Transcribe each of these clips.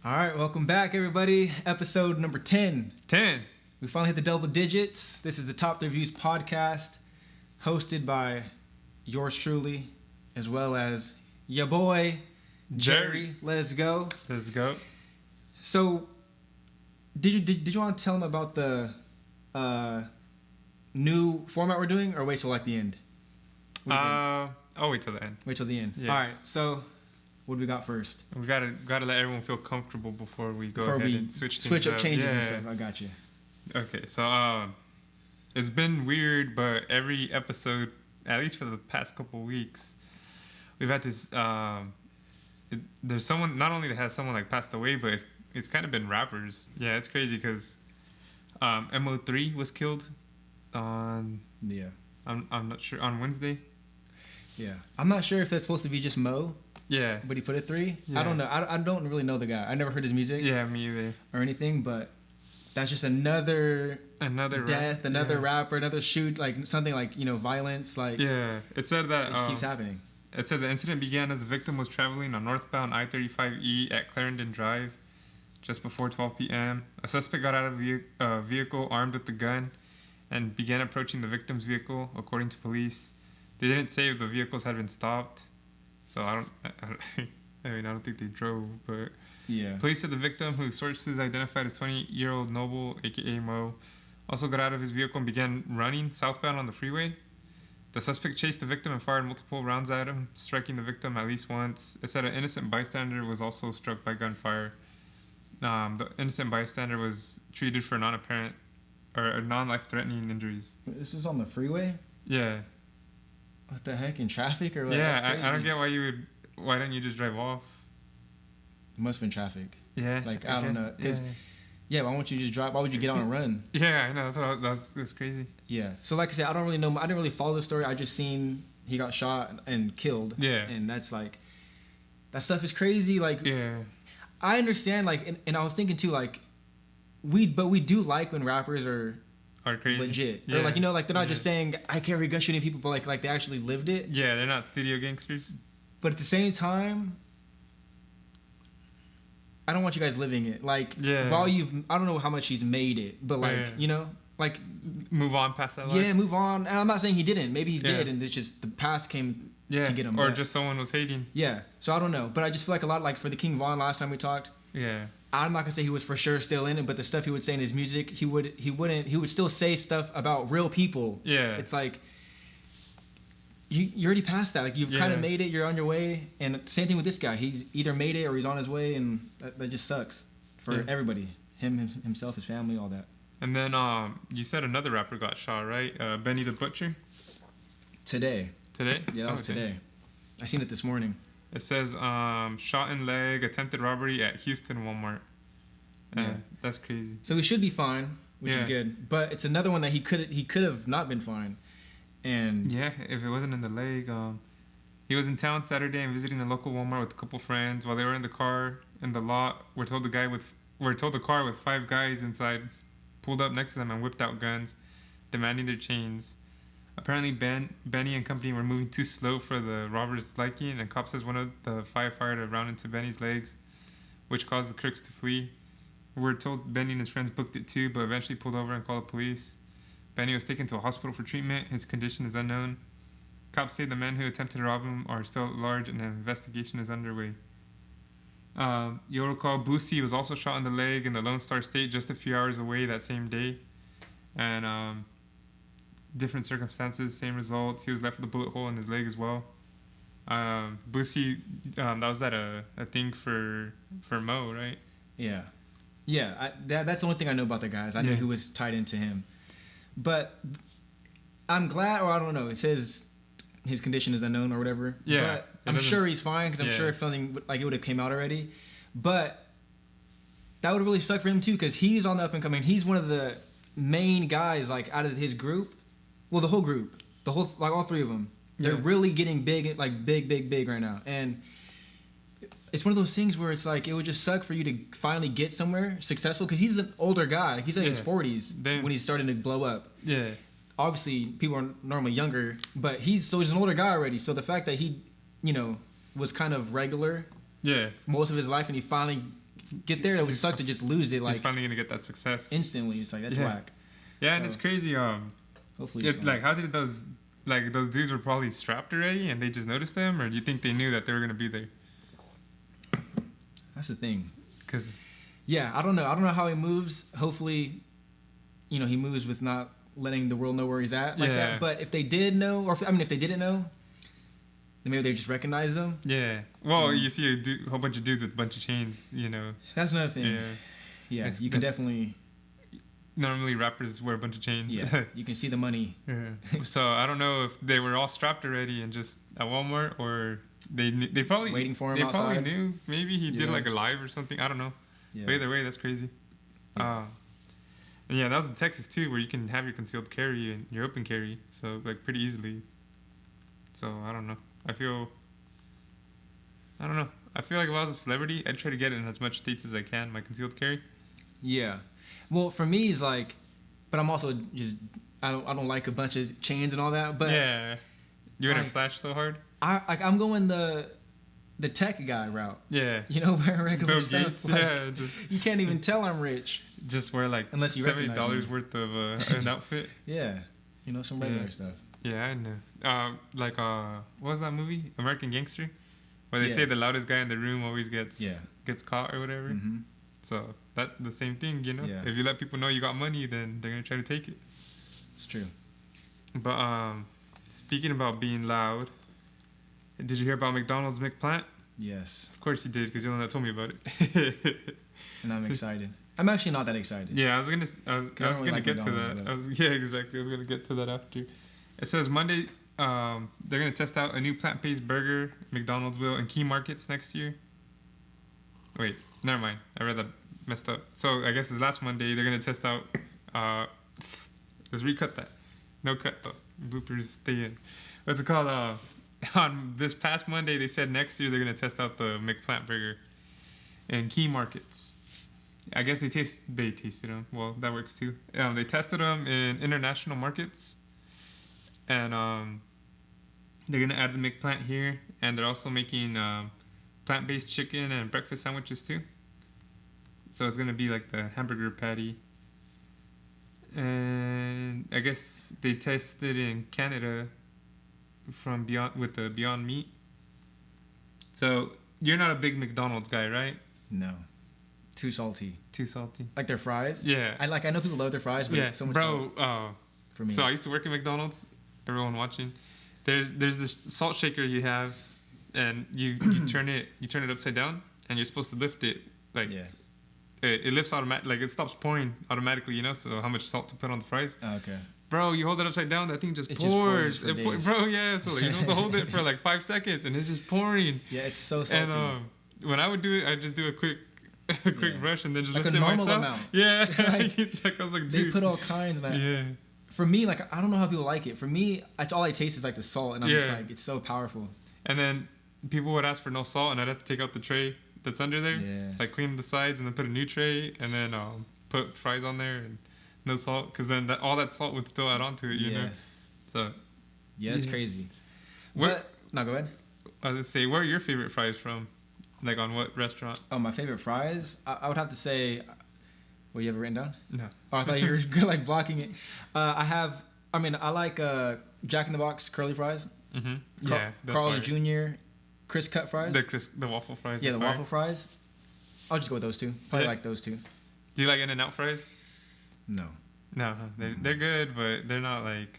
All right, welcome back, everybody. Episode number 10. 10. We finally hit the double digits. This is the Top 3 Views podcast, hosted by yours truly, as well as your boy, Jerry. Let's go. Let's go. So, did you want to tell them about the new format we're doing, or wait till like the end? I'll wait till the end. Wait till the end. Yeah. All right. So, what do we got first? We gotta let everyone feel comfortable before we go ahead and switch up changes and yeah. stuff. I got you. Okay, so it's been weird, but every episode, at least for the past couple weeks, we've had this. There's someone not only that has someone like passed away, but it's kind of been rappers. Yeah, it's crazy because MO3 was killed on. Yeah. I'm not sure, on Wednesday. Yeah, I'm not sure if that's supposed to be just Mo. Yeah. But he put it 3? Yeah. I don't know. I don't really know the guy. I never heard his music. Yeah, me either. Or anything, but that's just another death, another rapper, another shoot, like something like, violence. Like yeah, it said that it keeps happening. It said the incident began as the victim was traveling on northbound I-35E at Clarendon Drive just before 12 p.m. A suspect got out of a vehicle armed with a gun and began approaching the victim's vehicle, according to police. They didn't say if the vehicles had been stopped. So I don't think they drove, but yeah. Police said the victim, whose sources identified as 20-year-old Noble, aka Mo, also got out of his vehicle and began running southbound on the freeway. The suspect chased the victim and fired multiple rounds at him, striking the victim at least once. It said an innocent bystander was also struck by gunfire. The innocent bystander was treated for non-apparent or non-life-threatening injuries. This was on the freeway? Yeah. What the heck, in traffic or what? Yeah, I don't get why didn't you just drive off? It must have been traffic. Yeah. Like, I don't know. Because, yeah, why won't you just drive? Why would you get on and run? Yeah, I know. That's crazy. Yeah. So, like I said, I don't really know. I didn't really follow the story. I just seen he got shot and killed. Yeah. And that's like, that stuff is crazy. Like, yeah. I understand, like, and I was thinking too, like, we do like when rappers are crazy. Legit. Yeah. Or like, like they're not just saying I carry gun shooting people, but like they actually lived it. Yeah, they're not studio gangsters. But at the same time, I don't want you guys living it. Like, while I don't know how much he's made it, but like, like move on past that life. Yeah, move on. And I'm not saying he didn't. Maybe he did, and it's just the past came to get him. Or just someone was hating. Yeah. So I don't know, but I just feel like a lot, like for the King Von last time we talked. Yeah. I'm not gonna say he was for sure still in it, but the stuff he would say in his music, he would still say stuff about real people. Yeah. It's like you already passed that. Like you've kind of made it. You're on your way. And same thing with this guy. He's either made it or he's on his way, and that just sucks for everybody. Himself, his family, all that. And then you said another rapper got shot, right? Benny the Butcher. Today. Today? Yeah, that was today. I seen it this morning. It says shot in leg, attempted robbery at Houston Walmart. That's crazy. So he should be fine, which is good. But it's another one that he could have not been fine. And yeah, if it wasn't in the leg. He was in town Saturday and visiting a local Walmart with a couple friends. While they were in the car in the lot, we're told the car with 5 guys inside pulled up next to them and whipped out guns, demanding their chains. Apparently, Benny and company were moving too slow for the robbers' liking, and cop says one of the 5 fired a round into Benny's legs, which caused the crooks to flee. We're told Benny and his friends booked it too, but eventually pulled over and called the police. Benny was taken to a hospital for treatment. His condition is unknown. Cops say the men who attempted to rob him are still at large, and an investigation is underway. You'll recall Boosie was also shot in the leg in the Lone Star State just a few hours away that same day, and different circumstances, same results. He was left with a bullet hole in his leg as well. Boosie, that was a thing for Mo, right? Yeah. Yeah, that's the only thing I know about the guys. I knew who was tied into him. But I'm glad, or I don't know, it says his condition is unknown or whatever. Yeah. But I'm sure he's fine, because I'm sure if something like it would have came out already. But that would really suck for him too, because he's on the up and coming. He's one of the main guys, like, out of his group. Well, the whole group, like all 3 of them, they're really getting big, like big right now. And it's one of those things where it's like, it would just suck for you to finally get somewhere successful, because he's an older guy. Like, he's in his 40s when he's starting to blow up. Yeah. Obviously, people are normally younger, but he's an older guy already. So the fact that he, was kind of regular, most of his life, and he finally get there. It would suck to just lose it. Like he's finally gonna get that success instantly. It's like that's whack. Yeah, so, and it's crazy. Hopefully, like how did those dudes were probably strapped already, and they just noticed them, or do you think they knew that they were gonna be there? That's the thing. Cause I don't know. I don't know how he moves. Hopefully, he moves with not letting the world know where he's at like that. But if they did know, or if they didn't know, then maybe they just recognize them. Yeah. Well, you see a whole bunch of dudes with a bunch of chains. That's another thing. Yeah. You can definitely. Normally rappers wear a bunch of chains. Yeah. You can see the money. So I don't know if they were all strapped already and just at Walmart, or they probably waiting for him. They outside. Probably knew. Maybe he did like a live or something. I don't know. Yeah. But either way, that's crazy. And that was in Texas too, where you can have your concealed carry and your open carry, so like pretty easily. So I don't know. I feel like if I was a celebrity, I'd try to get it in as much states as I can, my concealed carry. Yeah. Well, for me, it's like, but I'm also just I don't like a bunch of chains and all that. But you're gonna flash so hard. I'm going the tech guy route. Yeah. Wearing regular stuff. Like, you can't even tell I'm rich. Just wear like unless you $70 worth of an outfit. Yeah. Some regular stuff. Yeah, I know. What was that movie? American Gangster, where they say the loudest guy in the room always gets caught or whatever. Mm-hmm. So that's the same thing, Yeah. If you let people know you got money, then they're gonna try to take it. It's true. But speaking about being loud, did you hear about McDonald's McPlant? Yes. Of course you did, because you're the one that told me about it. And I'm excited. I'm actually not that excited. Yeah, I was gonna get to that. Exactly. I was gonna get to that after. It says Monday, they're gonna test out a new plant-based burger. McDonald's will in key markets next year. Wait, never mind. I read that messed up. So I guess it's last Monday. They're gonna test out. Let's recut that. No cut though. Bloopers stay in. What's it called? On this past Monday, they said next year they're gonna test out the McPlant burger in key markets. I guess they tasted them. Well, that works too. They tested them in international markets, and they're gonna add the McPlant here, and they're also making plant-based chicken and breakfast sandwiches too. So it's gonna be like the hamburger patty. And I guess they tested in Canada with the Beyond Meat. So you're not a big McDonald's guy, right? No. Too salty. Like their fries? Yeah. I know people love their fries, but it's so much salt for me. So I used to work at McDonald's. Everyone watching, there's this salt shaker you have, and you turn it upside down, and you're supposed to lift it it lifts automatic, like it stops pouring automatically, so how much salt to put on the fries. Oh, okay. Bro, you hold it upside down, that thing just pours. So you're supposed to hold it for like 5 seconds, and it's just pouring. Yeah, it's so salty. And when I would do it, I'd just do a quick brush and then just lift it normal myself. Amount. Yeah. Like I was like, dude. They put all kinds, man. Yeah. For me, like, I don't know how people like it. For me, all I taste is like the salt, and I'm just like, it's so powerful. And then people would ask for no salt, and I'd have to take out the tray that's under there, like clean the sides, and then put a new tray, and then put fries on there and no salt, because then all that salt would still add on to it, you know. So it's crazy. No, go ahead. I was gonna say, where are your favorite fries from? Like on what restaurant? Oh, my favorite fries? I would have to say. Well, you have it written down? No. Oh, I thought you were like blocking it. I like Jack in the Box curly fries. Mm-hmm. Carl's Jr. Crisp cut fries. The waffle fries. Yeah, the waffle fries. I'll just go with those two. Probably like those two. Do you like In-N-Out fries? No. No, they're good, but they're not like.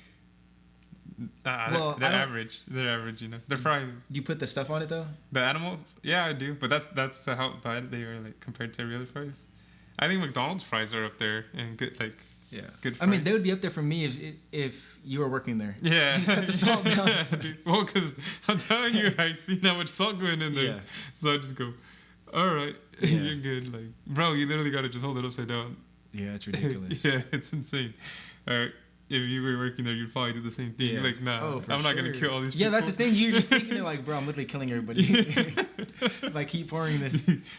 They're average. They're average, They're fries. Do you put the stuff on it though? The animals? Yeah, I do. But that's how bad they are, like compared to every other fries. I think McDonald's fries are up there and good, like good fries. I mean, they would be up there for me if you were working there. Yeah. You cut the salt down. Well, because I'm telling you, I've seen how much salt going in there. Yeah. So I just go, all right, you're good. Like, bro, you literally got to just hold it upside down. Yeah, it's ridiculous. Yeah, it's insane. If you were working there, you'd probably do the same thing. Yeah. Like, nah, I'm not going to kill all these people. Yeah, that's the thing. You're just thinking, like, bro, I'm literally killing everybody. Like, keep pouring this.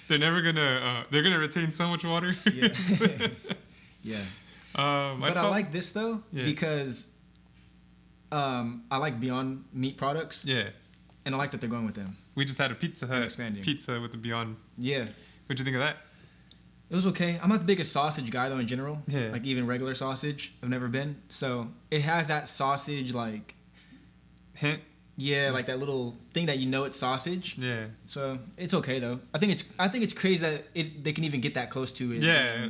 They're never going to, they're going to retain so much water. Yeah. Yeah. But I like this, though, because I like Beyond Meat products. Yeah. And I like that they're going with them. We just had a Pizza Hut pizza with the Beyond. Yeah. What'd you think of that? It was okay. I'm not the biggest sausage guy though in general. Yeah. Like even regular sausage, I've never been. So it has that sausage like hint. Yeah, like that little thing that you know it's sausage. Yeah. So it's okay though. I think it's crazy that they can even get that close to it. Yeah,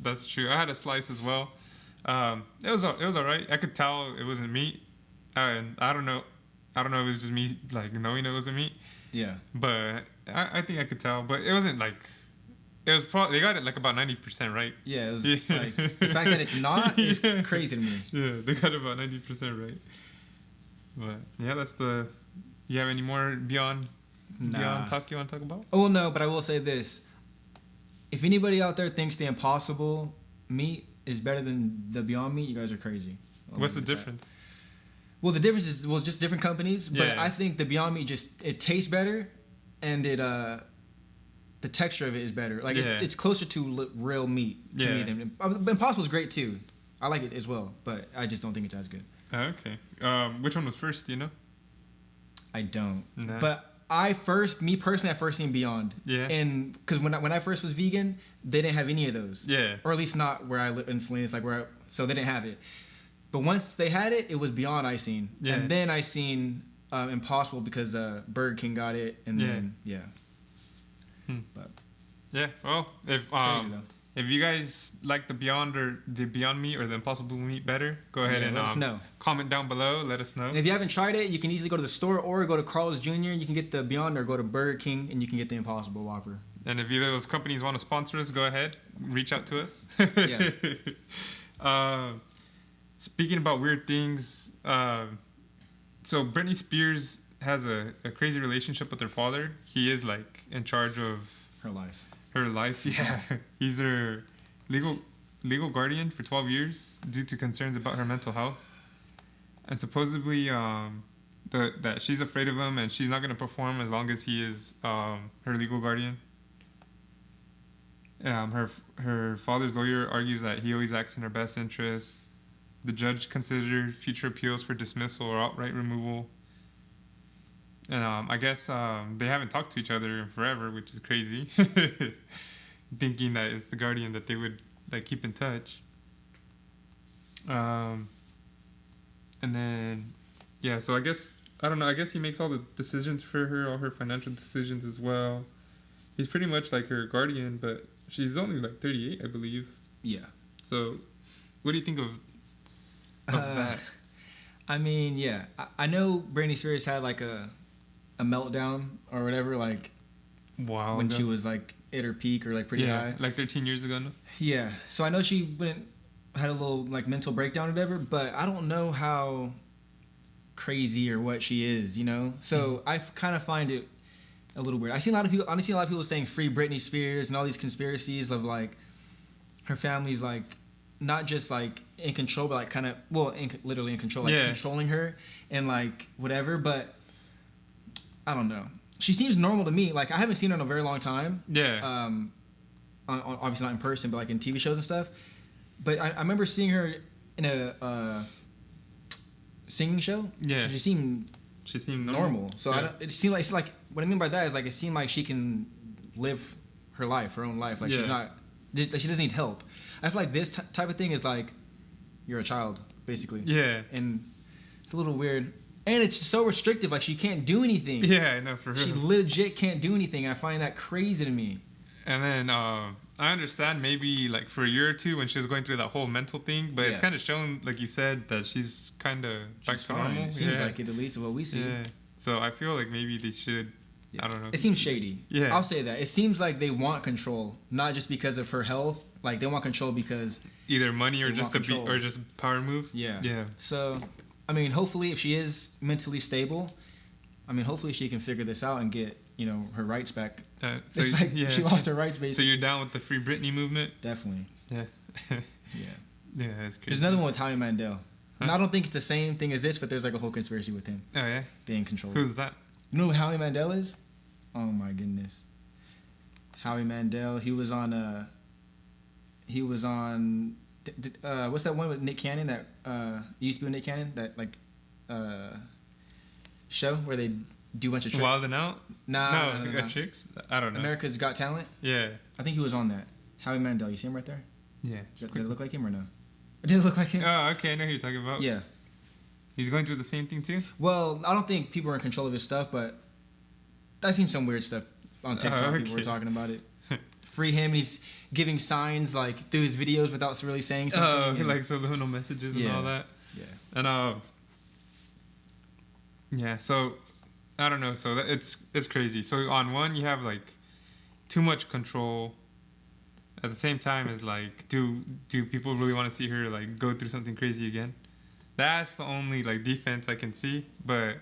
that's true. I had a slice as well. It was alright. I could tell it wasn't meat. And I don't know if it was just me like knowing it wasn't meat. Yeah. But I think I could tell. But it wasn't like. It was probably they got it like about 90% right. Yeah, it was like the fact that it's not is crazy to me. Yeah, they got it about 90% right. But yeah, that's the. You have any more beyond talk you want to talk about? Oh well, no, but I will say this: if anybody out there thinks the Impossible meat is better than the Beyond Meat, you guys are crazy. What's the difference? That. Well, the difference is just different companies, but yeah. I think the Beyond Meat it tastes better, and the texture of it is better. Like it's closer to real meat to me than Impossible is great too. I like it as well, but I just don't think it's as good. Okay. Which one was first? Do you know? I don't. Nah. But I first seen Beyond. Yeah. And because when I first was vegan, they didn't have any of those. Yeah. Or at least not where I live in Salinas, so they didn't have it. But once they had it, it was Beyond I seen. Yeah. And then I seen Impossible because Burger King got it, and then But yeah, well, if you guys like the Beyond Meat or the Impossible Meat better, go ahead and let us know. Comment down below. Let us know. And if you haven't tried it, you can easily go to the store or go to Carl's Jr. You can get the Beyond, or go to Burger King and you can get the Impossible Whopper. And if either of those companies want to sponsor us, go ahead, reach out to us. Yeah. Speaking about weird things, so Britney Spears has a crazy relationship with her father. He is like in charge of her life. Her life, yeah. He's her legal guardian for 12 years due to concerns about her mental health. And supposedly that she's afraid of him and she's not going to perform as long as he is her legal guardian. Her father's lawyer argues that he always acts in her best interests. The judge considered future appeals for dismissal or outright removal. And I guess they haven't talked to each other in forever, which is crazy. Thinking that it's the guardian that they would like keep in touch. And then, yeah. So I guess I don't know. I guess he makes all the decisions for her, all her financial decisions as well. He's pretty much like her guardian, but she's only like 38, I believe. Yeah. So, what do you think of that? I mean, yeah. I know Britney Spears had like a meltdown or whatever, like when she was like at her peak or like pretty high, like 13 years ago. No? Yeah, so I know she had a little like mental breakdown or whatever, but I don't know how crazy or what she is, you know. So I kind of find it a little weird. I see a lot of people saying free Britney Spears and all these conspiracies of like her family's like not just like in control, but like kind of literally in control, like controlling her and like whatever, but I don't know. She seems normal to me. Like I haven't seen her in a very long time. Yeah. Obviously not in person, but like in TV shows and stuff. But I remember seeing her in a singing show. Yeah. She seemed normal. So it seemed like what I mean by that is like it seemed like she can live her own life. Like she's not. She doesn't need help. I feel like this type of thing is like you're a child basically. Yeah. And it's a little weird. And it's so restrictive, like she can't do anything. Yeah, I know, for real. She legit can't do anything. I find that crazy to me. And then I understand maybe like for a year or two when she was going through that whole mental thing, but it's kind of shown, like you said, that she's kind of back to normal. It seems like it, at least what we see. Yeah. So I feel like maybe they should. I don't know. It seems shady. Yeah. I'll say that. It seems like they want control, not just because of her health. Like they want control because either money or just power move. Yeah. Yeah. So. I mean, hopefully, if she is mentally stable, I mean, hopefully she can figure this out and get, her rights back. So it's like she lost her rights, basically. So you're down with the Free Britney movement? Definitely. Yeah. Yeah. Yeah, that's crazy. There's another one with Howie Mandel. Huh? And I don't think it's the same thing as this, but there's like a whole conspiracy with him. Oh, yeah? Being controlled. Who's that? You know who Howie Mandel is? Oh, my goodness. Howie Mandel, he was on what's that one with Nick Cannon that used to be with Nick Cannon, that like show where they do a bunch of tricks? Wild 'N Out? No. Tricks? I don't know. America's Got Talent? Yeah. I think he was on that. Howie Mandel, you see him right there? Yeah. Did it look like him or no? Did it look like him? Oh, okay. I know who you're talking about. Yeah. He's going through the same thing too? Well, I don't think people are in control of his stuff, but I've seen some weird stuff on TikTok. Okay. People were talking about it. Free him. He's giving signs like through his videos without really saying something. Oh, like subliminal messages and all that. Yeah. And yeah. So I don't know. So it's crazy. So on one, you have like too much control. At the same time, is like, do people really want to see her like go through something crazy again? That's the only like defense I can see. But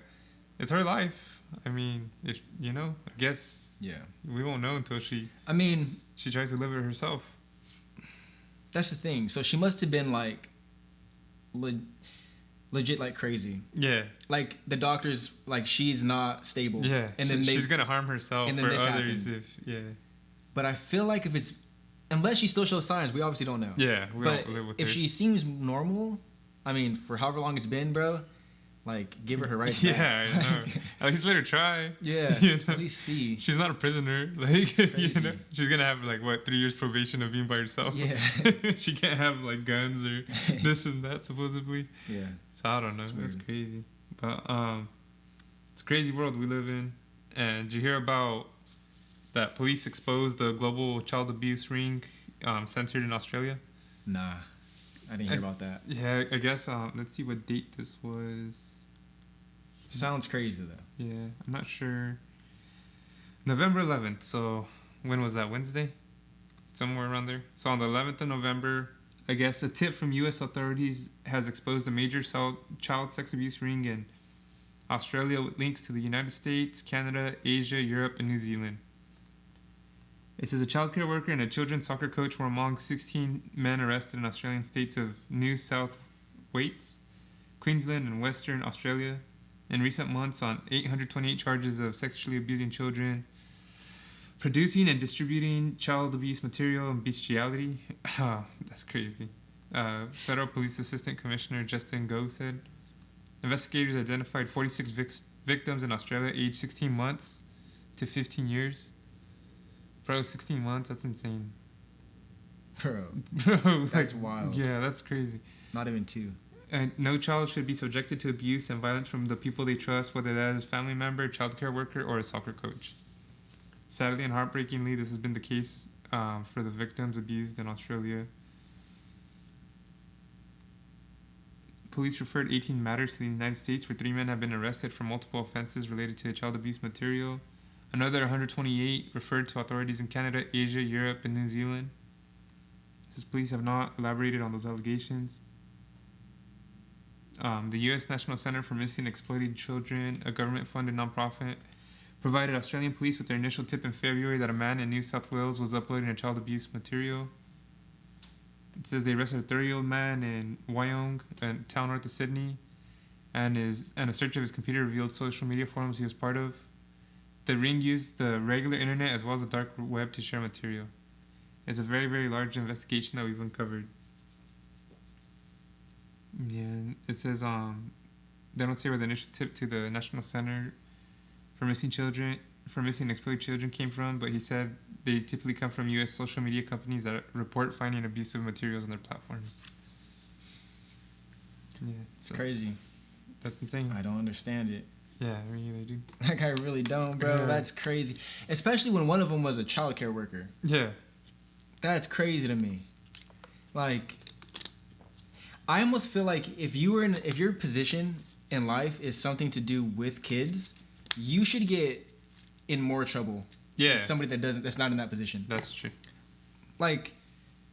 it's her life. I mean, if I guess. Yeah. We won't know until she tries to live it herself. That's the thing. So she must have been like legit like crazy. Yeah. Like the doctors like she's not stable. Yeah. And then she's gonna harm herself or others happened. But I feel like if it's unless she still shows signs, we obviously don't know. Yeah, we don't live with her. If she seems normal, I mean, for however long it's been, bro, like give her her rights back. Yeah, I know. At least let her try. Yeah. At least see. She's not a prisoner. Like she's gonna have like 3 years probation of being by herself. Yeah. She can't have like guns or this and that supposedly. Yeah. So I don't know. That's crazy. But it's a crazy world we live in. And did you hear about that police exposed the global child abuse ring centered in Australia? Nah, I didn't hear about that. Yeah, I guess. Let's see what date this was. Sounds crazy though. Yeah, I'm not sure. November 11th. So when was that? Wednesday? Somewhere around there. So on the 11th of November, I guess a tip from U.S. authorities has exposed a major child sex abuse ring in Australia with links to the United States, Canada, Asia, Europe, and New Zealand. It says a childcare worker and a children's soccer coach were among 16 men arrested in Australian states of New South Wales, Queensland, and Western Australia in recent months on 828 charges of sexually abusing children, producing and distributing child abuse material and bestiality. Oh, that's crazy. Federal Police Assistant Commissioner Justin Goh said investigators identified 46 victims in Australia aged 16 months to 15 years. Bro, 16 months? That's insane. Bro, that's wild. Yeah, that's crazy. Not even 2. And no child should be subjected to abuse and violence from the people they trust, whether that is a family member, childcare worker, or a soccer coach. Sadly and heartbreakingly, this has been the case for the victims abused in Australia. Police referred 18 matters to the United States, where 3 men have been arrested for multiple offenses related to child abuse material. Another 128 referred to authorities in Canada, Asia, Europe, and New Zealand. Says police have not elaborated on those allegations. The U.S. National Center for Missing and Exploited Children, a government-funded nonprofit, provided Australian police with their initial tip in February that a man in New South Wales was uploading a child abuse material. It says they arrested a 30-year-old man in Wyong, a town north of Sydney, and a search of his computer revealed social media forums he was part of. The ring used the regular internet as well as the dark web to share material. It's a very, very large investigation that we've uncovered. Yeah, it says they don't say where the initial tip to the National Center for Missing and Exploited Children came from, but he said they typically come from U.S. social media companies that report finding abusive materials on their platforms. Yeah, it's crazy. That's insane. I don't understand it. Yeah, I mean, they do. Like, I really don't, bro. Yeah. That's crazy. Especially when one of them was a childcare worker. Yeah. That's crazy to me. Like, I almost feel like if your position in life is something to do with kids, you should get in more trouble. Yeah. With somebody that's not in that position. That's true. Like,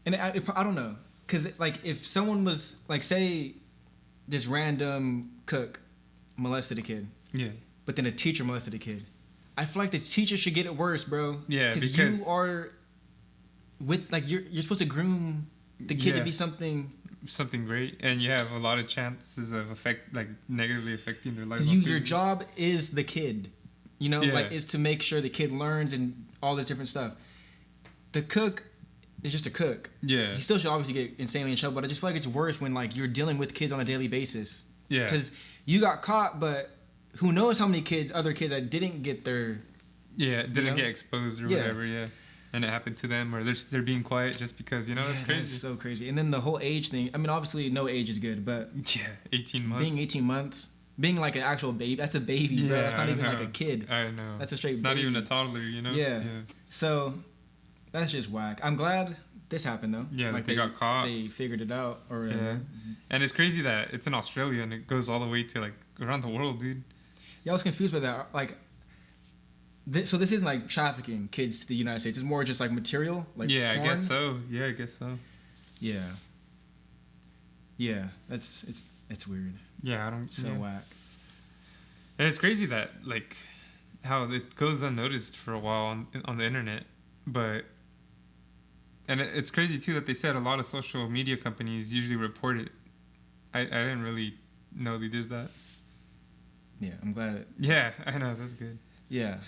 and I don't know. Because, like, if someone was, like, say, this random cook molested a kid. Yeah. But then a teacher molested a kid. I feel like the teacher should get it worse, bro. Yeah, because you are with like you're supposed to groom the kid to be something great, and you have a lot of chances of negatively affecting their life. Because your job is the kid, like is to make sure the kid learns and all this different stuff. The cook is just a cook. Yeah. He still should obviously get insanely in trouble, but I just feel like it's worse when like you're dealing with kids on a daily basis. Yeah. Because you got caught, but who knows how many other kids that didn't get their... Yeah, didn't get exposed or whatever, yeah. and it happened to them, or they're being quiet just because, that's crazy. That's so crazy. And then the whole age thing. I mean, obviously, no age is good, but 18 months. Being 18 months, being like an actual baby, that's a baby, bro. That's not even like a kid. I know. That's a straight baby. Not even a toddler, Yeah. So that's just whack. I'm glad this happened though. Yeah, like they got caught. They figured it out, or whatever. Yeah. And it's crazy that it's in Australia and it goes all the way to like around the world, dude. Yeah, I was confused by that. Like, so this isn't like trafficking kids to the United States. It's more just like material, like porn? I guess so. Yeah, I guess so. Yeah. Yeah, it's weird. Yeah, I don't. So whack. And it's crazy that like how it goes unnoticed for a while on the internet, and it's crazy too that they said a lot of social media companies usually report it. I didn't really know they did that. Yeah, I'm glad. Yeah, I know, that's good. Yeah,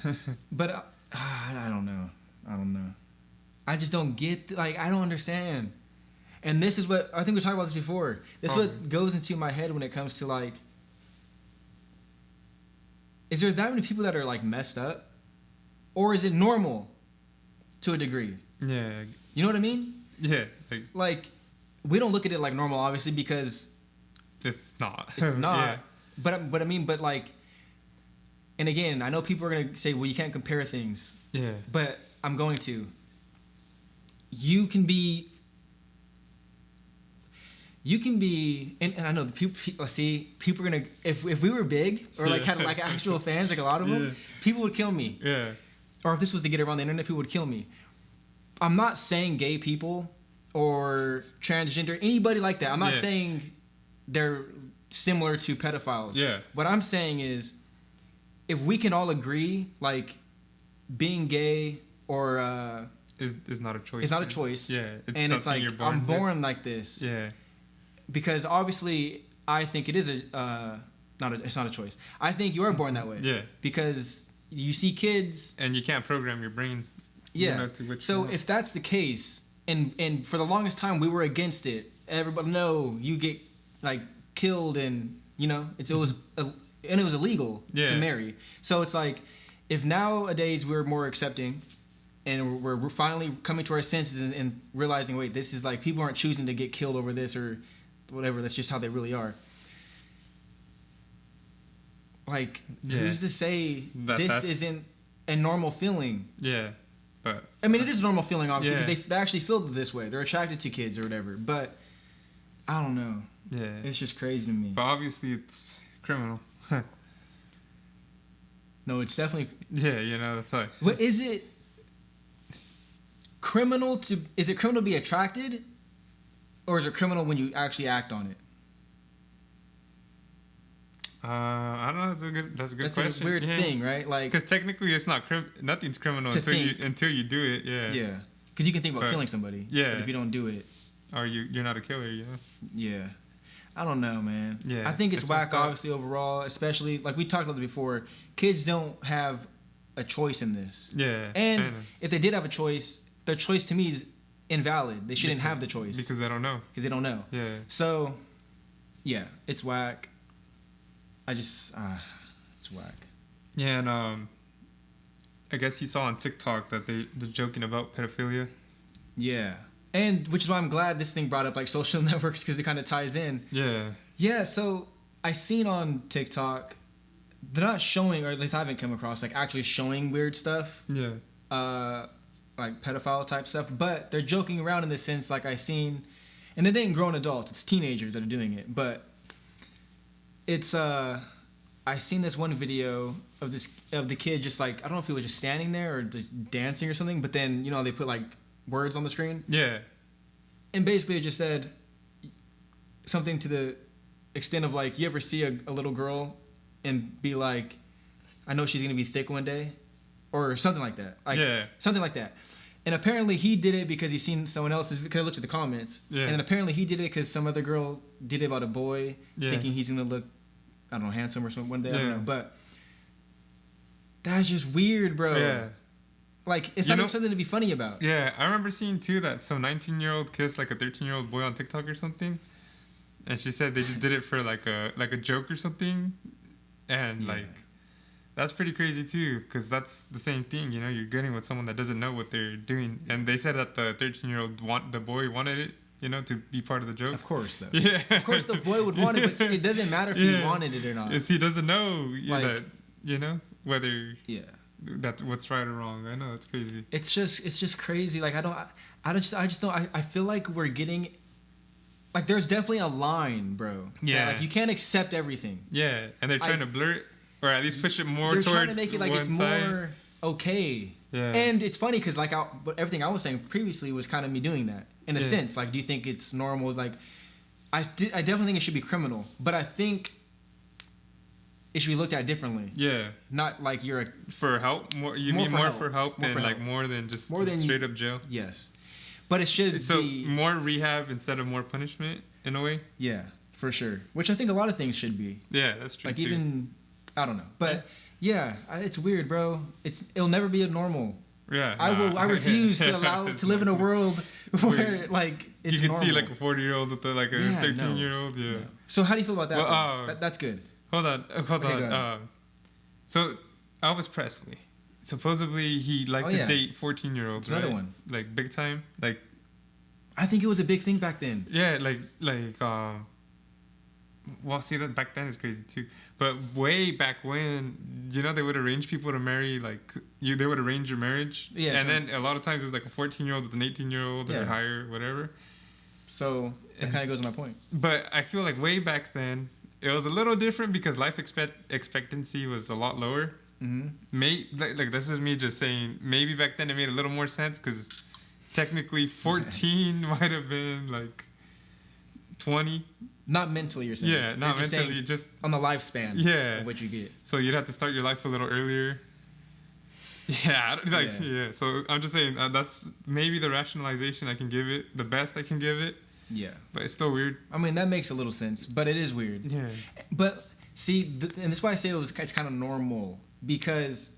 but I don't know. I just don't get, like, I don't understand. And this is what I think we talked about this before. This is what goes into my head when it comes to like, is there that many people that are like messed up, or is it normal to a degree? Yeah. You know what I mean? Yeah. Like we don't look at it like normal, obviously, because it's not. It's not. Yeah. But I mean, but like, and again, I know people are gonna say, well, you can't compare things. Yeah. But I'm going to. You can be, and I know the people. See, people are gonna. If we were big or like had like actual fans, like a lot of them, people would kill me. Yeah. Or if this was to get around the internet, people would kill me. I'm not saying gay people or transgender, anybody like that. I'm not saying they're similar to pedophiles. Yeah. What I'm saying is, if we can all agree, like, being gay or is not a choice. It's not a choice. Yeah. It's like I'm born like this. Yeah. Because obviously, I think it is it's not a choice. I think you are born that way. Yeah. Because you see kids, and you can't program your brain. Yeah. So if that's the case, and for the longest time we were against it. Everybody, no, you get like killed, and it was illegal to marry. So it's like, if nowadays we're more accepting, and we're finally coming to our senses and realizing, wait, this is like, people aren't choosing to get killed over this or whatever. That's just how they really are. Like, who's to say this isn't a normal feeling? Yeah, but I mean, it is a normal feeling, obviously, because they actually feel this way. They're attracted to kids or whatever. But I don't know. Yeah, it's just crazy to me. But obviously, it's criminal. No, it's definitely. Yeah, that's right. What is it? Criminal to? Is it criminal to be attracted, or is it criminal when you actually act on it? I don't know. That's a good question. That's a weird thing, right? Like, because technically, it's not nothing's criminal until you do it. Yeah. Yeah. Because you can think about killing somebody. Yeah. But if you don't do it, or you're not a killer. Yeah. I don't know, man. Yeah. I think it's whack, obviously, overall. Especially, like we talked about it before, kids don't have a choice in this. Yeah. And if they did have a choice, their choice to me is invalid. They shouldn't have the choice because they don't know. Yeah. So, yeah, it's whack. It's whack. Yeah, and I guess you saw on TikTok that they're joking about pedophilia. Yeah, and which is why I'm glad this thing brought up like social networks, because it kind of ties in. Yeah. Yeah. So I seen on TikTok, they're not showing, or at least I haven't come across like actually showing weird stuff. Yeah. Like pedophile type stuff, but they're joking around in the sense, like I seen, and it ain't grown adults, it's teenagers that are doing it, but. It's I seen this one video of the kid just like, I don't know if he was just standing there or just dancing or something, but then they put like words on the screen. Yeah. And basically it just said something to the extent of like, you ever see a little girl and be like, I know she's gonna be thick one day, or something like that. Like something like that. And apparently he did it because he seen someone else's, because I looked at the comments. Yeah. And then apparently he did it because some other girl did it about a boy, thinking he's gonna look, I don't know, handsome or something one day. I don't know. But that's just weird, bro. Yeah. Like, it's not even something to be funny about. Yeah, I remember seeing too that some 19-year-old kissed like a 13-year-old boy on TikTok or something, and she said they just did it for like a joke or something, and like That's pretty crazy too, because that's the same thing. You know, you're getting with someone that doesn't know what they're doing, and they said that the 13-year-old the boy wanted it. You know, to be part of the joke. Of course, though. Yeah. Of course, the boy would want it, but it doesn't matter if he wanted it or not. He doesn't know Like, that. You know, whether yeah, that's what's right or wrong. I know it's crazy. It's just crazy. Like I just don't. I feel like we're getting. Like there's definitely a line, bro. Yeah. Like you can't accept everything. Yeah, and they're trying to blur it, or at least push it more They're towards trying to make it like it's side. more okay. Yeah. And it's funny because but everything I was saying previously was kind of me doing that in a sense. Like, do you think it's normal? Like, I definitely think it should be criminal, but I think it should be looked at differently. Yeah. Not like you're for help. More for help than like more than just straight up jail. Yes, but it should be more rehab instead of more punishment in a way. Yeah, for sure. Which I think a lot of things should be. Yeah, that's true. Like too. even I don't know, but. Yeah, it's weird, bro. It'll never be a normal. Yeah, I refuse to live in a world where like it's you can normal. see like a 40-year-old with like a 13-year-old. Yeah. No. So how do you feel about that? Well, that's good. Hold on. So Elvis Presley, supposedly he liked to date 14-year-olds. Another right? one. Like big time. Like I think it was a big thing back then. Yeah, well, see that back then is crazy too. But way back when, you know, they would arrange people to marry, like they would arrange your marriage. Yeah. And then a lot of times it was like a 14-year-old with an 18-year-old or higher, whatever. So that kind of goes to my point. But I feel like way back then, it was a little different because life expectancy was a lot lower. Mm-hmm. Like this is me just saying, maybe back then it made a little more sense because technically 14 might have been like 20. Not mentally, you're saying. Yeah, not mentally, just on the lifespan. Yeah, of what you get. So you'd have to start your life a little earlier. Yeah, So I'm just saying that's maybe the rationalization I can give it, the best I can give it. Yeah, but it's still weird. I mean, that makes a little sense, but it is weird. Yeah. But see, and that's why I say it's kind of normal because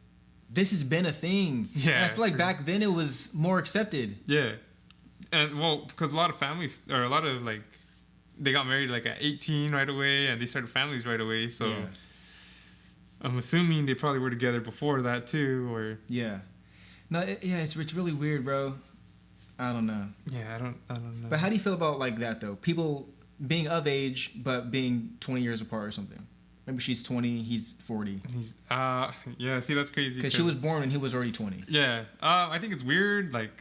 this has been a thing. Yeah. And I feel like back then it was more accepted. Yeah, and well, because a lot of families or a lot of like. They got married like at 18 right away, and they started families right away. So I'm assuming they probably were together before that too, or No, it's really weird, bro. I don't know. Yeah, I don't know. But how do you feel about like that though? People being of age but being 20 years apart or something. Maybe she's 20, he's 40. Yeah. See, that's crazy. Because she was born and he was already 20. Yeah. I think it's weird. Like,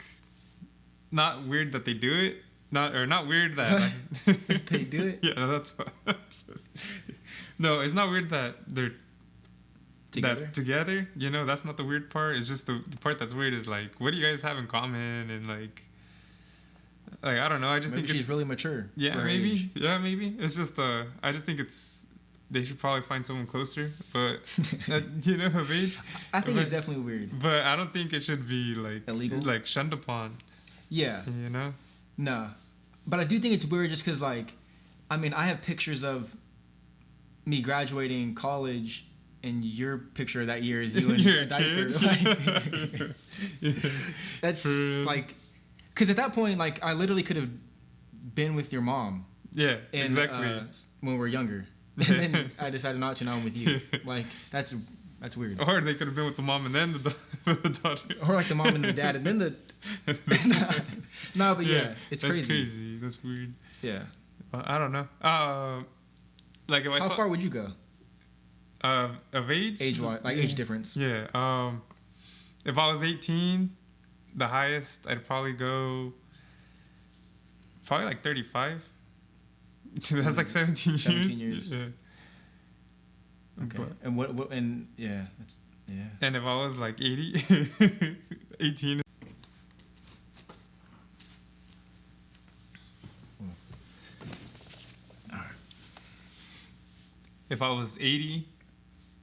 not weird that they do it. Not weird that like, they do it. Yeah, that's what. No, it's not weird that they're together. You know, that's not the weird part. It's just the part that's weird is like, what do you guys have in common? And like I don't know. I just think she's really mature. Yeah, maybe. Age. Yeah, maybe. It's just I just think they should probably find someone closer, but you know, of age. I think it's definitely weird. But I don't think it should be like illegal, like shunned upon. Yeah. You know. No, but I do think it's weird just because, like, I mean, I have pictures of me graduating college, and your picture that year is you in a diaper. Like, that's like, because at that point, like, I literally could have been with your mom. Yeah, exactly. When we were younger, and then I decided not to. Now I'm with you. Like, that's weird. Or they could have been with the mom and then the daughter. Or like the mom and the dad and then the. No, but yeah, it's that's crazy. Crazy. That's weird. Yeah. I don't know. Like if how far would you go? Of age? Age-wise, like age difference. Yeah. If I was 18, the highest I'd probably go. Probably like 35. That's like 17 years. 17 years. Yeah. Okay. But, and what? And yeah, that's yeah. And if I was like 80, 18. If I was 80,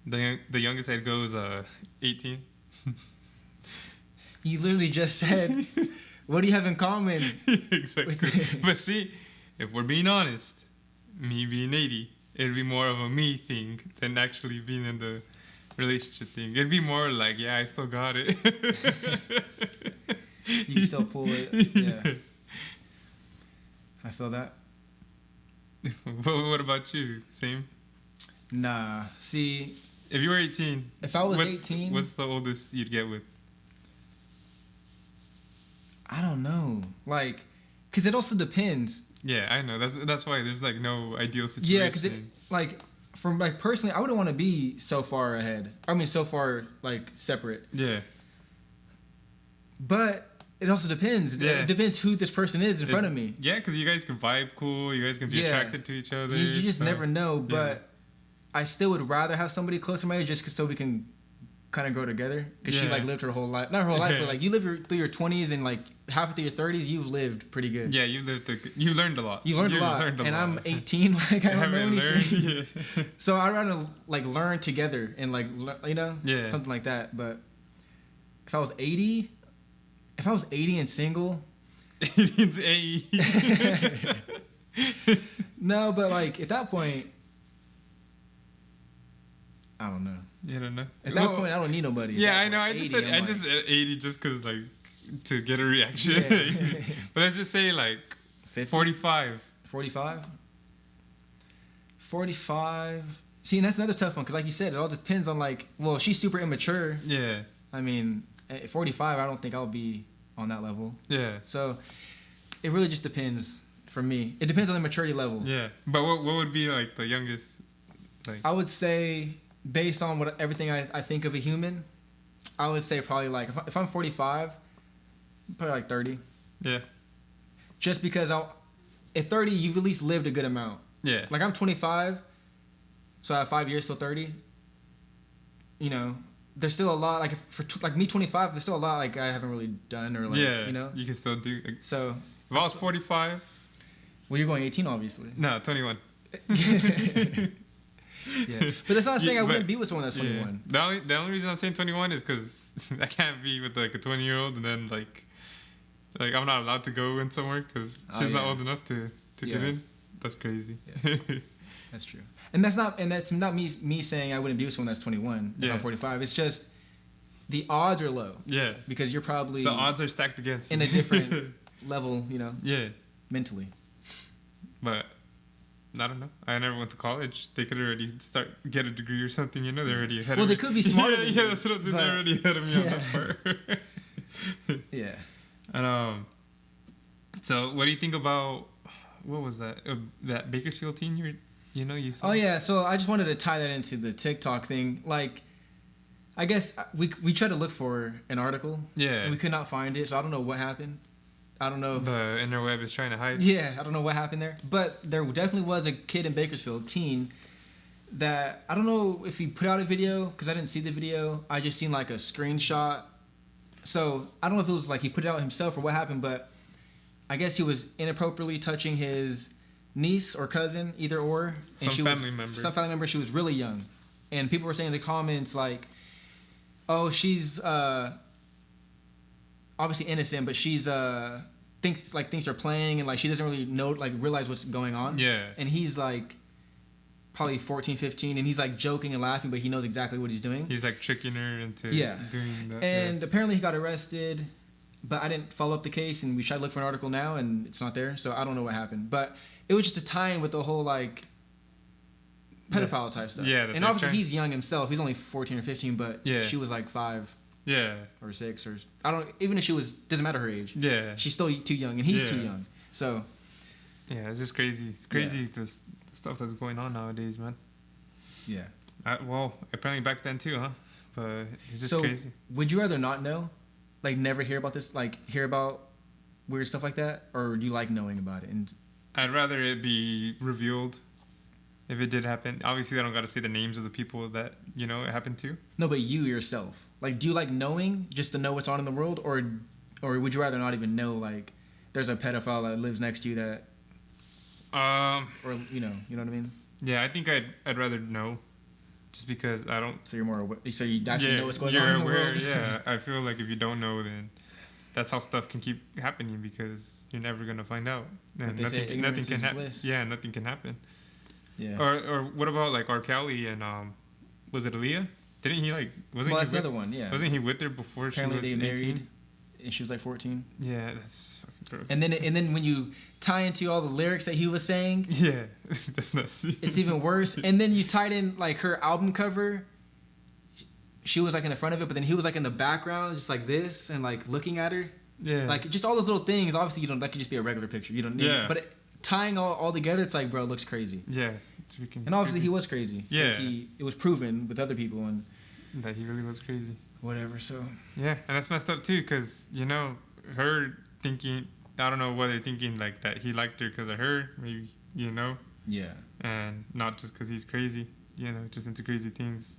the youngest I'd go is 18. You literally just said, what do you have in common? Exactly. But see, if we're being honest, me being 80, it'd be more of a me thing than actually being in the relationship thing. It'd be more like, yeah, I still got it. You can still pull it. Yeah. I feel that. What about you? Same? Nah. See, If you were 18, if I was 18, what's the oldest you'd get with? I don't know. Like, because it also depends. Yeah, I know. That's why there's like no ideal situation. Yeah, because like from like personally, I wouldn't want to be so far ahead. I mean, so far like separate. Yeah. But it also depends. Yeah. It depends who this person is in front of me. Yeah, because you guys can vibe cool. You guys can be attracted to each other. You just never know. But I still would rather have somebody close to my age just so we can kind of grow together. Because she like lived her whole life. Not her whole life, but like you live through your 20s and like half through your 30s, you've lived pretty good. Yeah, you learned a lot. You learned a lot. And I'm 18. Like I don't know anything. So I'd rather like learn together and like, you know, something like that. But if I was 80 and single. 80. No, but like at that point, I don't know. You don't know. At that point, I don't need nobody. Yeah, I know. I just said 80 just because like to get a reaction. Yeah. But let's just say like 50? 45. 45. 45. See, and that's another tough one because, like you said, it all depends on like. Well, if she's super immature. Yeah. I mean, at 45, I don't think I'll be on that level. Yeah. So it really just depends for me. It depends on the maturity level. Yeah. But what would be like the youngest? Like I would say, based on everything I think of a human, I would say probably like if I'm 45, probably like 30. Yeah. Just because at 30 you've at least lived a good amount. Yeah. Like I'm 25, so I have 5 years till 30. You know, there's still a lot like for like me 25. There's still a lot like I haven't really done or like you know. You can still do. So if I was 45. Well, you're going 18, obviously. No, 21. Yeah, but that's not saying I wouldn't be with someone that's 21. Yeah. The only reason I'm saying 21 is because I can't be with like a 20-year-old and then like I'm not allowed to go in somewhere because she's not old enough to get in. That's crazy. Yeah. That's true. And that's not me saying I wouldn't be with someone that's 21 if I'm 45. It's just the odds are low. Yeah. Because you're probably the odds are stacked against in a different level, you know. Yeah. Mentally. But I don't know. I never went to college. They could already get a degree or something. You know, they're already ahead of me. Well, they could be smarter than yeah, that's what I was saying. They're already ahead of me on that part. Yeah. And so what do you think about what was that? That Bakersfield Teen you saw? Oh yeah. So I just wanted to tie that into the TikTok thing. Like, I guess we tried to look for an article. Yeah. And we could not find it. So I don't know what happened. I don't know if the interweb is trying to hide. Yeah, I don't know what happened there. But there definitely was a kid in Bakersfield, Teen, that I don't know if he put out a video because I didn't see the video. I just seen like a screenshot. So I don't know if it was like he put it out himself or what happened, but I guess he was inappropriately touching his niece or cousin, either or. And Some family member. She was really young. And people were saying in the comments like, oh, she's obviously innocent, but she's thinks they're playing and like she doesn't really realize what's going on. Yeah. And he's like probably 14, 15 and he's like joking and laughing, but he knows exactly what he's doing. He's like tricking her into doing that. And apparently he got arrested, but I didn't follow up the case and we tried to look for an article now and it's not there, so I don't know what happened. But it was just a tie-in with the whole like pedophile type stuff. Yeah. And obviously he's young himself. He's only 14 or 15, but she was like 5. Yeah. Or 6 or I don't. Even if she was, doesn't matter her age. Yeah. She's still too young, and he's too young. So. Yeah, it's just crazy. It's crazy the stuff that's going on nowadays, man. Yeah. Well, apparently back then too, huh? But it's just crazy. Would you rather not know, like never hear about this, like hear about weird stuff like that, or do you like knowing about it? And I'd rather it be revealed. If it did happen, obviously I don't got to say the names of the people that it happened to. No, but you yourself, like, do you like knowing just to know what's on in the world, or would you rather not even know? Like, there's a pedophile that lives next to you that, or you know what I mean? Yeah, I think I'd rather know, just because I don't. So you're more aware. So you actually know what's going on in the world. Yeah, I feel like if you don't know, then that's how stuff can keep happening because you're never gonna find out, and nothing can happen. Yeah, nothing can happen. Yeah. Or what about like R. Kelly and was it Aaliyah? Didn't he like wasn't well, he that's another one, yeah. Wasn't he with her before apparently she was they 18? married and she was like 14? Yeah, that's fucking gross. And then when you tie into all the lyrics that he was saying, yeah, that's nuts. It's even worse. And then you tied in like her album cover she was like in the front of it, but then he was like in the background, just like this, and like looking at her. Yeah. Like just all those little things. Obviously, you don't. That could just be a regular picture. You don't need. Yeah. But tying all together, it's like, bro, it looks crazy. Yeah. It's freaking. And obviously, he was crazy. Yeah. It was proven with other people and. That he really was crazy. Whatever. So. Yeah, and that's messed up too, cause you know her thinking. I don't know whether thinking like that he liked her because of her, maybe, you know. Yeah. And not just because he's crazy, you know, just into crazy things.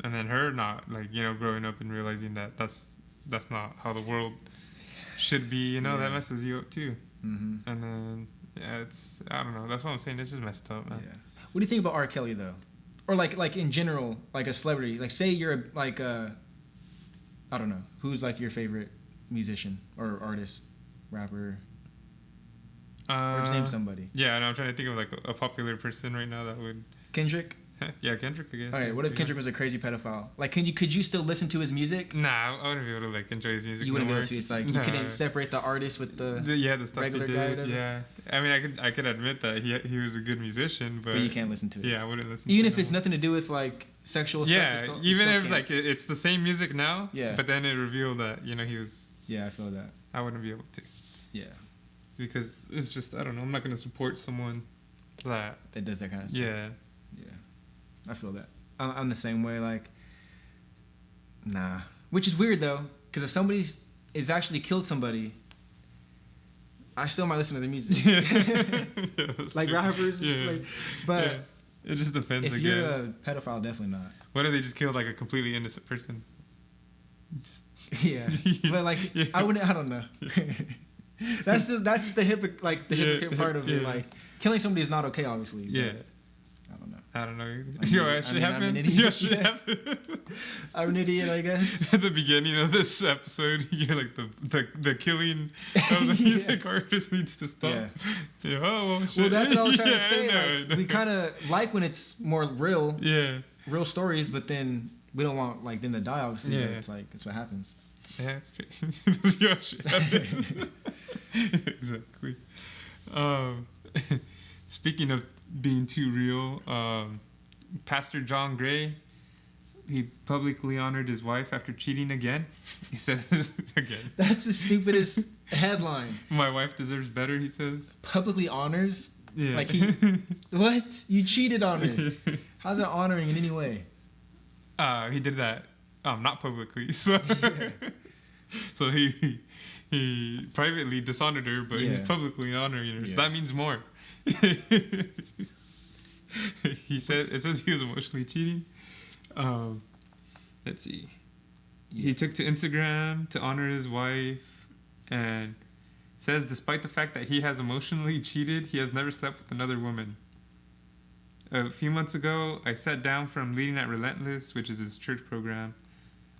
And then her not, like, you know, growing up and realizing that that's not how the world should be, you know. That messes you up too. Mm-hmm. And then, yeah, it's, I don't know. That's what I'm saying. It's just messed up, man. Yeah. What do you think about R. Kelly, though? Or, like in general, like a celebrity. Like, say you're, like, I don't know. Who's, like, your favorite musician or artist? Rapper, or just name somebody. Yeah, and I'm trying to think of like a popular person right now that would. Kendrick. Yeah, Kendrick, I guess. All right, what if Kendrick was a crazy pedophile? Like, could you still listen to his music? Nah, I wouldn't be able to like enjoy his music. You wouldn't be able to. It's like you couldn't separate the artist with the stuff regular he guy. did. Yeah, I mean, I could admit that he was a good musician, but you can't listen to it. Yeah, I wouldn't listen. Even if it's nothing to do with like sexual stuff. Yeah, even if like it's the same music now. Yeah. But then it revealed that he was. Yeah, I feel that. I wouldn't be able to. Yeah. Because it's just, I don't know, I'm not going to support someone that does that kind of stuff. Yeah. Yeah. I feel that. I'm the same way, like, nah. Which is weird, though, because if somebody's actually killed somebody, I still might listen to their music. Yeah, like true. rappers. Yeah. Like, but yeah. It just depends, I guess. If you're a pedophile, definitely not. What if they just killed, like, a completely innocent person? Just yeah. But, like, yeah. I don't know. That's the hypocrite part of it. Like, killing somebody is not okay, obviously. Yeah. I don't know. It happens. I'm an idiot, I guess. At the beginning of this episode, you're like the killing of the music artist needs to stop. Yeah. Oh, well, shit. Well, that's what I was trying to say. Like, we kind of like when it's more real. Yeah. Real stories, but then we don't want like them to die. Obviously, yeah. It's like that's what happens. Yeah, it's crazy. That's your shit happens. Exactly. Speaking of being too real, Pastor John Gray, he publicly honored his wife after cheating again. He says again. That's the stupidest headline. My wife deserves better, he says. Publicly honors? Yeah. Like what? You cheated on her. How's that honoring in any way? He did that not publicly. So, so he privately dishonored her, but he's publicly honoring her. So that means more. It says he was emotionally cheating. Let's see. He took to Instagram to honor his wife and says despite the fact that he has emotionally cheated, he has never slept with another woman. A few months ago, I sat down from leading at Relentless, which is his church program.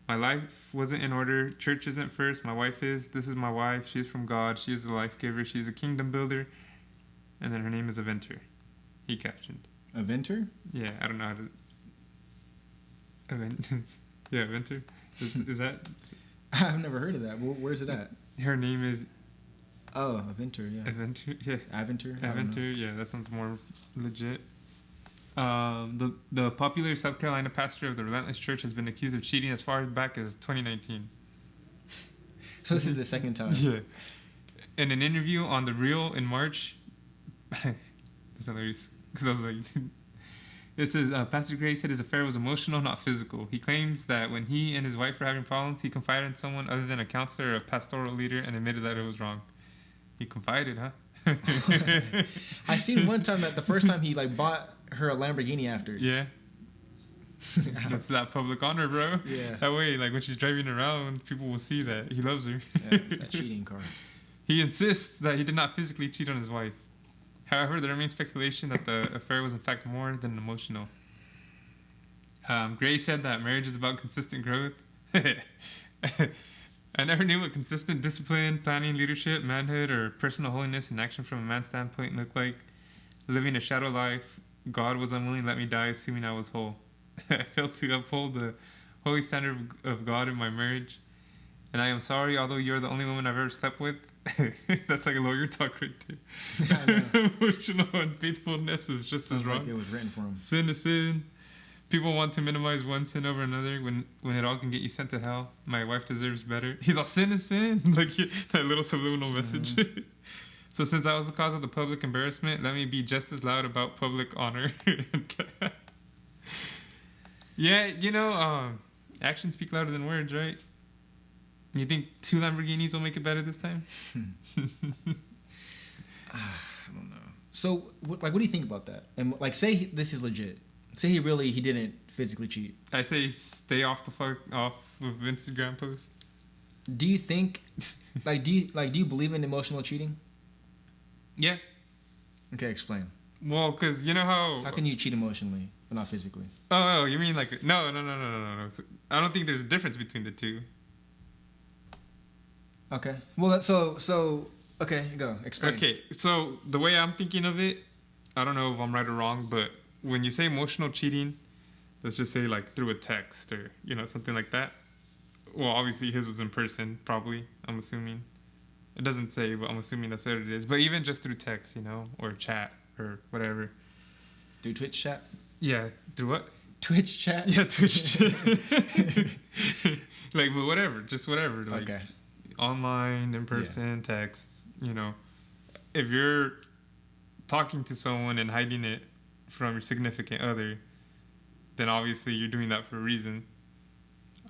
My life wasn't in order. Church isn't first. My wife is. This is my wife. She's from God. She's the life giver. She's a kingdom builder. And then her name is Aventer. He captioned. Aventer? Yeah, I don't know how to... Yeah, Aventer. Is that... I've never heard of that. Where's it at? Her name is... Oh, Aventer, yeah. Aventer, yeah. Aventer, yeah, that sounds more legit. The popular South Carolina pastor of the Relentless Church has been accused of cheating as far back as 2019. So this is the second time? Yeah. In an interview on The Real in March... That's hilarious. Because I was like... It says, Pastor Gray said his affair was emotional, not physical. He claims that when he and his wife were having problems, he confided in someone other than a counselor or a pastoral leader and admitted that it was wrong. He confided, huh? I seen one time that the first time he like bought her a Lamborghini after. Yeah. That's that public honor, bro. Yeah. That way, like when she's driving around, people will see that he loves her. Yeah, it's that cheating car. He insists that he did not physically cheat on his wife. However, there remains speculation that the affair was in fact more than emotional. Gray said that marriage is about consistent growth. I never knew what consistent discipline, planning, leadership, manhood, or personal holiness in action from a man's standpoint looked like. Living a shadow life, God was unwilling to let me die, assuming I was whole. I failed to uphold the holy standard of God in my marriage. And I am sorry, although you're the only woman I've ever slept with. That's like a lawyer talk right there. Emotional unfaithfulness is just as wrong. Like it was written for him. Sin is sin. People want to minimize one sin over another when it all can get you sent to hell. My wife deserves better. He's all, sin is sin. Like that little subliminal message. So since I was the cause of the public embarrassment, let me be just as loud about public honor. Yeah, you know, actions speak louder than words, right? You think 2 Lamborghinis will make it better this time? I don't know. So, what do you think about that? And like, say this is legit. Say he didn't physically cheat. I say stay off off of Instagram posts. Do you think, do you believe in emotional cheating? Yeah. Okay, explain. Well, because you know how can you cheat emotionally but not physically? Oh, you mean like no. I don't think there's a difference between the two. Okay. Well, so okay, go explain. Okay, so the way I'm thinking of it, I don't know if I'm right or wrong, but when you say emotional cheating, let's just say like through a text or something like that. Well, obviously his was in person, probably. I'm assuming. It doesn't say, but I'm assuming that's what it is. But even just through text, or chat or whatever. Through Twitch chat? Yeah, through what? Twitch chat? Yeah, Twitch chat. Like, but whatever, just whatever. Like, okay. Online, in person, texts, If you're talking to someone and hiding it from your significant other, then obviously you're doing that for a reason.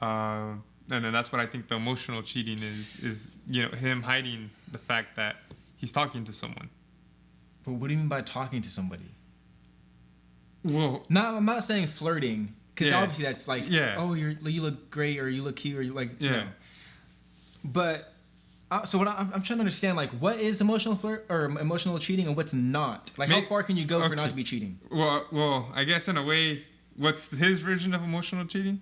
And then that's what I think the emotional cheating is him hiding the fact that he's talking to someone. But what do you mean by talking to somebody? Well, I'm not saying flirting, because obviously that's like, oh, you look great, or you look cute, or you like, yeah. But so what I'm trying to understand, like, what is emotional flirt or emotional cheating, and what's not? Like, how far can you go for not to be cheating? Well, I guess in a way, what's his version of emotional cheating?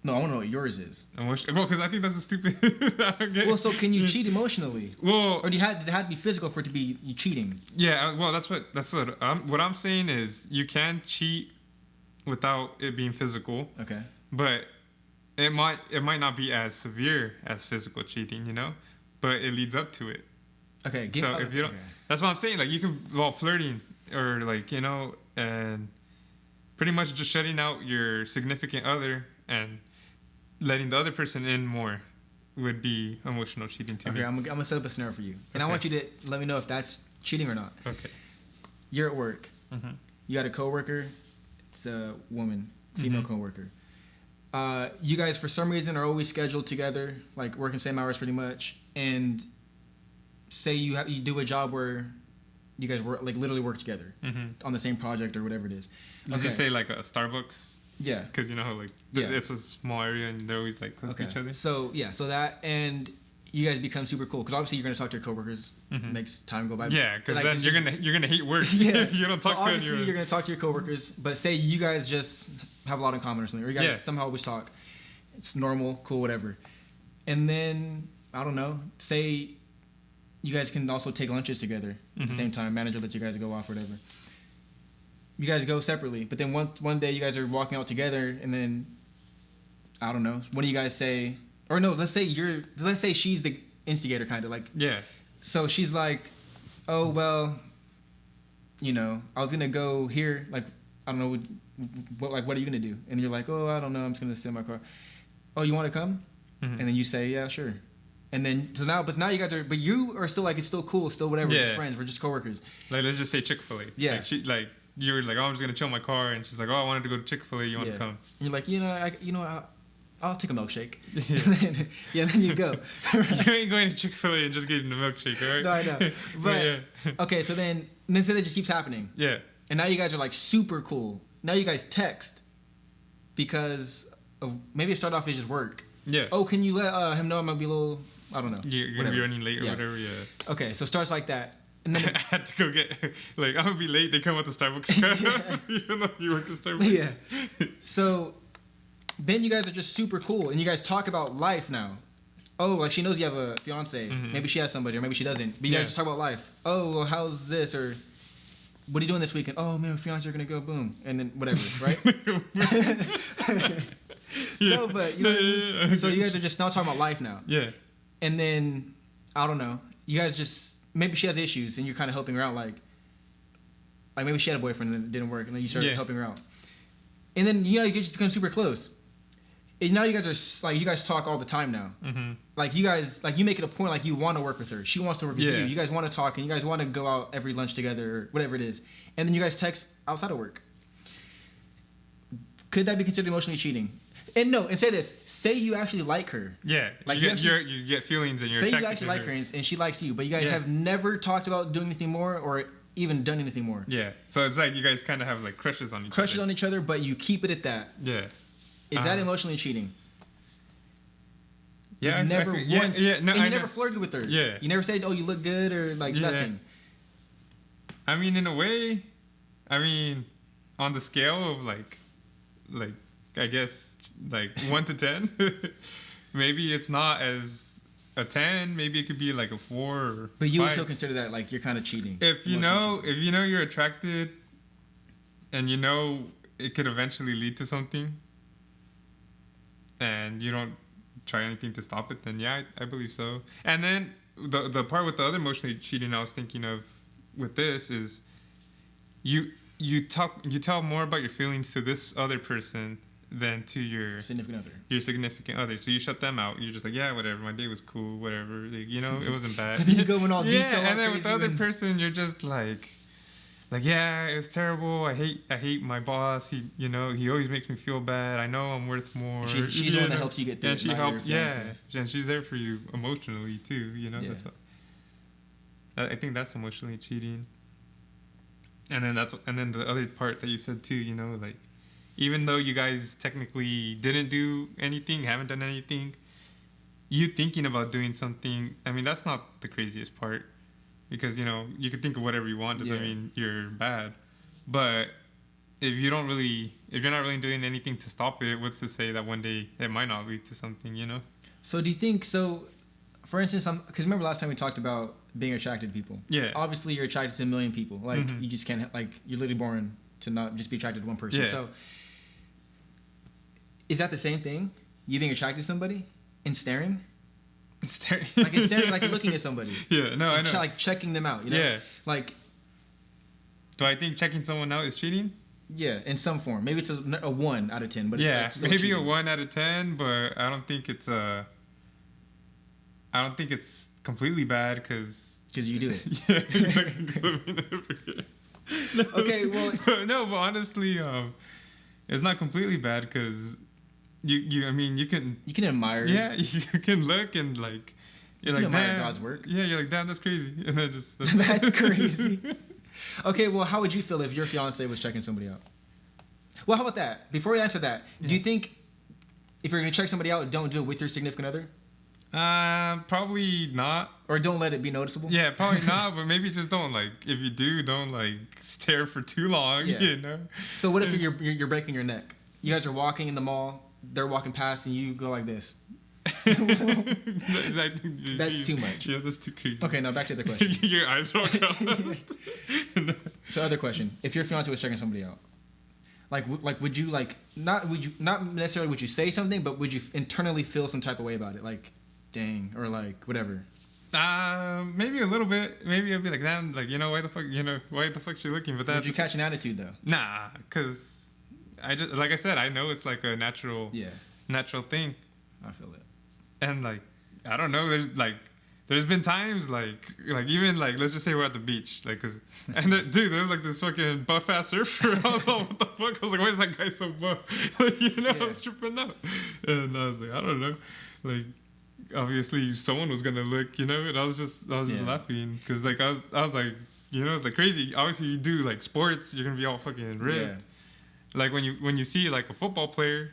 No, I want to know what yours is. Well, because I think that's a stupid. I don't get. Well, so can you cheat emotionally? Well, or does it have to be physical for it to be cheating? Yeah, well, that's what what I'm saying is you can cheat without it being physical. Okay. But it might not be as severe as physical cheating, but it leads up to it. Okay. So if you don't, that's what I'm saying. Like you can, flirting or like and pretty much just shutting out your significant other and letting the other person in more would be emotional cheating to me. Okay, I'm gonna set up a scenario for you, and I want you to let me know if that's cheating or not. Okay. You're at work. Mm-hmm. You got a coworker. It's a woman, female coworker. You guys, for some reason, are always scheduled together, like working same hours pretty much. And say you do a job where you guys work, like literally work together on the same project or whatever it is. Did you say like a Starbucks? Yeah. Because it's a small area and they're always like close to each other. So that, and you guys become super cool because obviously you're gonna talk to your coworkers. Makes time go by. Yeah, because then you're gonna hate work if you don't talk to anyone. Obviously you're gonna talk to your coworkers, but say you guys just have a lot in common or something, or you guys somehow always talk. It's normal, cool, whatever. And then I don't know. Say you guys can also take lunches together at the same time. Manager lets you guys go off or whatever. You guys go separately, but then one day you guys are walking out together, and then I don't know. What do you guys say? Or no, let's say she's the instigator, kind of like. Yeah. So she's like, oh well, I was gonna go here. Like, I don't know, what are you gonna do? And you're like, oh, I don't know. I'm just gonna sit in my car. Oh, you want to come? And then you say, yeah, sure. And then but now you guys are, but you are still like, it's still cool, still whatever. We're just friends. We're just coworkers. Like, let's just say Chick-fil-A. Yeah. Like you were like, oh, I'm just gonna chill in my car, and she's like, oh, I wanted to go to Chick-fil-A. You want to come? And you're like, I'll take a milkshake. Yeah. And then you go. You ain't going to Chick-fil-A and just getting a milkshake, all right? No, I know. But okay, so then say that just keeps happening. Yeah. And now you guys are like super cool. Now you guys text because of, maybe it started off as just work. Yeah. Oh, can you let him know I'm gonna be a little, I don't know. You're gonna be running late or whatever. Yeah. Okay, so it starts like that. And then I had to go get, like, I'm gonna be late. They come with the Starbucks cup. Even though you work at Starbucks. Yeah. So then you guys are just super cool, and you guys talk about life now. Oh, like she knows you have a fiance. Maybe she has somebody, or maybe she doesn't. But you guys just talk about life. Oh, well, how's this? Or what are you doing this weekend? Oh, man, my fiance are gonna go. Boom, and then whatever, right? No, but so you guys are just now talking about life now. Yeah. And then I don't know. You guys just, maybe she has issues, and you're kind of helping her out. Like maybe she had a boyfriend and it didn't work, and then you started helping her out. and then you just become super close. And now you guys are like, you guys talk all the time now. Mm-hmm. Like you guys, like you make it a point, like you want to work with her. She wants to work with you. You guys want to talk, and you guys want to go out every lunch together, or whatever it is. And then you guys text outside of work. Could that be considered emotionally cheating? And no, and say this. Say you actually like her. Yeah, like you get feelings and you're attracted to her. Say you actually like her and she likes you, but you guys have never talked about doing anything more or even done anything more. Yeah, so it's like you guys kind of have like crushes on each other. But you keep it at that. Yeah. Is that emotionally cheating? Yeah, you've never once. Yeah, no, and you never flirted with her. Yeah. You never said, "Oh, you look good," or like nothing. I mean, in a way, on the scale of like I guess like 1 to 10, maybe it's not as a 10. Maybe it could be like a 4 or But you 5. would still consider that like you're kind of cheating. If you know you're attracted, and you know it could eventually lead to something, and you don't try anything to stop it, then yeah, I believe so. And then the part with the other emotionally cheating I was thinking of with this is you tell more about your feelings to this other person than to your significant other. So you shut them out. You're just like, yeah, whatever, my day was cool, whatever, like, it wasn't bad. Then you go in all detail. And then with the other person, you're just like, yeah, it was terrible. I hate my boss. He always makes me feel bad. I know I'm worth more. She's the one that helps you get through. And she helped, and she's there for you emotionally too. That's what, I think that's emotionally cheating. And then the other part that you said too, like, even though you guys technically didn't do anything, haven't done anything, you thinking about doing something. I mean, that's not the craziest part. Because, you can think of whatever you want. Doesn't mean you're bad. But if you're not really doing anything to stop it, what's to say that one day it might not lead to something, So do you think, for instance, because remember last time we talked about being attracted to people? Yeah. Obviously, you're attracted to a million people. Like, you just can't, like, you're literally born to not just be attracted to one person. Yeah. So is that the same thing? You being attracted to somebody and staring? Staring, like you're looking at somebody. Yeah, no, I know. Like checking them out, Yeah. Like, do I think checking someone out is cheating? Yeah, in some form. Maybe it's a 1 out of 10, but yeah, it's maybe cheating. A 1 out of 10, but I don't think it's completely bad because you do it. Yeah, exactly. Okay, well, but honestly, it's not completely bad because. You can admire. Yeah, you can look and like you're like, admire damn, God's work. Yeah, you're like, damn, that's crazy, and then that's crazy. Okay, well, how would you feel if your fiance was checking somebody out? Well, how about that? Before we answer that, do you think if you're gonna check somebody out, don't do it with your significant other? Probably not. Or don't let it be noticeable. Yeah, probably not. But maybe just don't if you do, don't stare for too long. Yeah. So what if you're breaking your neck? You guys are walking in the mall. They're walking past and you go like this. That's too much. Yeah, that's too creepy. Okay, now back to the question. Your eyes roll across. So other question. If your fiance was checking somebody out, would you not necessarily would you say something, but would you internally feel some type of way about it? Like, dang, or like whatever. Maybe a little bit. Maybe I'd be like, damn, why the fuck she looking? But that. Would you catch an attitude though? Nah, because. Like I said, I know it's like a natural thing. I feel it. And I don't know. There's been times even let's just say we're at the beach, there's this fucking buff ass surfer. I was like, what the fuck? I was like, why is that guy so buff? I was tripping out, and I was like, I don't know, obviously someone was gonna look, and I was just laughing because I was like, it's crazy. Obviously you do sports, you're gonna be all fucking ripped. Yeah. When you see a football player,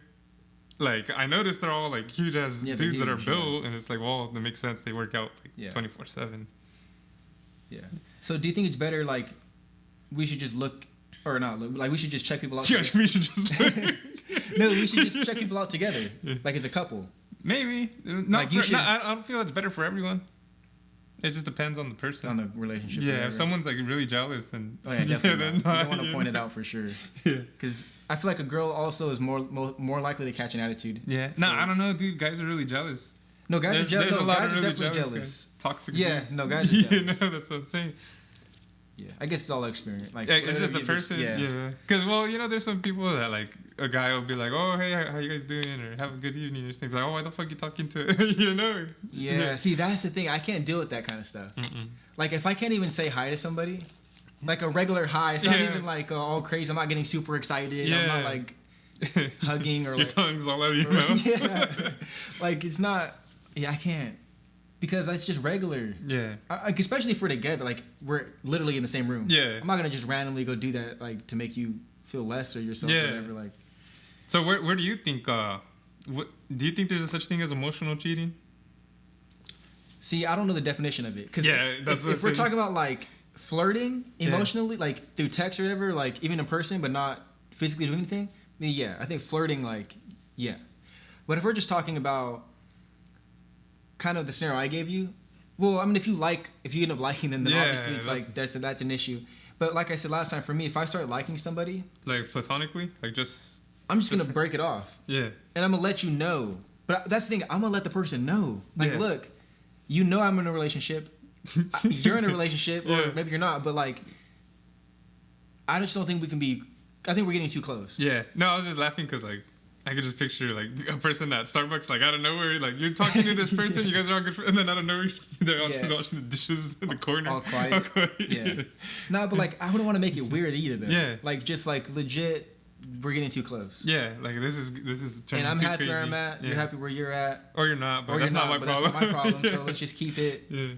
I noticed they're all huge ass dudes that are built, and it's well, that makes sense. They work out 24/7. Yeah. So do you think it's better we should just look or not look, we should just check people out? Yeah, we should just look. No, we should just check people out together, as a couple. Maybe. I don't feel it's better for everyone. It just depends on the person. On the relationship. Yeah, if someone's really jealous, then... Oh, yeah, definitely not. You don't want to point it out for sure. Yeah. Because I feel like a girl also is more likely to catch an attitude. Yeah. No, I don't know, dude. Guys are really jealous. No, guys are jealous. No, guys are definitely jealous. Toxic. Yeah, no, guys are jealous. That's what I'm saying. Yeah, I guess it's all experience. Like, it's just the person. Yeah. Because, well, you know, there's some people that, like, a guy will be like, oh, hey, how you guys doing? Or have a good evening. Or something. Like, oh, why the fuck you talking to, you know? Yeah, see, that's the thing. I can't deal with that kind of stuff. Like, if I can't even say hi to somebody, like a regular hi, it's not even, like, all crazy. I'm not getting super excited. I'm not, like, hugging or, your like... tongue's all over your mouth. Yeah. Like, it's not... Yeah, I can't. Because that's just regular. Yeah. Like, especially if we're together, like, we're literally in the same room. Yeah. I'm not going to just randomly go do that, like, to make you feel less or yourself or whatever. Like. So where do you think, do you think there's a such thing as emotional cheating? See, I don't know the definition of it. Because if we're talking about, like, flirting emotionally, like, through text or whatever, like, even in person, but not physically doing anything, then yeah, I think flirting, like, yeah. But if we're just talking about kind of the scenario I gave you, well, I mean, if you end up liking them, then obviously it's like that's an issue. But like I said last time, for me, if I start liking somebody, like platonically, like I'm just gonna break it off. Yeah. And I'm gonna let you know. But that's the thing, I'm gonna let the person know. Like, look, you know I'm in a relationship. You're in a relationship, or maybe you're not. But like, I just don't think we can be. I think we're getting too close. Yeah. No, I was just laughing because like, I could just picture like a person at Starbucks, like out of nowhere, like you're talking to this person, you guys are all good friends, and then out of nowhere they're all just washing the dishes in the corner, all quiet. Yeah. No, but like I wouldn't want to make it weird either, though. Yeah. Like just like legit, we're getting too close. Yeah. Like this is turning. And I'm too happy crazy. where I'm at. Yeah. You're happy where you're at. Or you're not, but that's not my problem. That's not my problem. So let's just keep it. Yeah.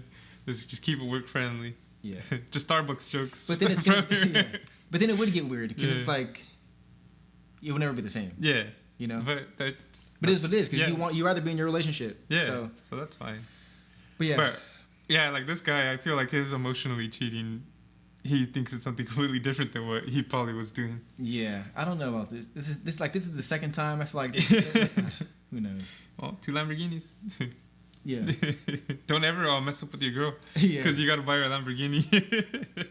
Let's just keep it work friendly. Yeah. Just Starbucks jokes. But then it's gonna, But then it would get weird because it's like it will never be the same. Yeah. You know, but it is what it is because you rather be in your relationship. Yeah, so that's fine. But like this guy, I feel like his emotionally cheating. He thinks it's something completely different than what he probably was doing. Yeah, I don't know about this. This is the second time I feel like. Who knows? Well, 2 Lamborghinis. Yeah. Don't ever mess up with your girl. Yeah. Because you got to buy her a Lamborghini.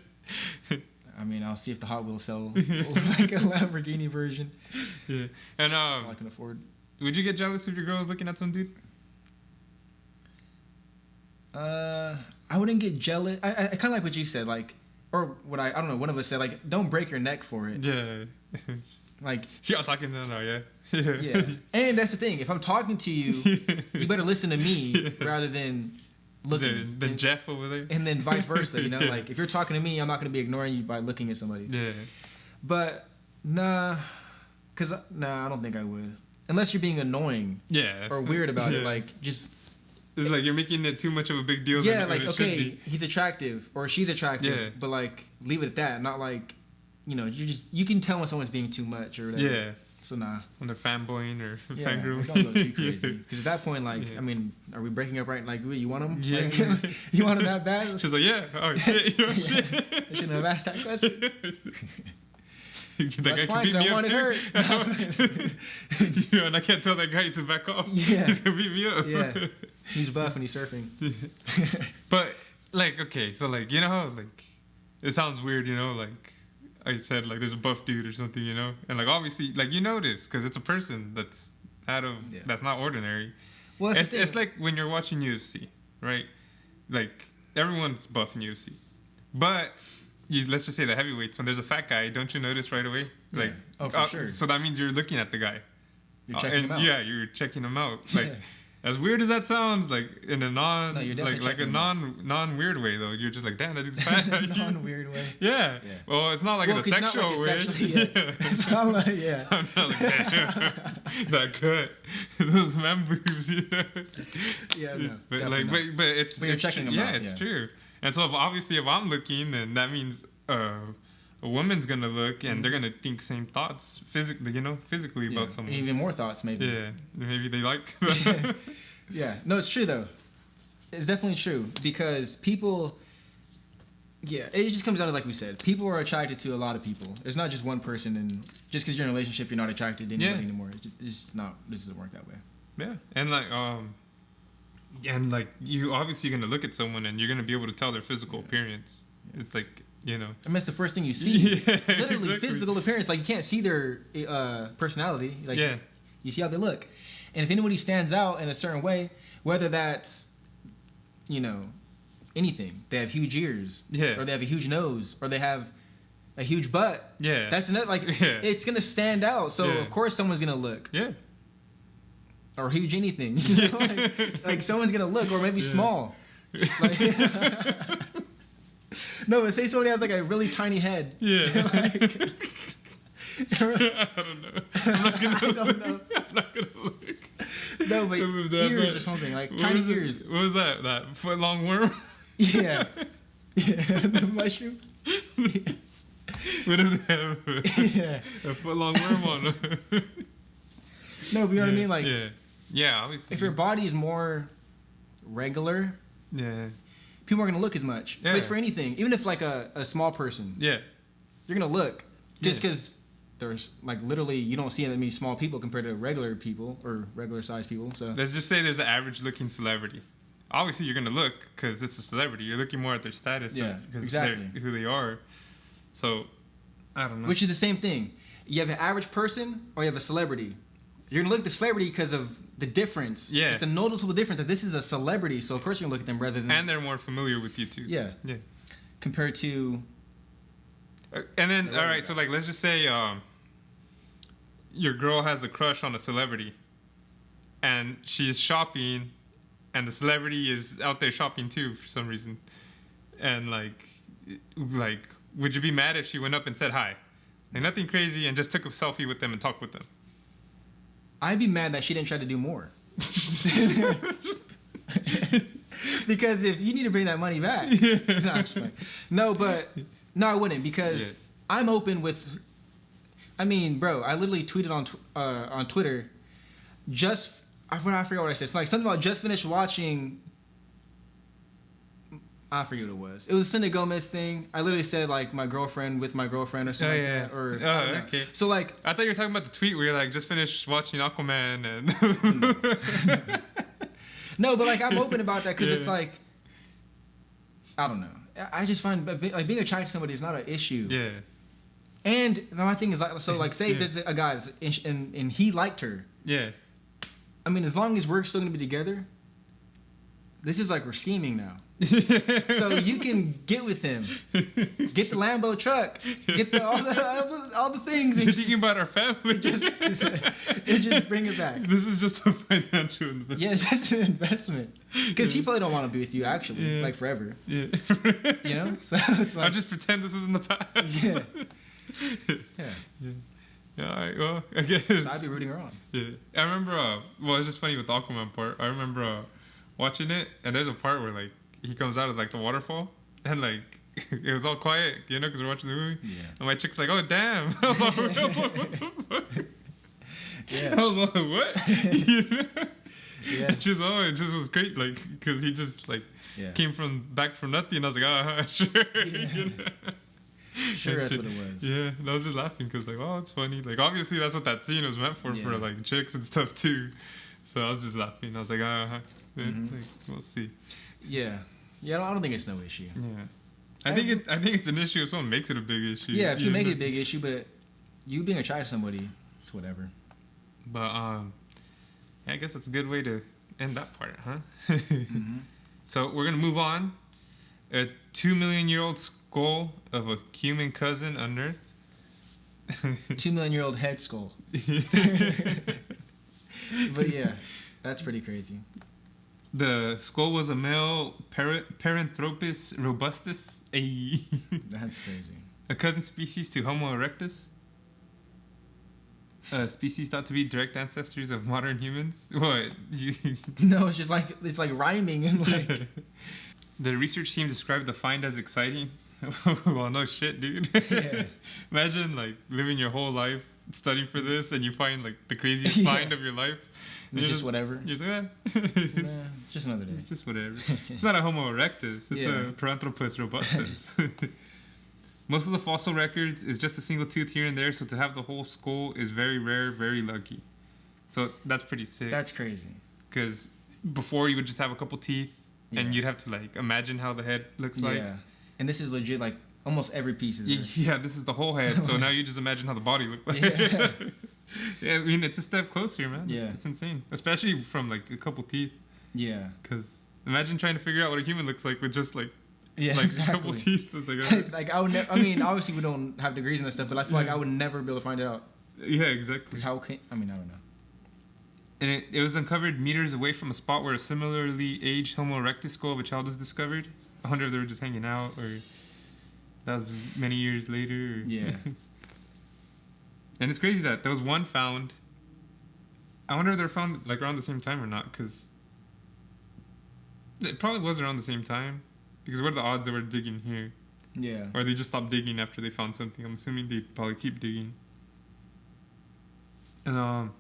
I mean, I'll see if the Hot Wheels sell like a Lamborghini version. Yeah, and that's all I can afford. Would you get jealous if your girl was looking at some dude? I wouldn't get jealous. I kind of like what you said, like, or what I don't know. One of us said, like, don't break your neck for it. Yeah. Like you're talking to no, yeah. Yeah, and that's the thing. If I'm talking to you, you better listen to me rather than. Looking than Jeff over there, and then vice versa. You know, like if you're talking to me, I'm not going to be ignoring you by looking at somebody. Yeah, but I don't think I would, unless you're being annoying. Yeah, or weird about it. Like just it's like you're making it too much of a big deal. Yeah, like okay, he's attractive or she's attractive, but like leave it at that. Not like you can tell when someone's being too much or whatever. Yeah. So nah. When they're fanboying or fangirling. Don't go too crazy. Because at that point, like, I mean, are we breaking up right? Like, you want him? Yeah. Like, you want him that bad? She's like, yeah. Oh, shit. You know, shit. I shouldn't have asked that question. That guy can beat me up, too. And I can't tell that guy to back off. Yeah. He's going to beat me up. Yeah. He's buff and he's surfing. But, like, okay. So, like, you know how, like, it sounds weird, like, I said, like, there's a buff dude or something, and like obviously, like, you notice because it's a person that's that's not ordinary. Well, it's like when you're watching UFC, right? Like everyone's buff in UFC, but let's just say the heavyweights. When there's a fat guy, don't you notice right away? Like, for sure. So that means you're looking at the guy. You're checking him out. Yeah, you're checking him out. Like. As weird as that sounds, like in a non weird way though, you're just like, damn, that dude's fat. Non-weird way. Yeah. Well, it's not like in a sexual way. It's not like I'm not like, damn, that cut, those man boobs, Yeah, no. But like, but it's checking them out. It's true. And so if I'm looking, then that means a woman's gonna look and they're gonna think same thoughts physically about someone. Even more thoughts, maybe. Yeah, maybe they like. Yeah, no, it's true though. It's definitely true because people. Yeah, it just comes down to like we said. People are attracted to a lot of people. It's not just one person, and just because you're in a relationship, you're not attracted to anybody anymore. It's just not. This doesn't work that way. Yeah, and like you obviously gonna look at someone and you're gonna be able to tell their physical appearance. Yeah. It's like. I mean, it's the first thing you see. Yeah, literally, exactly. Physical appearance. Like, you can't see their personality. Like, you see how they look. And if anybody stands out in a certain way, whether that's, in anything. They have huge ears. Yeah. Or they have a huge nose. Or they have a huge butt. Yeah. That's another, like, it's going to stand out. So, of course, someone's going to look. Yeah. Or huge anything. You know? like, someone's going to look. Or maybe small. Like, no, but say somebody has, like, a really tiny head. Yeah. Like, I don't know. I'm not gonna I don't know. I'm not gonna look. No, but ears or something. Like, tiny ears. What was that? That foot-long worm? Yeah. Yeah. The mushroom. Yeah. What if they have a foot-long worm on them? No, but you know what I mean? Like, yeah, obviously. if your body is more regular, people aren't gonna look as much. Yeah. But it's for anything, even if like a small person, you're gonna look just because there's like literally you don't see that many small people compared to regular people or regular sized people. So let's just say there's an average-looking celebrity. Obviously, you're gonna look because it's a celebrity. You're looking more at their status, because they're who they are. So, I don't know. Which is the same thing. You have an average person or you have a celebrity. You're gonna look at the celebrity because of the difference. Yeah, it's a noticeable difference. Like, this is a celebrity, so of course you're gonna look at them rather than. And they're more familiar with you too. Yeah. Compared to. And then, all right, so like, let's just say your girl has a crush on a celebrity, and she's shopping, and the celebrity is out there shopping too for some reason, and like, would you be mad if she went up and said hi, like nothing crazy, and just took a selfie with them and talked with them? I'd be mad that she didn't try to do more. Because if you need to bring that money back, no, I wouldn't, because I'm open with. I mean, bro, I literally tweeted on Twitter. I forgot what I said. It's like something about just finished watching. I forget what it was. It was a Selena Gomez thing. I literally said like my girlfriend with my girlfriend or something. Like that. Or okay. So like, I thought you were talking about the tweet where you're like just finished watching Aquaman and. No, but like I'm open about that because it's like, I don't know. I just find like being attracted to somebody is not an issue. Yeah. And my thing is like, so like say there's a guy and he liked her. Yeah. I mean, as long as we're still gonna be together, this is like we're scheming now. So you can get with him, get the Lambo truck, get all the things. You're thinking about our family. Just bring it back. This is just a financial investment. Yeah, it's just an investment. Because he probably don't want to be with you actually, like forever. Yeah. You know, so it's like, I'll just pretend this is in the past. Yeah. All right. Well, I guess. So I'd be rooting her on. Yeah. I remember. Well, it's just funny with the Aquaman part. I remember watching it, and there's a part where like he comes out of like the waterfall, and like it was all quiet, you know, because we're watching the movie. Yeah. And my chick's like, "Oh damn!" I was like, "What the fuck?" Yeah. I was like, "What?" You know? Yeah. It just was great, like because he just like came back from nothing. And I was like, "Oh, sure." Yeah. You know? Sure, that's what it was. Yeah, and I was just laughing because like, oh, it's funny. Like obviously that's what that scene was meant for like chicks and stuff too. So I was just laughing. I was like, like, we'll see. Yeah, I don't think it's no issue. Yeah, I think it's an issue if someone makes it a big issue. Yeah, if you make it a big issue, but you being attracted to somebody, it's whatever. But I guess that's a good way to end that part, huh? So we're gonna move on. A 2 million year old skull of a human cousin unearthed. 2 million year old head skull. But yeah, that's pretty crazy. The skull was a male Paranthropus robustus, That's crazy. A cousin species to Homo erectus. A species thought to be direct ancestors of modern humans. What? No, it's like rhyming and like. The research team described the find as exciting. Well, no shit, dude. Yeah. Imagine like living your whole life studying for this, and you find like the craziest find of your life. It's just whatever. You're just like, it's just another day. It's just whatever. It's not a Homo erectus. It's a Paranthropus robustus. Most of the fossil records is just a single tooth here and there, so to have the whole skull is very rare, very lucky. So that's pretty sick. That's crazy. Because before you would just have a couple teeth, and you'd have to like imagine how the head looks like. Yeah. And this is legit like almost every piece is there. Yeah, this is the whole head. So now you just imagine how the body looked like. Yeah. Yeah, I mean, it's a step closer, man. Yeah. It's insane. Especially from like a couple teeth. Yeah. Because Imagine trying to figure out what a human looks like with just like exactly. a couple teeth. It's like I would never. I mean, obviously we don't have degrees and that stuff, but I feel like I would never be able to find it out. Yeah, exactly. Because how can I don't know. And it was uncovered meters away from a spot where a similarly aged Homo erectus skull of a child was discovered. I wonder if they were just hanging out, or that was many years later. Or Yeah. And it's crazy that there was one found. I wonder if they're found like around the same time or not, because it probably was around the same time. Because what are the odds they were digging here? Yeah. Or they just stopped digging after they found something. I'm assuming they'd probably keep digging. And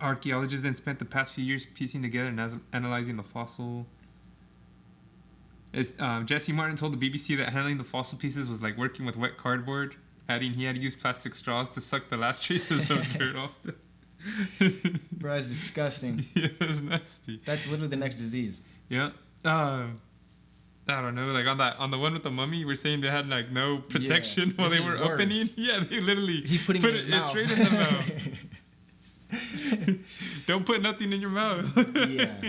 archaeologists then spent the past few years piecing together and analyzing the fossil. Jesse Martin told the BBC that handling the fossil pieces was like working with wet cardboard, adding he had to use plastic straws to suck the last traces of dirt off them. Bro, that's disgusting. Yeah, that's nasty. That's literally the next disease. Yeah. I don't know. Like on the one with the mummy, we're saying they had like no protection while they were opening. Yeah, they literally put it straight in the mouth. Don't put nothing in your mouth. Yeah,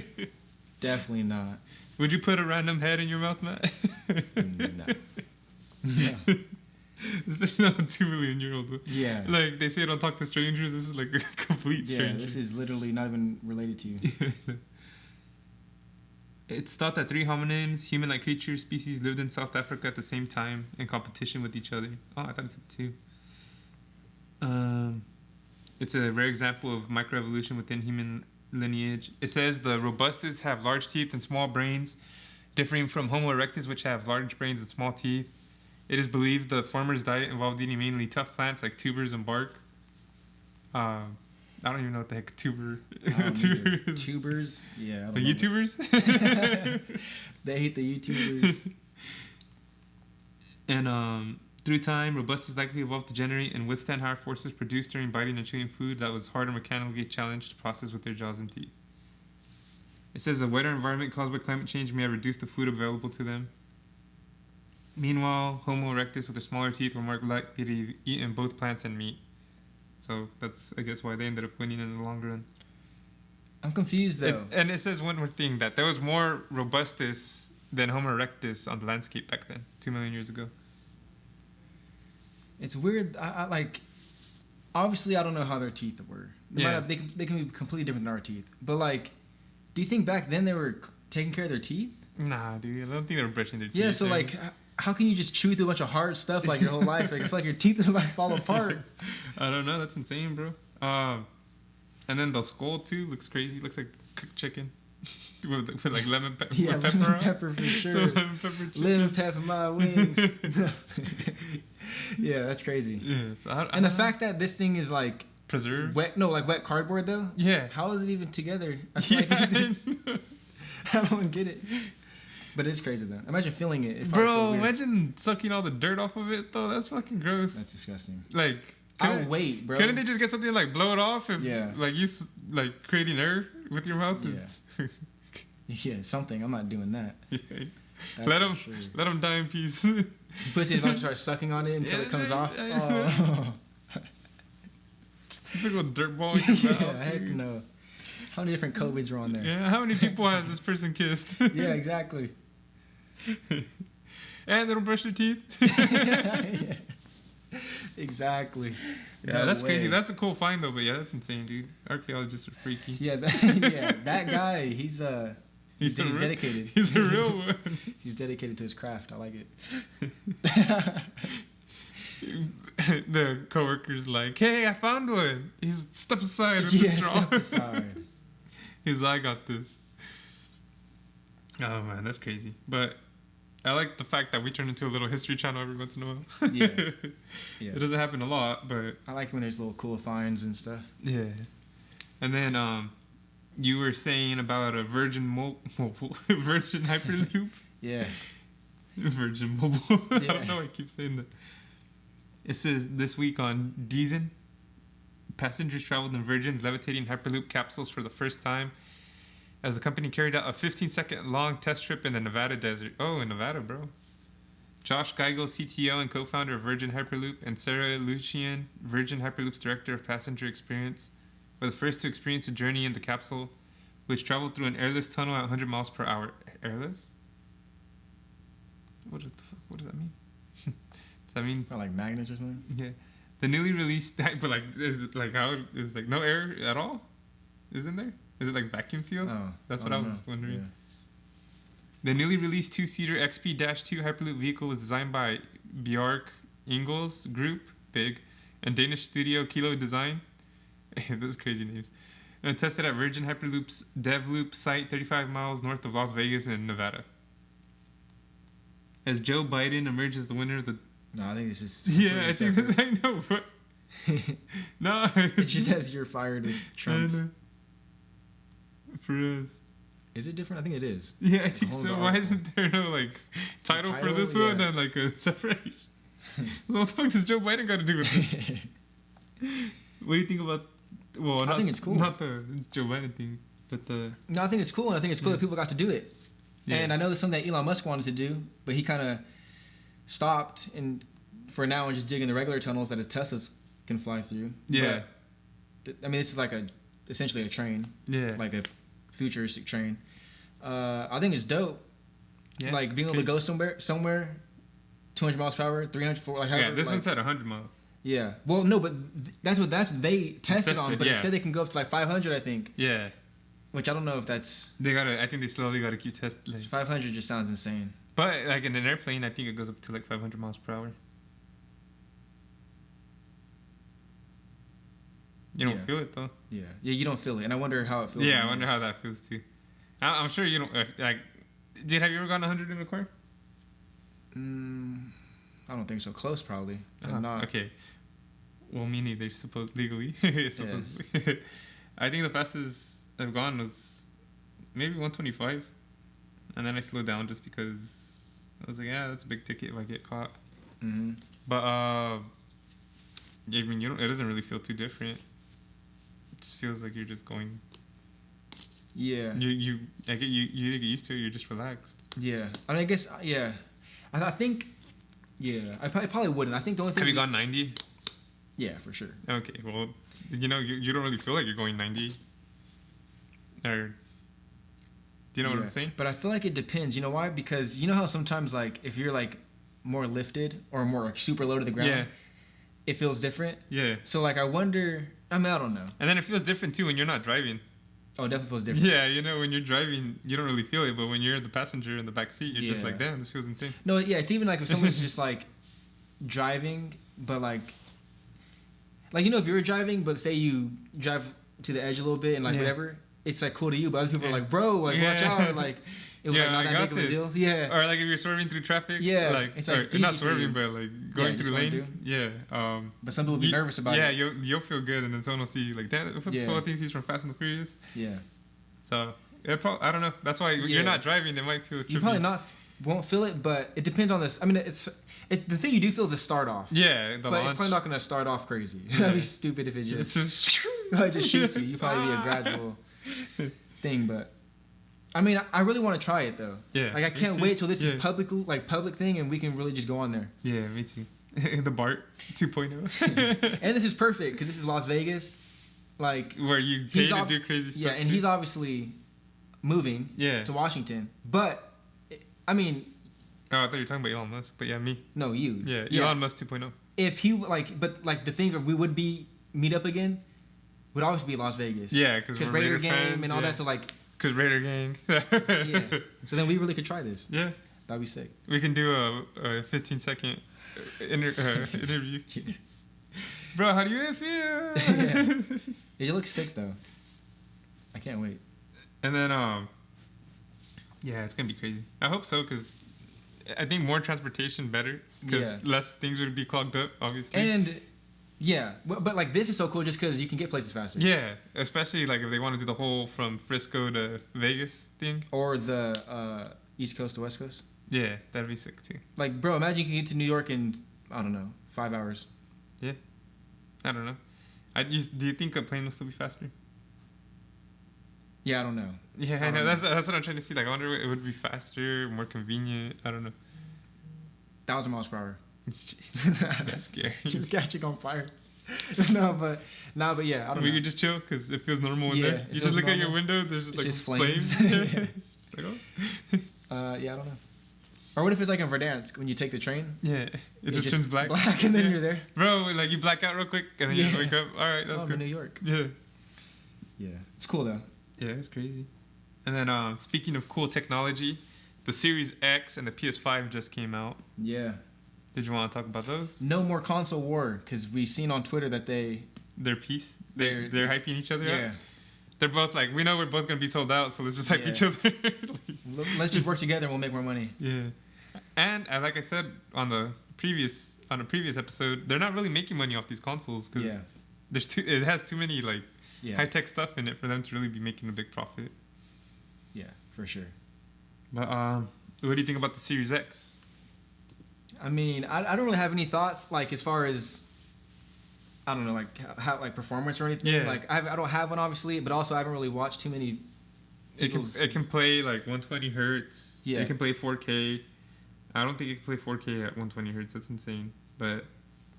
definitely not. Would you put a random head in your mouth, Matt? No. Especially not a 2 million year old. Yeah. Like they say, don't talk to strangers. This is like a complete stranger. Yeah, this is literally not even related to you. It's thought that 3 hominins, human-like creatures, species lived in South Africa at the same time in competition with each other. Oh, I thought it said 2. It's a rare example of microevolution within human lineage. It says the robustus have large teeth and small brains, differing from Homo erectus, which have large brains and small teeth. It is believed the former's diet involved eating mainly tough plants like tubers and bark. I don't even know what the heck tuber is. Tubers? Yeah. The YouTubers? They hate the YouTubers. And through time, robustus likely evolved to generate and withstand higher forces produced during biting and chewing food that was hard or mechanically challenged to process with their jaws and teeth. It says a wetter environment caused by climate change may have reduced the food available to them. Meanwhile, Homo erectus with their smaller teeth were more likely to have eaten both plants and meat. So that's, I guess, why they ended up winning in the long run. I'm confused, though. And it says one more thing, that there was more robustus than Homo erectus on the landscape back then, 2 million years ago. It's weird. I like, obviously, I don't know how their teeth were. They can be completely different than our teeth. But, like, do you think back then they were taking care of their teeth? Nah, dude. I don't think they were brushing their teeth. Yeah, so, like, how can you just chew through a bunch of hard stuff, like, your whole life? Like, I feel like your teeth are, like, fall apart. I don't know. That's insane, bro. And then the skull, too, looks crazy. Looks like cooked chicken. with like lemon pepper. Yeah, pepper lemon pepper for sure. So lemon pepper chicken. Lemon pepper my wings. Yeah, that's crazy. Yeah, so and the fact that this thing is like preserved, wet cardboard though. Yeah. How is it even together? I feel like I don't get it. But it's crazy though. Imagine feeling it. Bro, imagine sucking all the dirt off of it though. That's fucking gross. That's disgusting. Like, I'll wait, bro. Couldn't they just get something like blow it off? If, yeah. Like you like creating air with your mouth. Yeah. Yeah, something. I'm not doing that. Yeah. Let them die in peace. You pussy is about to start sucking on it until it comes off. Oh. Big old dirt ball in your mouth. Yeah, heck no. How many different COVIDs are on there? Yeah, how many people has this person kissed? Yeah, exactly. And they don't brush their teeth. Yeah. Exactly. Yeah, No that's way. crazy. That's a cool find though, but yeah, that's insane, dude. Archaeologists are freaky. Yeah, that guy, he's dedicated. He's a real one. He's dedicated to his craft. I like it. The coworker's like, "Hey, I found one." He's step aside with the straw. Step aside. He's like, "I got this." Oh man, that's crazy. But I like the fact that we turn into a little history channel every once in a while. Yeah. It doesn't happen a lot, but I like when there's little cool finds and stuff. Yeah. And then you were saying about a Virgin Virgin Hyperloop. Yeah. Virgin Mobile. Yeah. I don't know why I keep saying that. It says this week on Deezen, passengers traveled in Virgin's levitating Hyperloop capsules for the first time as the company carried out a 15-second long test trip in the Nevada desert. Oh, in Nevada, bro. Josh Geigel, CTO and co-founder of Virgin Hyperloop, and Sarah Lucian, Virgin Hyperloop's director of passenger experience, were the first to experience a journey in the capsule. which traveled through an airless tunnel at 100 miles per hour. Airless? What does that mean? Does that mean like magnets or something? Yeah. The newly released, but like, is it like how is like no air at all? Isn't there? Is it like vacuum sealed? Oh, that's what I was wondering. Yeah. The newly released two-seater XP-2 Hyperloop vehicle was designed by Bjarke Ingels Group, big, and Danish studio Kilo Design. Those crazy names. And tested at Virgin Hyperloop's DevLoop site 35 miles north of Las Vegas in Nevada. As Joe Biden emerges the winner of the... No, I think this is... Yeah, I think that, I know, but... No. It just says you're fired with Trump. I know. For real. Is it different? I think it is. Yeah, I think so. Why isn't there no, like, title for this one and, like, a separation? So what the fuck does Joe Biden got to do with it? What do you think about... Well, I think it's cool. Not the Joe Biden thing, but the... No, I think it's cool, and I think it's cool that people got to do it. Yeah. And I know that's something that Elon Musk wanted to do, but he kind of stopped and for now and just digging the regular tunnels that his Teslas can fly through. Yeah. But, I mean, this is like essentially a train. Yeah. Like a futuristic train. I think it's dope. Yeah, like being able to go somewhere, 200 miles per hour, 300, like yeah, this one said 100 miles. Yeah. Well, no, but that's what they tested on, but it said they can go up to like 500, I think. Yeah. Which I don't know if that's... I think they slowly gotta keep testing. Like, 500 just sounds insane. But like in an airplane, I think it goes up to like 500 miles per hour. You don't feel it though. Yeah. Yeah, you don't feel it. And I wonder how it feels. Yeah, I wonder how that feels too. I'm sure you don't... like, have you ever gone 100 in a car? I don't think so. Close, probably. Not. Okay. Well, me neither, legally. Supposedly. Yeah. I think the fastest I've gone was maybe 125. And then I slowed down just because I was like, yeah, that's a big ticket if I get caught. Mm-hmm. But, I mean, it doesn't really feel too different. It just feels like you're just going... Yeah. You get used to it, you're just relaxed. Yeah. I mean, I guess, yeah. I think... Yeah, I probably wouldn't. I think the only thing... Have you gone 90? Yeah, for sure. Okay, well, you don't really feel like you're going 90. Or... Do you know what I'm saying? But I feel like it depends. You know why? Because you know how sometimes, like, if you're, like, more lifted or more, like, super low to the ground, it feels different? Yeah. So, like, I wonder... I mean, I don't know. And then it feels different, too, when you're not driving. Oh, it definitely feels different. Yeah, you know, when you're driving, you don't really feel it, but when you're the passenger in the back seat, you're just like, damn, this feels insane. No, yeah, it's even like if someone's just like driving, but like, you know, if you're driving, but say you drive to the edge a little bit and like whatever, it's like cool to you, but other people are like, bro, like watch out, like it was like not that big of a deal. Yeah. Or like if you're swerving through traffic. Yeah. Like, it's like it's not swerving, but like going through lanes. Yeah. But some people will be nervous about it. Yeah, you'll feel good, and then someone will see you like, damn, what's the full thinks he's from Fast and the Furious? Yeah. So I don't know. That's why you're not driving. It might feel trippy. You probably won't feel it, but it depends on this. I mean, it's the thing you do feel is the start off. Yeah, but launch. It's probably not going to start off crazy. That'd be stupid if it just shoots you. You probably be a gradual thing, but I mean, I really want to try it though. Yeah, like I can't wait till this is public thing, and we can really just go on there. Yeah, me too. The BART 2.0. And this is perfect because this is Las Vegas. Like where you pay to do crazy stuff. Yeah, and he's obviously moving to Washington. But I mean, oh, I thought you were talking about Elon Musk, but yeah, me. No, you. Yeah, Elon Musk 2.0. If he but the things where we would meet up again would always be Las Vegas. Yeah, because Raider game fans, and all that. So like, because Raider gang. Yeah. So then we really could try this. Yeah. That'd be sick. We can do a 15-second interview. Yeah. Bro, how do you feel? It looks sick though. I can't wait. And then yeah, it's gonna be crazy. I hope so, because I think more transportation better, because less things would be clogged up, obviously. And but like this is so cool just because you can get places faster. Yeah, especially like if they want to do the whole from Frisco to Vegas thing, or the East Coast to West Coast. Yeah, that'd be sick too. Like, bro, imagine you can get to New York in, I don't know, 5 hours. Yeah. I don't know. Do you think a plane will still be faster? Yeah, I don't know. Yeah, I know. That's what I'm trying to see. Like, I wonder if it would be faster, more convenient. I don't know. 1,000 miles per hour. That's scary. Just catching on fire. but yeah, I don't know. You just chill because it feels normal in there. You just look out your window. There's just like just flames. yeah. Like, Yeah, I don't know. Or what if it's like in Verdansk when you take the train? Yeah, it just turns black. Black, and then you're there. Bro, like you black out real quick and then you wake up. All right, that's I'm good. in New York. Yeah. Yeah, it's cool though. Yeah, it's crazy. And then speaking of cool technology, the Series X and the PS5 just came out. Yeah. Did you want to talk about those? No more console war, because we've seen on Twitter that they're peace. They're hyping each other yeah. up. They're both like, we know we're both gonna be sold out, so let's just hype each other. Let's just work together and we'll make more money. Yeah. And like I said on a previous episode, they're not really making money off these consoles because it has too many like high tech stuff in it for them to really be making a big profit. Yeah, for sure. But what do you think about the Series X? I mean, I don't really have any thoughts like as far as I don't know like how like performance or anything. Yeah. Like I don't have one obviously, but also I haven't really watched too many. It can play like 120 hertz. Yeah. It can play 4K. I don't think it can play 4K at 120 hertz. That's insane. But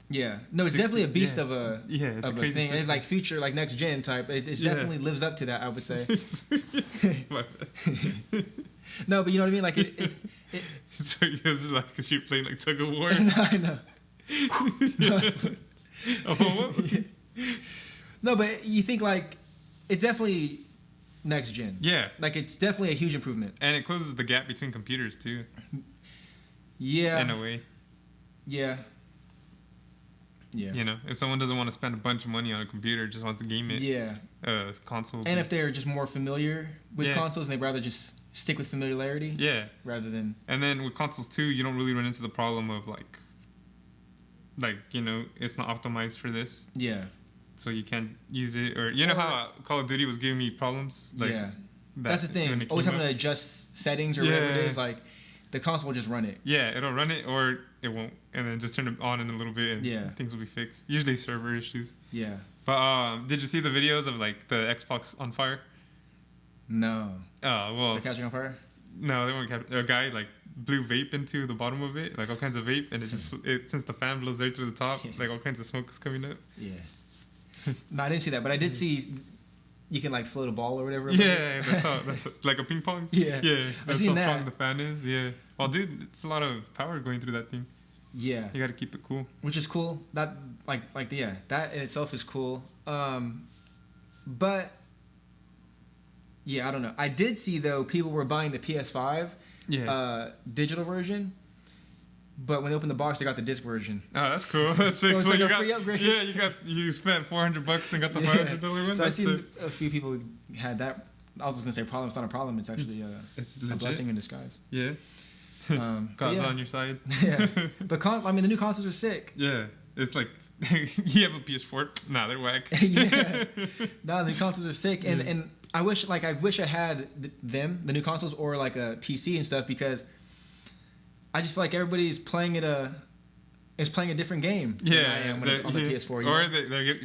yeah, no, it's definitely a beast of a it's of a a crazy thing. system. It's like future, like next gen type. It definitely lives up to that, I would say. No, but you know what I mean. Like it so you're just like because you're playing like tug of war. No, I know. No, but you think like it's definitely next gen. Yeah, like it's definitely a huge improvement, and it closes the gap between computers too. Yeah, in a way. Yeah. You know, if someone doesn't want to spend a bunch of money on a computer, just wants to game it. Yeah. Console. And if they're just more familiar with consoles, and they'd rather just stick with familiarity. Yeah. Rather than. And then with consoles too, you don't really run into the problem of like you know, it's not optimized for this. Yeah. So you can't use it, or you know how Call of Duty was giving me problems. Like, yeah. That's the thing. Always having to adjust settings or whatever it is. Like, the console will just run it. Yeah, it'll run it or it won't, and then just turn it on in a little bit, and things will be fixed. Usually server issues. Yeah. But did you see the videos of like the Xbox on fire? No. Oh well. They're catching on fire? No, they weren't. A guy like blew vape into the bottom of it, like all kinds of vape, and since the fan blows right through the top, like all kinds of smoke was coming up. Yeah. No, I didn't see that, but I did see you can like float a ball or whatever. Yeah, that's like a ping pong. Yeah. That's how strong the fan is. Yeah. Well, dude, it's a lot of power going through that thing. Yeah. You got to keep it cool. Which is cool. That that in itself is cool. But yeah, I don't know. I did see though people were buying the PS5 digital version. But when they opened the box, they got the disc version. Oh, that's cool. That's sick. So it's like a free upgrade. Yeah, you spent $400 and got the $500 one. So I seen a few people had that. I was just gonna say problem. It's not a problem. It's actually a blessing in disguise. Yeah. God's on your side. Yeah. But I mean, the new consoles are sick. Yeah. It's like you have a PS4. Nah, they're whack. Yeah. No, the new consoles are sick, and I wish I had the new consoles or like a PC and stuff because. I just feel like everybody's playing a different game. Yeah, than I am on the PS4. Or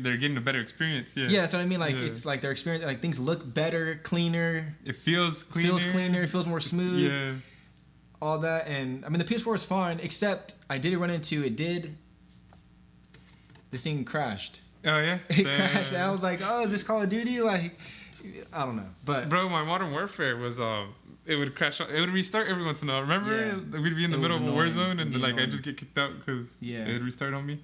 they're getting a better experience. Yeah. Yeah, that's what I mean. Like it's like their experience. Like things look better, cleaner. It feels cleaner. It feels more smooth. Yeah. All that, and I mean the PS4 is fine, except I did run into this thing crashed. Oh yeah. It crashed. And I was like, oh, is this Call of Duty? Like, I don't know. But bro, my Modern Warfare was it would crash. It would restart every once in a while. Remember, we'd be in the middle of a war zone, and like I just get kicked out because it would restart on me.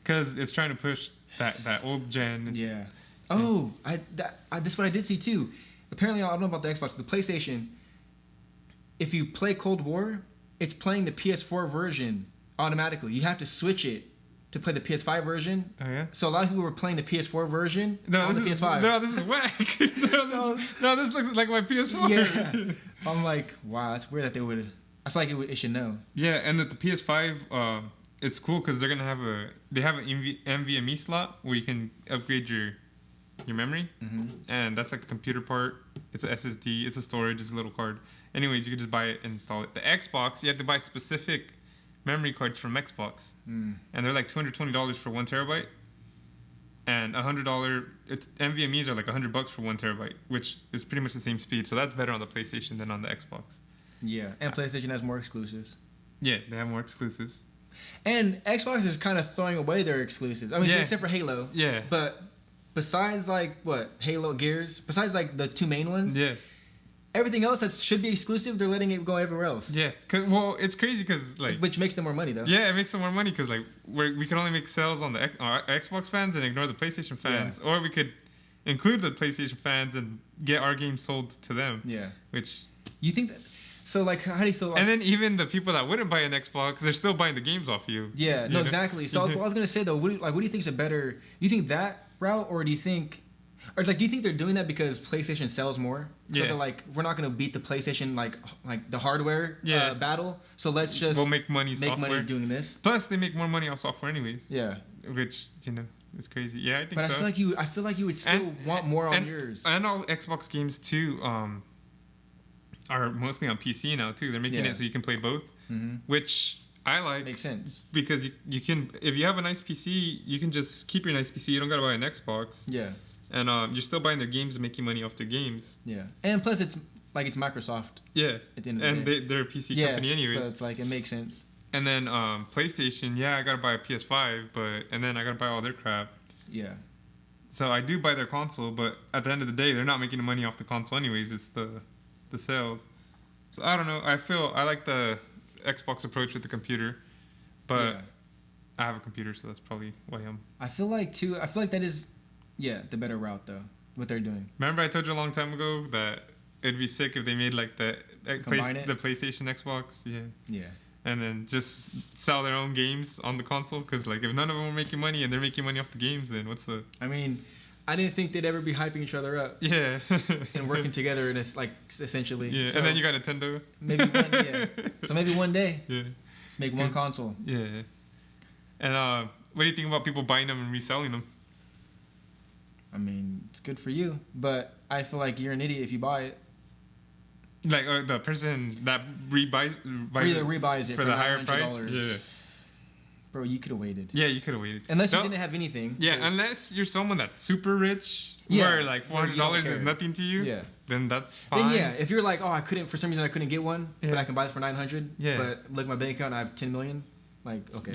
Because it's trying to push that old gen. Yeah. Oh, this is what I did see too. Apparently, I don't know about the Xbox, but the PlayStation. If you play Cold War, it's playing the PS4 version automatically. You have to switch it to play the PS5 version. Oh yeah. So a lot of people were playing the PS4 version on the PS5. No, this is whack. This looks like my PS4. Yeah. I'm like, wow, that's weird that they would. I feel like it should know. Yeah, and that the PS5, it's cool because they're gonna have an NVMe slot where you can upgrade your memory, and that's like a computer part. It's a SSD. It's a storage. It's a little card. Anyways, you can just buy it and install it. The Xbox, you have to buy specific memory cards from Xbox, and they're like $220 for 1 terabyte, and $100. It's NVMe's are like $100 for 1 terabyte, which is pretty much the same speed. So that's better on the PlayStation than on the Xbox. Yeah, and PlayStation has more exclusives. Yeah, they have more exclusives. And Xbox is kind of throwing away their exclusives. I mean, except for Halo. Yeah. But besides like Halo, Gears, besides like the two main ones. Yeah. Everything else that should be exclusive, they're letting it go everywhere else. Yeah. Well, it's crazy because like. Which makes them more money though. Yeah, it makes them more money because like we can only make sales on the Xbox fans and ignore the PlayStation fans, or we could include the PlayStation fans and get our games sold to them. Yeah. Which. You think that? So, like, how do you feel? Like, and then even the people that wouldn't buy an Xbox, they're still buying the games off you. Yeah, no, exactly. So, I was gonna say though, what do you think is a better? You think that route, or do you think they're doing that because PlayStation sells more? So they're like, we're not gonna beat the PlayStation like the hardware battle. So let's just we'll make money doing this. Plus, they make more money off software anyways. Yeah, which is crazy. Yeah, I think. But so. I feel like you would still want more on yours. And all Xbox games too. Are mostly on PC now too. They're making it so you can play both, which I like. Makes sense because you can, if you have a nice PC, you can just keep your nice PC. You don't gotta buy an Xbox. Yeah, and you're still buying their games and making money off their games. Yeah, and plus it's Microsoft. Yeah, at the end of the day. They're a PC company anyways. So it's like it makes sense. And then PlayStation, I gotta buy a PS5, and then I gotta buy all their crap. Yeah. So I do buy their console, but at the end of the day, they're not making the money off the console anyways. It's the sales. So I don't know. I like the Xbox approach with the computer, but I have a computer, so that's probably why I feel like that is the better route though. What they're doing. Remember I told you a long time ago that it'd be sick if they made like the PlayStation Xbox. Yeah. Yeah. And then just sell their own games on the console, because like if none of them are making money and they're making money off the games, then what's the? I mean, I didn't think they'd ever be hyping each other up. Yeah. And working together, and it's like essentially. Yeah. So and then you got Nintendo. Maybe one. Yeah. So maybe one day. Yeah. Just make one console. Yeah. And what do you think about people buying them and reselling them? I mean, it's good for you, but I feel like you're an idiot if you buy it. Like the person that rebuys it for the higher price. Yeah. Bro, you could have waited. Yeah, you could have waited. Unless you didn't have anything. Yeah, unless you're someone that's super rich, where like $400 is nothing to you. Yeah. Then that's fine. Then if you're like, for some reason I couldn't get one, but I can buy this for $900. Yeah. But look at my bank account, I have $10 million. Like, okay.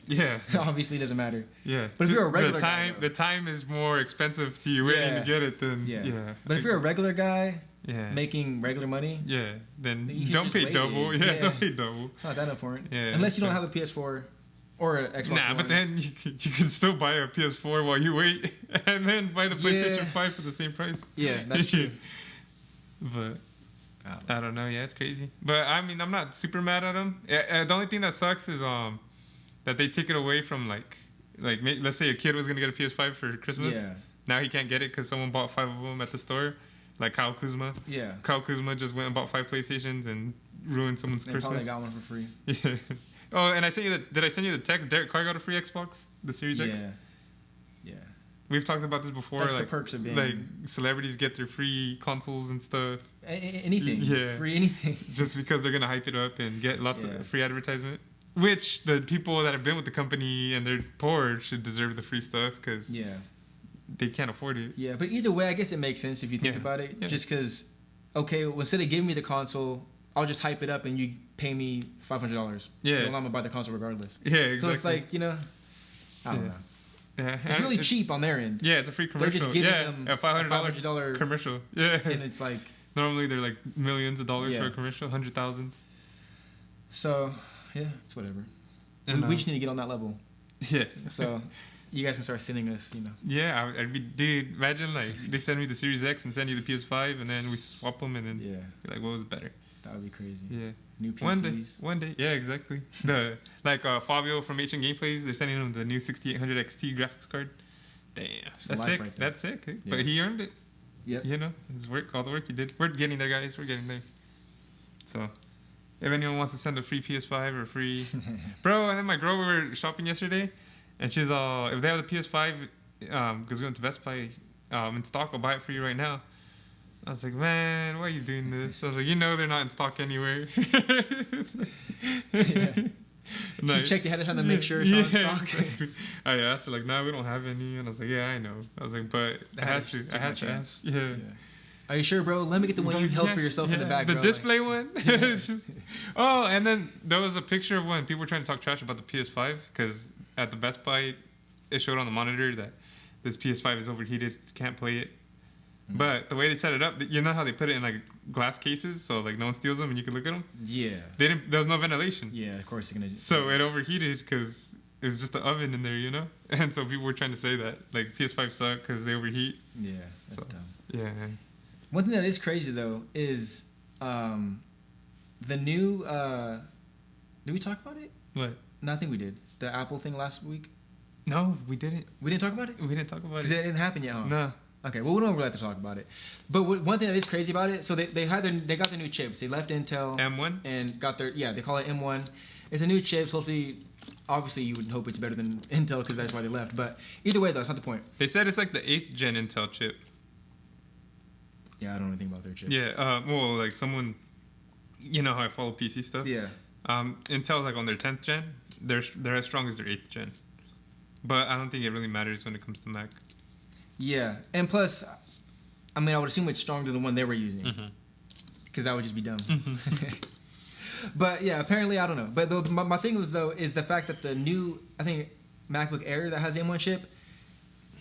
Yeah. Obviously, it doesn't matter. Yeah. But if you're a regular guy, the time is more expensive to you waiting to get it than. Yeah. But if you're a regular guy. Yeah. Making regular money. Yeah. Then don't pay double. Yeah. Don't pay double. It's not that important. Yeah. Unless you don't have a PS4 or an Xbox One. But then you can still buy a PS4 while you wait, and then buy the PlayStation 5 for the same price. Yeah, that's true. But I don't know. Yeah, it's crazy. But I mean, I'm not super mad at them. The only thing that sucks is that they take it away from like let's say a kid was gonna get a PS5 for Christmas. Yeah. Now he can't get it because someone bought 5 of them at the store. Like Kyle Kuzma. Yeah. Kyle Kuzma just went and bought 5 PlayStations and ruined someone's Christmas. Probably got one for free. Yeah. Oh, and did I send you the text? Derek Carr got a free Xbox, the Series X. Yeah. We've talked about this before. That's the perks of being like celebrities get their free consoles and stuff. Anything. Yeah. Free anything. Just because they're gonna hype it up and get lots of free advertisement. Which the people that have been with the company and they're poor should deserve the free stuff because they can't afford it. Yeah, but either way, I guess it makes sense if you think about it. Yeah. Just because, instead of giving me the console, I'll just hype it up and you pay me $500. Yeah. So I'm going to buy the console regardless. Yeah, exactly. So it's like, I don't know. Yeah. It's really cheap on their end. Yeah, it's a free commercial. They're just giving them a $500 commercial. Yeah. And it's like... Normally they're like millions of dollars for a commercial, 100,000. So, it's whatever. We just need to get on that level. Yeah. So... You guys can start sending us, Yeah, I'd be, dude. Imagine like they send me the Series X and send you the PS5, and then we swap them, and then be like, what was better? That would be crazy. Yeah, new PCs. One day. Yeah, exactly. Fabio from H and Gameplays, they're sending him the new 6800 XT graphics card. Damn, that's sick. Right, that's sick. Yeah. But he earned it. Yeah. His work, all the work he did. We're getting there, guys. We're getting there. So, if anyone wants to send a free PS5 or free, bro. And then my girl, we were shopping yesterday. And she's if they have the PS5, because we went to Best Buy in stock, I'll buy it for you right now. I was like, man, why are you doing this? I was like, they're not in stock anywhere. She checked ahead of time to make sure it's not in stock. Exactly. I asked her, like, no, we don't have any. And I was like, yeah, I know. I was like, but I had to ask. Yeah. Are you sure, bro? Let me get the one you held for yourself in the back, the bro. display one. Oh, and then there was a picture of when people were trying to talk trash about the PS5 because at the Best Buy, it showed on the monitor that this PS5 is overheated, can't play it. Mm-hmm. But the way they set it up, you know how they put it in like glass cases, so like no one steals them and you can look at them. Yeah. There was no ventilation. Yeah, of course they're gonna. So it overheated because it's just the oven in there, you know. And so people were trying to say that like PS5 suck because they overheat. Yeah, that's dumb. Yeah. One thing that is crazy though is the new. Did we talk about it? What? No, I think we did. The Apple thing last week. No, we didn't. We didn't talk about it. We didn't talk about it because it didn't happen yet, huh? No. Okay, well we don't really have to talk about it. But one thing that is crazy about it, so they got their new chips. They left Intel M1 and got their they call it M1. It's a new chip, supposed to be. Obviously, you would hope it's better than Intel because that's why they left. But either way, though, that's not the point. They said it's like the 8th gen Intel chip. Yeah, I don't know anything about their chips. Yeah, well, like someone, you know how I follow PC stuff. Yeah. Intel's like on their 10th gen. They're as strong as their 8th gen. But I don't think it really matters when it comes to Mac. Yeah, and plus, I mean, I would assume it's stronger than the one they were using. Because that would just be dumb. But yeah, apparently, I don't know. But my thing was, though, is the fact that the new, I think, MacBook Air that has the M1 chip,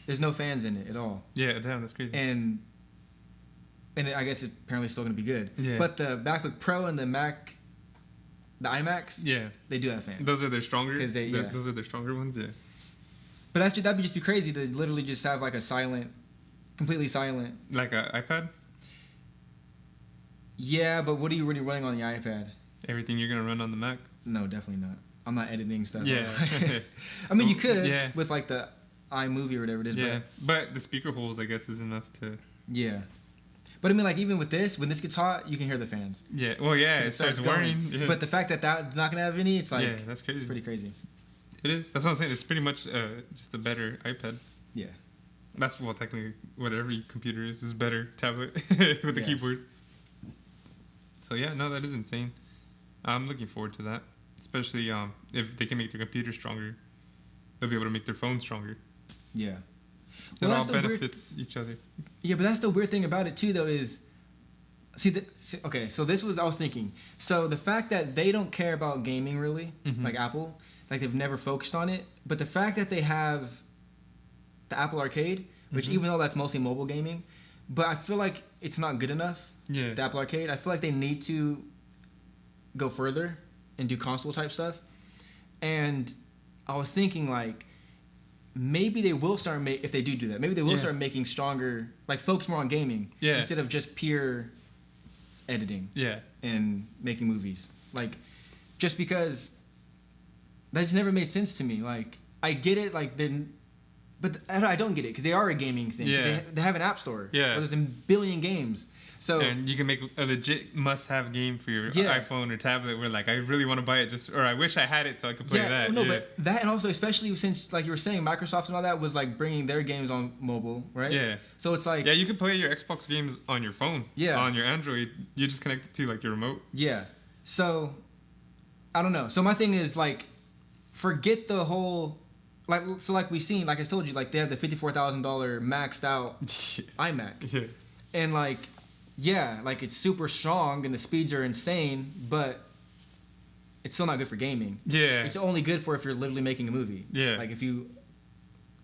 there's no fans in it at all. Yeah, damn, that's crazy. And I guess it's apparently still going to be good. Yeah. But the MacBook Pro and the iMacs, yeah, they do have fans. Those are their stronger. Those are their stronger ones. Yeah. But that'd just be crazy to literally just have like a completely silent. Like an iPad. Yeah, but what are you really running on the iPad? Everything you're gonna run on the Mac? No, definitely not. I'm not editing stuff. Yeah. I mean, you could with like the iMovie or whatever it is. Yeah, but the speaker holes, I guess, is enough to. Yeah. But I mean, like, even with this, when this gets hot, you can hear the fans. Yeah, well, yeah, it starts whirring. Yeah. But the fact that that's not going to have any, it's like... Yeah, that's crazy. It's pretty crazy. It is. That's what I'm saying. It's pretty much just a better iPad. Yeah. That's, well, technically, what every computer is a better tablet with the keyboard. So, yeah, no, that is insane. I'm looking forward to that. Especially if they can make their computer stronger. They'll be able to make their phone stronger. Yeah. It all benefits each other. Yeah, but that's the weird thing about it too, though, is okay. So this was I was thinking. So the fact that they don't care about gaming really, like Apple, like they've never focused on it. But the fact that they have the Apple Arcade, which even though that's mostly mobile gaming, but I feel like it's not good enough. Yeah. The Apple Arcade. I feel like they need to go further and do console type stuff. And I was thinking like. Maybe they will start if they do that. Maybe they will start making stronger, like focus more on gaming instead of just pure editing. Yeah. And making movies, like just because that just never made sense to me. Like I get it, like but I don't get it because they are a gaming thing. Yeah. They have an app store. Yeah. Where there's a billion games. So and you can make a legit must-have game for your iPhone or tablet. Where like I really want to buy it, or I wish I had it so I could play that. No, but that and also especially since like you were saying, Microsoft and all that was like bringing their games on mobile, right? Yeah. So it's like you can play your Xbox games on your phone. Yeah. On your Android, you just connect it to like your remote. Yeah. So I don't know. So my thing is like, forget the whole. Like we seen, like I told you, like they had the $54,000 maxed out iMac. Yeah. And like. Yeah, like it's super strong and the speeds are insane, but it's still not good for gaming. Yeah. It's only good for if you're literally making a movie. Yeah. Like if you,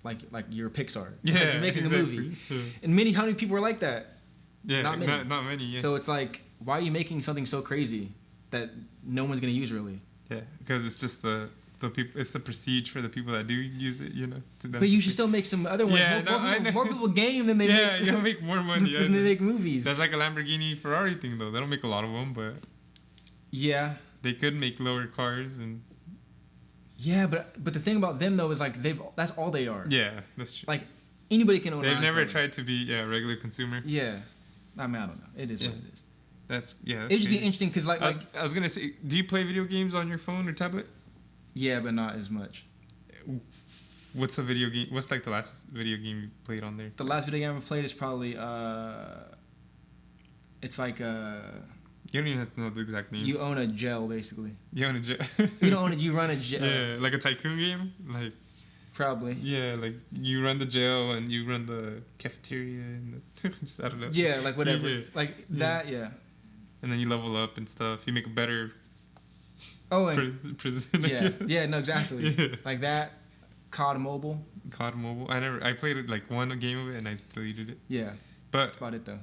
like you're Pixar. Yeah. Like you're making a movie. Yeah. And how many people are like that? Yeah. Not many. Not many. Yeah. So it's like, why are you making something so crazy that no one's gonna use really? Yeah, because it's just the people. It's the prestige for the people that do use it, you know. But you should still make some other ones. Yeah, more people game than they make. Yeah, you'll make more money than they make movies. That's like a Lamborghini Ferrari thing, though. They don't make a lot of them, but yeah, they could make lower cars and. Yeah, but the thing about them though is like that's all they are. Yeah, that's true. Like anybody can own. They've never tried to be a regular consumer. Yeah, I mean I don't know. It is what it is. It'd just be interesting because like I was gonna say, do you play video games on your phone or tablet? Yeah, but not as much. What's a video game? What's like the last video game you played on there? The last video game I played is probably it's like You don't even have to know the exact name. You own a gel basically. You own a gel. You don't own it. You run a gel. Yeah, like a tycoon game, like. Probably. Yeah, like you run the jail and you run the cafeteria and just, I don't know. Yeah, like whatever. Yeah. Like that, yeah. And then you level up and stuff. You make a better prison. Yeah, no, exactly. Yeah. Like that. COD Mobile. COD Mobile. I played it like one game of it and I deleted it. Yeah. But that's about it though.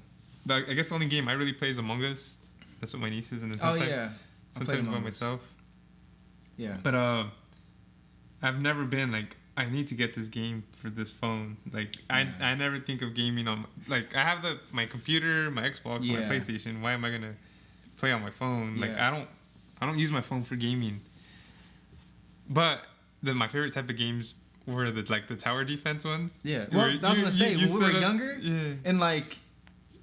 I guess the only game I really play is Among Us. That's what my niece is, and then sometimes by myself. Yeah. But I've never been like, I need to get this game for this phone. Like I never think of gaming on like I have my computer, my Xbox, my PlayStation. Why am I gonna play on my phone? Like I don't use my phone for gaming. But my favorite type of games were the tower defense ones. Yeah. Well, I was gonna say when we were younger, and like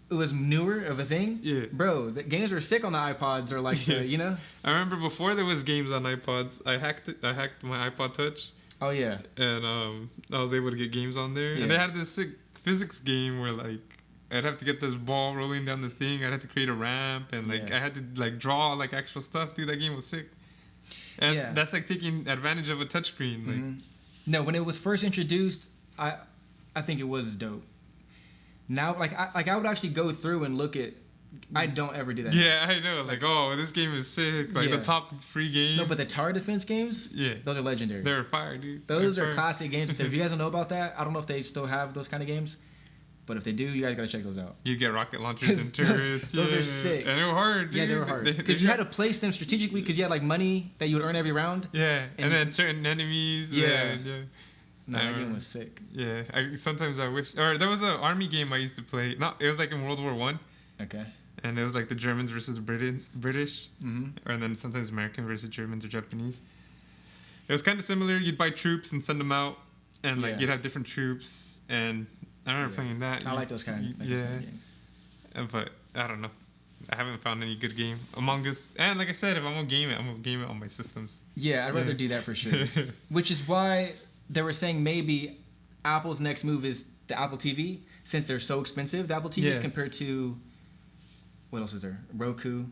it was newer of a thing. Yeah. Bro, the games were sick on the iPods or like you know. I remember before there was games on iPods, I hacked my iPod Touch. Oh yeah. And I was able to get games on there. Yeah. And they had this sick physics game where like I'd have to get this ball rolling down this thing. I'd have to create a ramp and like I had to like draw like actual stuff. Dude, that game was sick. And that's like taking advantage of a touchscreen. Like no, when it was first introduced, I think it was dope. Now, I would actually go through and look at. I don't ever do that. Yeah, I know. Like, oh, this game is sick. Like the top free games. No, but the tower defense games. Yeah, those are legendary. They're fire, dude. Those are classic games. If you guys don't know about that, I don't know if they still have those kind of games. But if they do, you guys gotta check those out. You get rocket launchers and turrets. Those are sick. And they were hard, dude. Yeah, they were hard. Because you had to place them strategically because you had like money that you would earn every round. Yeah, and then certain enemies. Yeah. No, that game was sick. Yeah, sometimes I wish. Or there was an army game I used to play. It was like in World War One. Okay. And it was like the Germans versus British. Mm-hmm. And then sometimes American versus Germans or Japanese. It was kind of similar. You'd buy troops and send them out. And like you'd have different troops. And I remember playing that. I like those kind of games. But I don't know. I haven't found any good game. Among Us. And like I said, if I'm going to game it, I'm going to game it on my systems. Yeah, I'd rather do that for sure. Which is why they were saying maybe Apple's next move is the Apple TV. Since they're so expensive, the Apple TVs compared to... What else is there? Roku.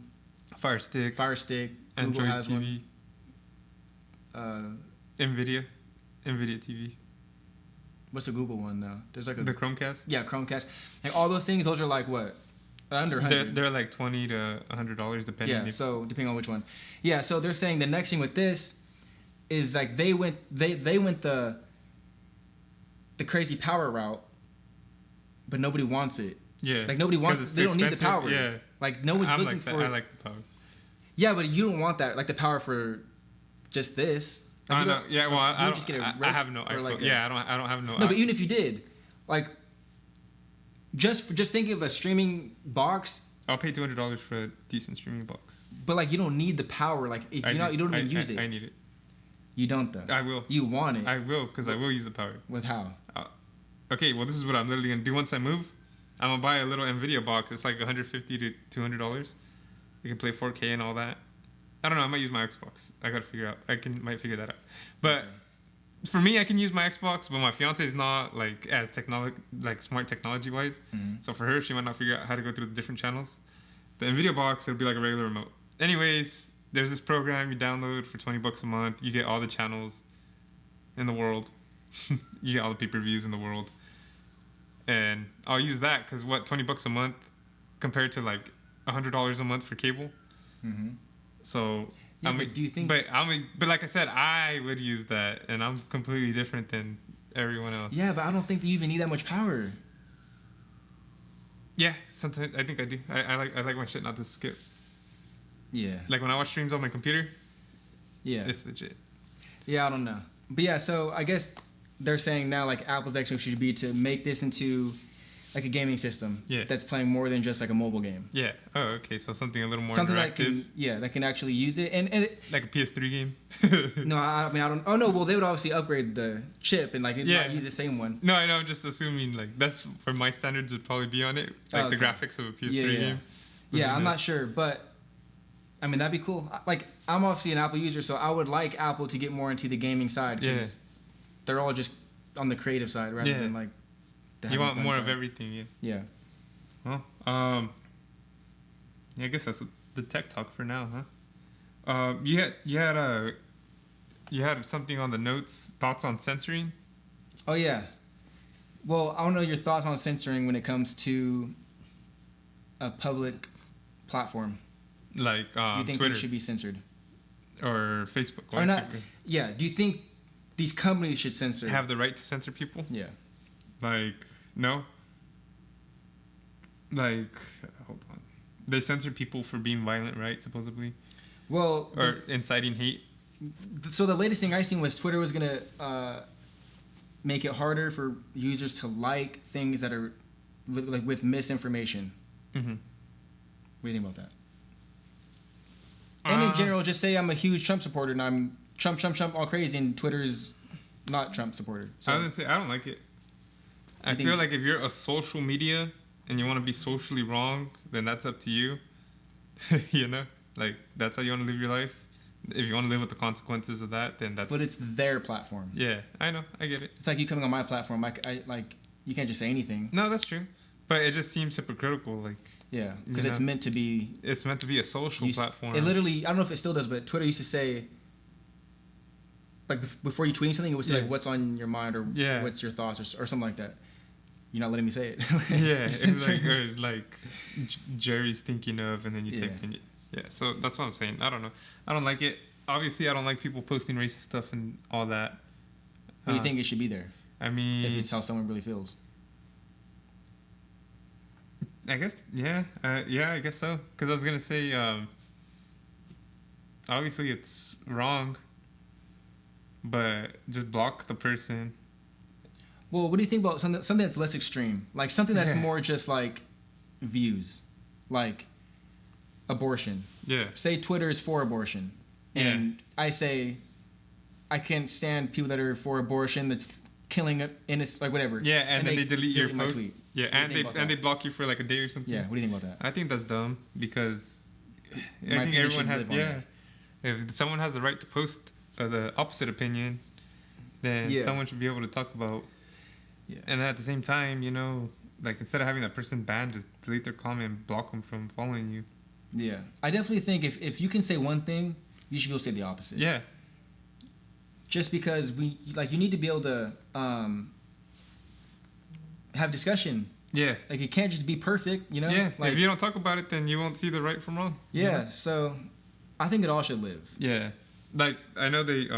Fire Stick. Google Android has TV. one. NVIDIA TV. What's the Google one though? There's like the Chromecast. Yeah, Chromecast. Like all those things, those are like what? Under 100. They're like $20 to $100 depending. Yeah, so depending on which one. Yeah, so they're saying the next thing with this is like they went the crazy power route, but nobody wants it. Yeah. Like nobody wants. They don't need the power. Yeah. Like no one's looking for. I like the power. Yeah, but you don't want that. Like the power for just this. Like, I know. Yeah. Well, I don't. Just get I have no iPhone. Like I don't have no. No, but even if you did, like, just think of a streaming box. I'll pay $200 for a decent streaming box. But like, you don't need the power. Like, if you don't even use it. I need it. You don't though. I will. You want it. I will because I will use the power. With how? Okay. Well, this is what I'm literally gonna do once I move. I'm gonna buy a little NVIDIA box. It's like $150 to $200. You can play 4K and all that. I don't know. I might use my Xbox. I gotta figure out. Might figure that out. But for me, I can use my Xbox. But my fiance is not like as smart technology wise. Mm-hmm. So for her, she might not figure out how to go through the different channels. The NVIDIA box would be like a regular remote. Anyways, there's this program you download for $20 a month. You get all the channels in the world. You get all the pay-per-views in the world. And I'll use that because $20 a month compared to like $100 a month for cable. Mm-hmm. So do you think? But like I said, I would use that, and I'm completely different than everyone else. Yeah, but I don't think you even need that much power. Yeah, sometimes I think I do. I like my shit not to skip. Yeah. Like when I watch streams on my computer. Yeah. It's legit. Yeah, I don't know, but yeah. So I guess they're saying now like Apple's next move should be to make this into like a gaming system that's playing more than just like a mobile game. Yeah. Oh, okay. So something a little more interactive. That can actually use it and like a PS3 game. No, I mean I don't. Oh no, well they would obviously upgrade the chip and like not use the same one. No, I know. I'm just assuming like that's where my standards would probably be on it, like the graphics of a PS3 game. Yeah, I'm not sure, but I mean that'd be cool. Like I'm obviously an Apple user, so I would like Apple to get more into the gaming side because they're all just on the creative side rather than like. You want more of everything, yeah. Well, I guess that's the tech talk for now, huh? You had something on the notes. Thoughts on censoring? Oh yeah. Well, I don't know your thoughts on censoring when it comes to a public platform. Like Do you think Twitter things should be censored? or Facebook. Or not? Yeah. Do you think these companies should censor? Have the right to censor people? Yeah. Like, no. Like, hold on. They censor people for being violent, right? Supposedly. Well. Or inciting hate. So the latest thing I seen was Twitter was gonna make it harder for users to like things that are with misinformation. Mm-hmm. What do you think about that? And in general, just say I'm a huge Trump supporter and I'm Trump all crazy, and Twitter's not Trump supporter. So I was gonna say I don't like it. I feel like if you're a social media and you want to be socially wrong, then that's up to you. You know, like that's how you want to live your life. If you want to live with the consequences of that, then that's. But it's their platform. Yeah, I know, I get it. It's like you coming on my platform. I like you can't just say anything. No, that's true. But it just seems hypocritical, like. Yeah, because it's meant to be. It's meant to be a social platform. It literally, I don't know if it still does, but Twitter used to say, like before you tweeting something, it would say like, "What's on your mind?" or "What's your thoughts?" or something like that. You're not letting me say it. Yeah, it's like Jerry's thinking of, and then you type in. Yeah, so that's what I'm saying. I don't know. I don't like it. Obviously, I don't like people posting racist stuff and all that. But you think it should be there? I mean, if it's how someone really feels. I guess, yeah, I guess so. Because I was gonna say, obviously it's wrong, but just block the person. Well, what do you think about something that's less extreme, like something that's more just like views, like abortion? Yeah. Say Twitter is for abortion, and I say I can't stand people that are for abortion that's killing innocent, like whatever. Yeah, and then they delete your post. Tweet. Yeah, and they block you for like a day or something. Yeah, what do you think about that? I think that's dumb because I think everyone has. Yeah, if someone has the right to post the opposite opinion, then someone should be able to talk about. Yeah. And at the same time, you know, like instead of having that person banned, just delete their comment and block them from following you. Yeah, I definitely think if you can say one thing, you should be able to say the opposite. Yeah. Just because you need to be able to have discussion. Yeah. Like it can't just be perfect, you know? Yeah. Like, if you don't talk about it, then you won't see the right from wrong. Yeah. You know? So I think it all should live. Yeah. Like I know they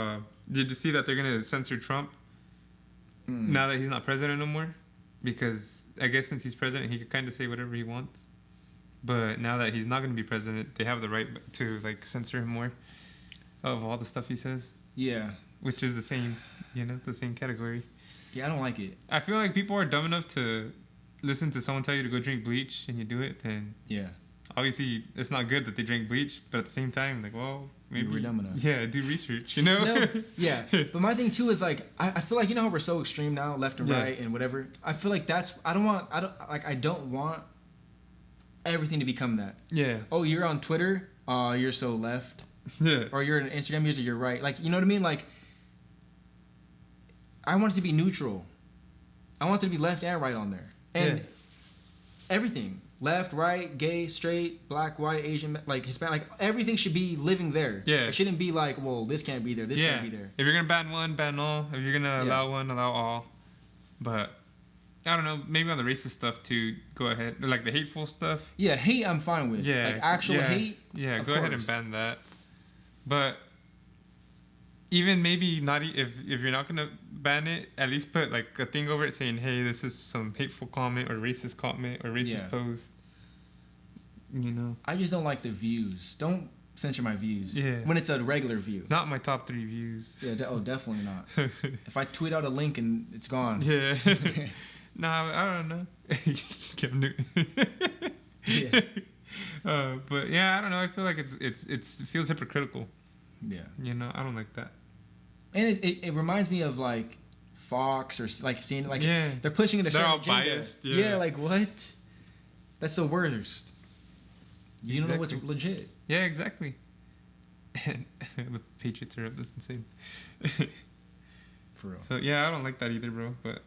did you see that they're gonna censor Trump now that he's not president no more? Because I guess since he's president, he could kind of say whatever he wants. But now that he's not gonna be president, they have the right to like censor him more of all the stuff he says. Yeah. Which is the same, you know, the same category. Yeah, I don't like it. I feel like people are dumb enough to listen to someone tell you to go drink bleach and you do it, then obviously it's not good that they drink bleach, but at the same time, like, well, maybe we're dumb enough. Yeah, do research, you know? No, yeah. But my thing too is like I feel like, you know how we're so extreme now, left and right and whatever. I feel like I don't want everything to become that. Yeah. Oh, you're on Twitter? Oh, you're so left. Yeah. Or you're an Instagram user, you're right. Like, you know what I mean? Like I want it to be neutral. I want there to be left and right on there. And everything. Left, right, gay, straight, black, white, Asian, like Hispanic, like everything should be living there. Yeah. It shouldn't be like, well, this can't be there, this can't be there. If you're going to ban one, ban all. If you're going to allow one, allow all. But I don't know, maybe on the racist stuff too, go ahead. Like the hateful stuff. Yeah, hate I'm fine with. Yeah. Like actual hate. Yeah, go ahead and ban that. But even maybe not if you're not gonna ban it, at least put like a thing over it saying, "Hey, this is some hateful comment or racist comment or racist post." You know. I just don't like the views. Don't censor my views. Yeah. When it's a regular view. Not my top 3 views. Yeah. Definitely not. If I tweet out a link and it's gone. Yeah. Nah, I don't know. Kevin Newton. Yeah. But yeah, I don't know. I feel like it feels hypocritical. Yeah. You know, I don't like that. And it reminds me of like Fox or like seeing like they're pushing it a certain agenda. They're all biased. Yeah, like what? That's the worst. You don't know what's legit. Yeah, exactly. And the Patriots are up. That's insane. For real. So yeah, I don't like that either, bro. But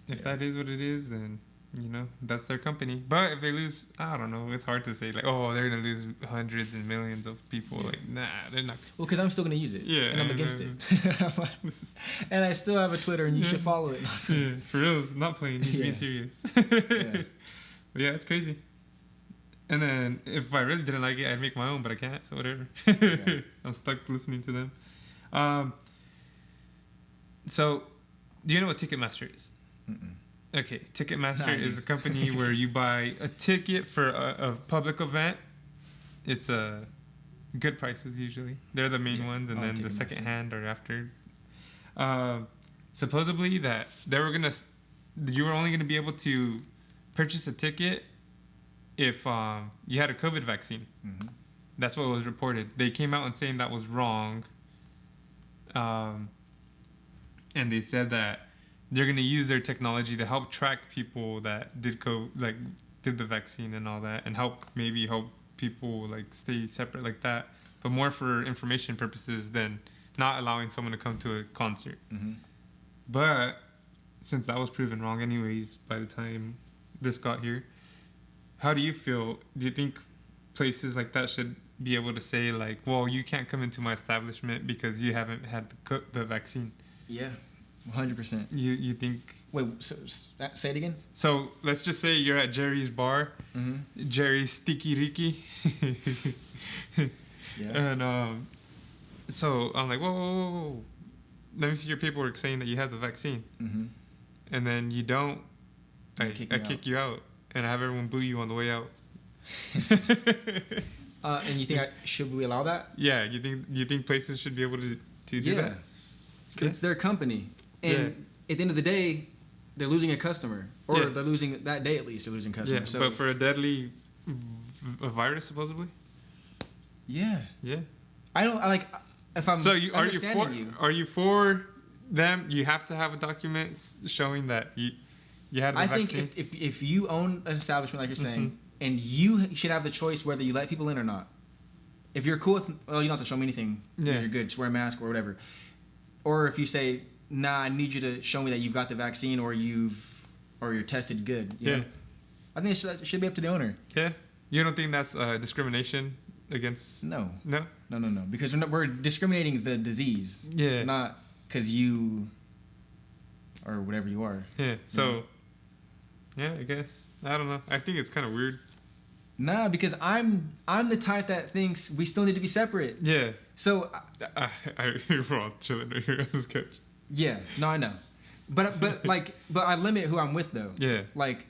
if that is what it is, then you know, that's their company. But if they lose, I don't know. It's hard to say, like, oh, they're going to lose hundreds and millions of people. Like, nah, they're not. Well, because I'm still going to use it. Yeah. And I'm against it. And I still have a Twitter, and you should follow it. Yeah, for real. It's not playing. He's being serious. Yeah. But yeah, it's crazy. And then if I really didn't like it, I'd make my own, but I can't, so whatever. I'm stuck listening to them. So, do you know what Ticketmaster is? Mm-mm. Okay, Ticketmaster is a company where you buy a ticket for a public event. It's good prices usually. They're the main ones, and then the second hand or after. Supposedly that you were only gonna be able to purchase a ticket if you had a COVID vaccine. Mm-hmm. That's what was reported. They came out and saying that was wrong. And they said that they're going to use their technology to help track people that did the vaccine and all that, and help people like stay separate like that, but more for information purposes than not allowing someone to come to a concert. Mm-hmm. But since that was proven wrong anyways by the time this got here, how do you feel? Do you think places like that should be able to say, like, well, you can't come into my establishment because you haven't had the vaccine? Yeah, 100%. You think... Wait, so, say it again? So, let's just say you're at Jerry's bar. Mm-hmm. Jerry's Sticky Ricky. Yeah. And so, I'm like, whoa. Let me see your paperwork saying that you have the vaccine. Mm-hmm. And then you don't. I kick you out. And I have everyone boo you on the way out. And you think should we allow that? Yeah, you think places should be able to do that? Okay. It's their company, and at the end of the day, they're losing a customer, or they're losing that day at least. They're losing customers. Yeah, so, but for a deadly virus, supposedly. Yeah. Yeah. I don't like if I'm. So are you for them? You have to have a document showing that you had the vaccine. I think if you own an establishment like you're saying, and you should have the choice whether you let people in or not. If you're cool with, well, you don't have to show me anything. Yeah. You're good. Just wear a mask or whatever. Or if you say, nah, I need you to show me that you've got the vaccine or you're tested good. You know? I think it should be up to the owner. Yeah. You don't think that's discrimination against? No. No? No. Because we're discriminating the disease. Yeah. Not because you or whatever you are. Yeah. So, yeah, I guess. I don't know. I think it's kind of weird. Nah, because I'm the type that thinks we still need to be separate. Yeah. So we're all chilling right here on this couch. Yeah. No, I know. But I limit who I'm with though. Yeah. Like,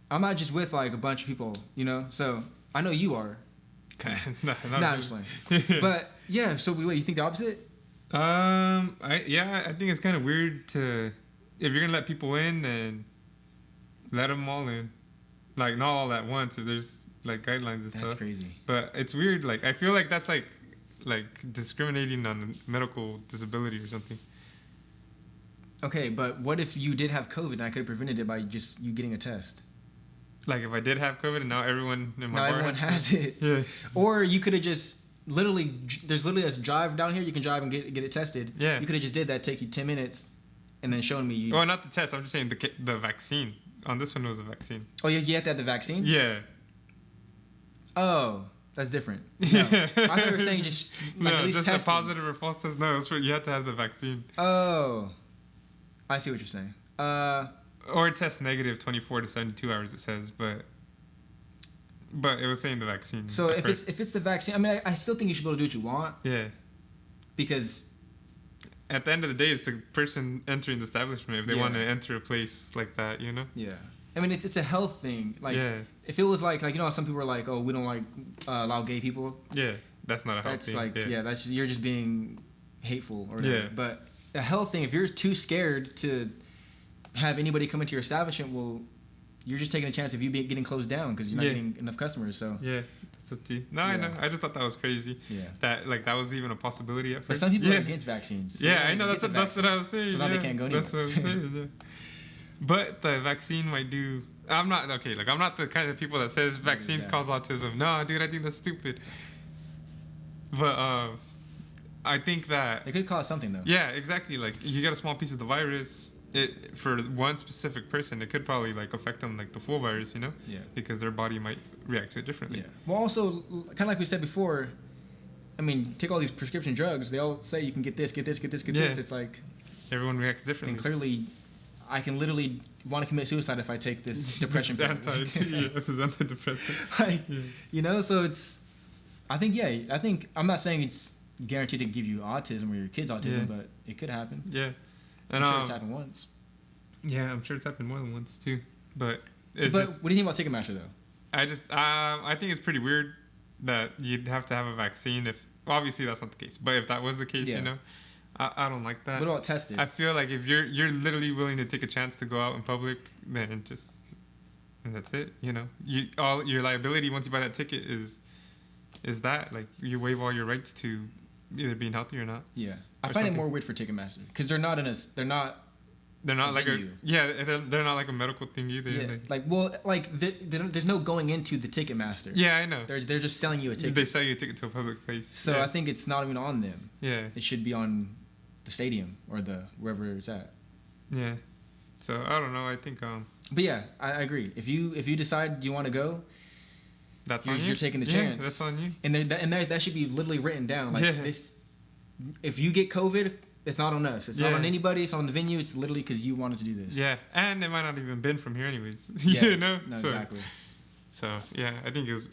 I'm not just with like a bunch of people, you know. So I know you are. No, I'm just playing. But yeah. So wait, you think the opposite? I think it's kind of weird to, if you're gonna let people in, then let them all in. Like, not all at once, if there's like guidelines and stuff. That's crazy. But it's weird. Like, I feel like that's like discriminating on medical disability or something. Okay, but what if you did have COVID and I could have prevented it by just you getting a test? Like, if I did have COVID and now everyone in my bar everyone has it. Yeah. Or you could have just there's literally a drive down here. You can drive and get it tested. Yeah. You could have just did that, take you 10 minutes, and then shown me. Well, not the test. I'm just saying the vaccine. On this one, it was a vaccine. Oh, you have to have the vaccine? Yeah. Oh, that's different. No. I thought you were saying just at least just testing. a positive or false test. No, you have to have the vaccine. Oh, I see what you're saying. Or test negative 24 to 72 hours. It says, but it was saying the vaccine. So if it's the vaccine, I mean, I still think you should be able to do what you want. Yeah. Because at the end of the day, it's the person entering the establishment if they want to enter a place like that, you know? Yeah. I mean, it's a health thing. Like, if it was like you know, some people are like, oh, we don't like allow gay people. Yeah, that's not a health thing. That's like, that's you're just being hateful or whatever. Yeah. But a health thing, if you're too scared to have anybody come into your establishment, well, you're just taking a chance of you getting closed down because you're not getting enough customers. So yeah, that's up to you. No, I know. I just thought that was crazy. Yeah. That was even a possibility at first. But some people are against vaccines. So I know. That's what I was saying. So now they can't go anywhere. That's what I was saying. Yeah. But the vaccine might do. I'm not the kind of people that says vaccines cause autism. No, dude, I think that's stupid. But I think that It could cause something though. Yeah, exactly. Like you get a small piece of the virus, it for one specific person, it could probably like affect them like the full virus, you know? Yeah. Because their body might react to it differently. Yeah. Well, also, kind of like we said before, I mean, take all these prescription drugs. They all say you can get this, get this, get this, get this. It's like everyone reacts differently. And clearly, I can literally want to commit suicide if I take this depression pill. This antidepressant. Like, you know, so it's. I think I'm not saying it's guaranteed to give you autism or your kid's autism, but it could happen. Yeah. And I'm sure it's happened once. Yeah, I'm sure it's happened more than once too. But what do you think about Ticketmaster though? I think it's pretty weird that you'd have to have a vaccine if obviously that's not the case. But if that was the case, you know, I don't like that. What about tested? I feel like if you're literally willing to take a chance to go out in public, then and that's it. You know, all your liability once you buy that ticket is that like you waive all your rights to either being healthy or not. Yeah, I find it more weird for Ticketmaster because they're not like they're not like a medical thing either. Yeah, there's no going into the Ticketmaster. Yeah, I know. They're just selling you a ticket. They sell you a ticket to a public place. So I think it's not even on them. Yeah, it should be on the stadium or wherever it's at. Yeah, so I don't know. I think But yeah, I agree. If you decide you want to go, that's on you. You're taking the chance. That's on you. And that should be literally written down. Like this, if you get COVID, it's not on us. It's not on anybody. It's on the venue. It's literally because you wanted to do this. Yeah, and it might not even been from here anyways. Yeah. You know? No, exactly. So yeah, I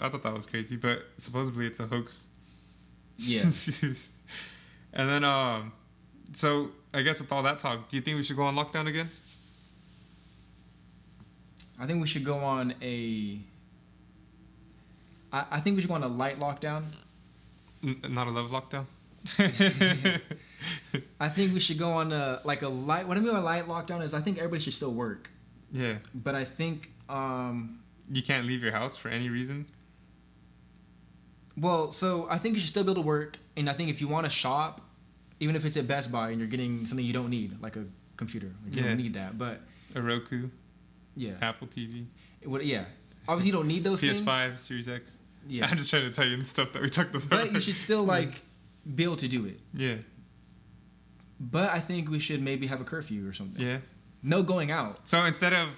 thought that was crazy, but supposedly it's a hoax. Yeah. And then so I guess with all that talk, do you think we should go on lockdown again? I think we should go on I think we should go on a light lockdown. Not a love lockdown? I think we should go on a light. What I mean by light lockdown is I think everybody should still work. Yeah. But I think you can't leave your house for any reason. Well, so I think you should still be able to work, and I think if you want to shop, even if it's at Best Buy and you're getting something you don't need, like a computer, you don't need that, but a Roku. Yeah. Apple TV. Yeah. Obviously, you don't need those things. PS5, Series X. Yeah. I'm just trying to tell you the stuff that we talked about. But you should still be able to do it. Yeah. But I think we should maybe have a curfew or something. Yeah. No going out. So instead of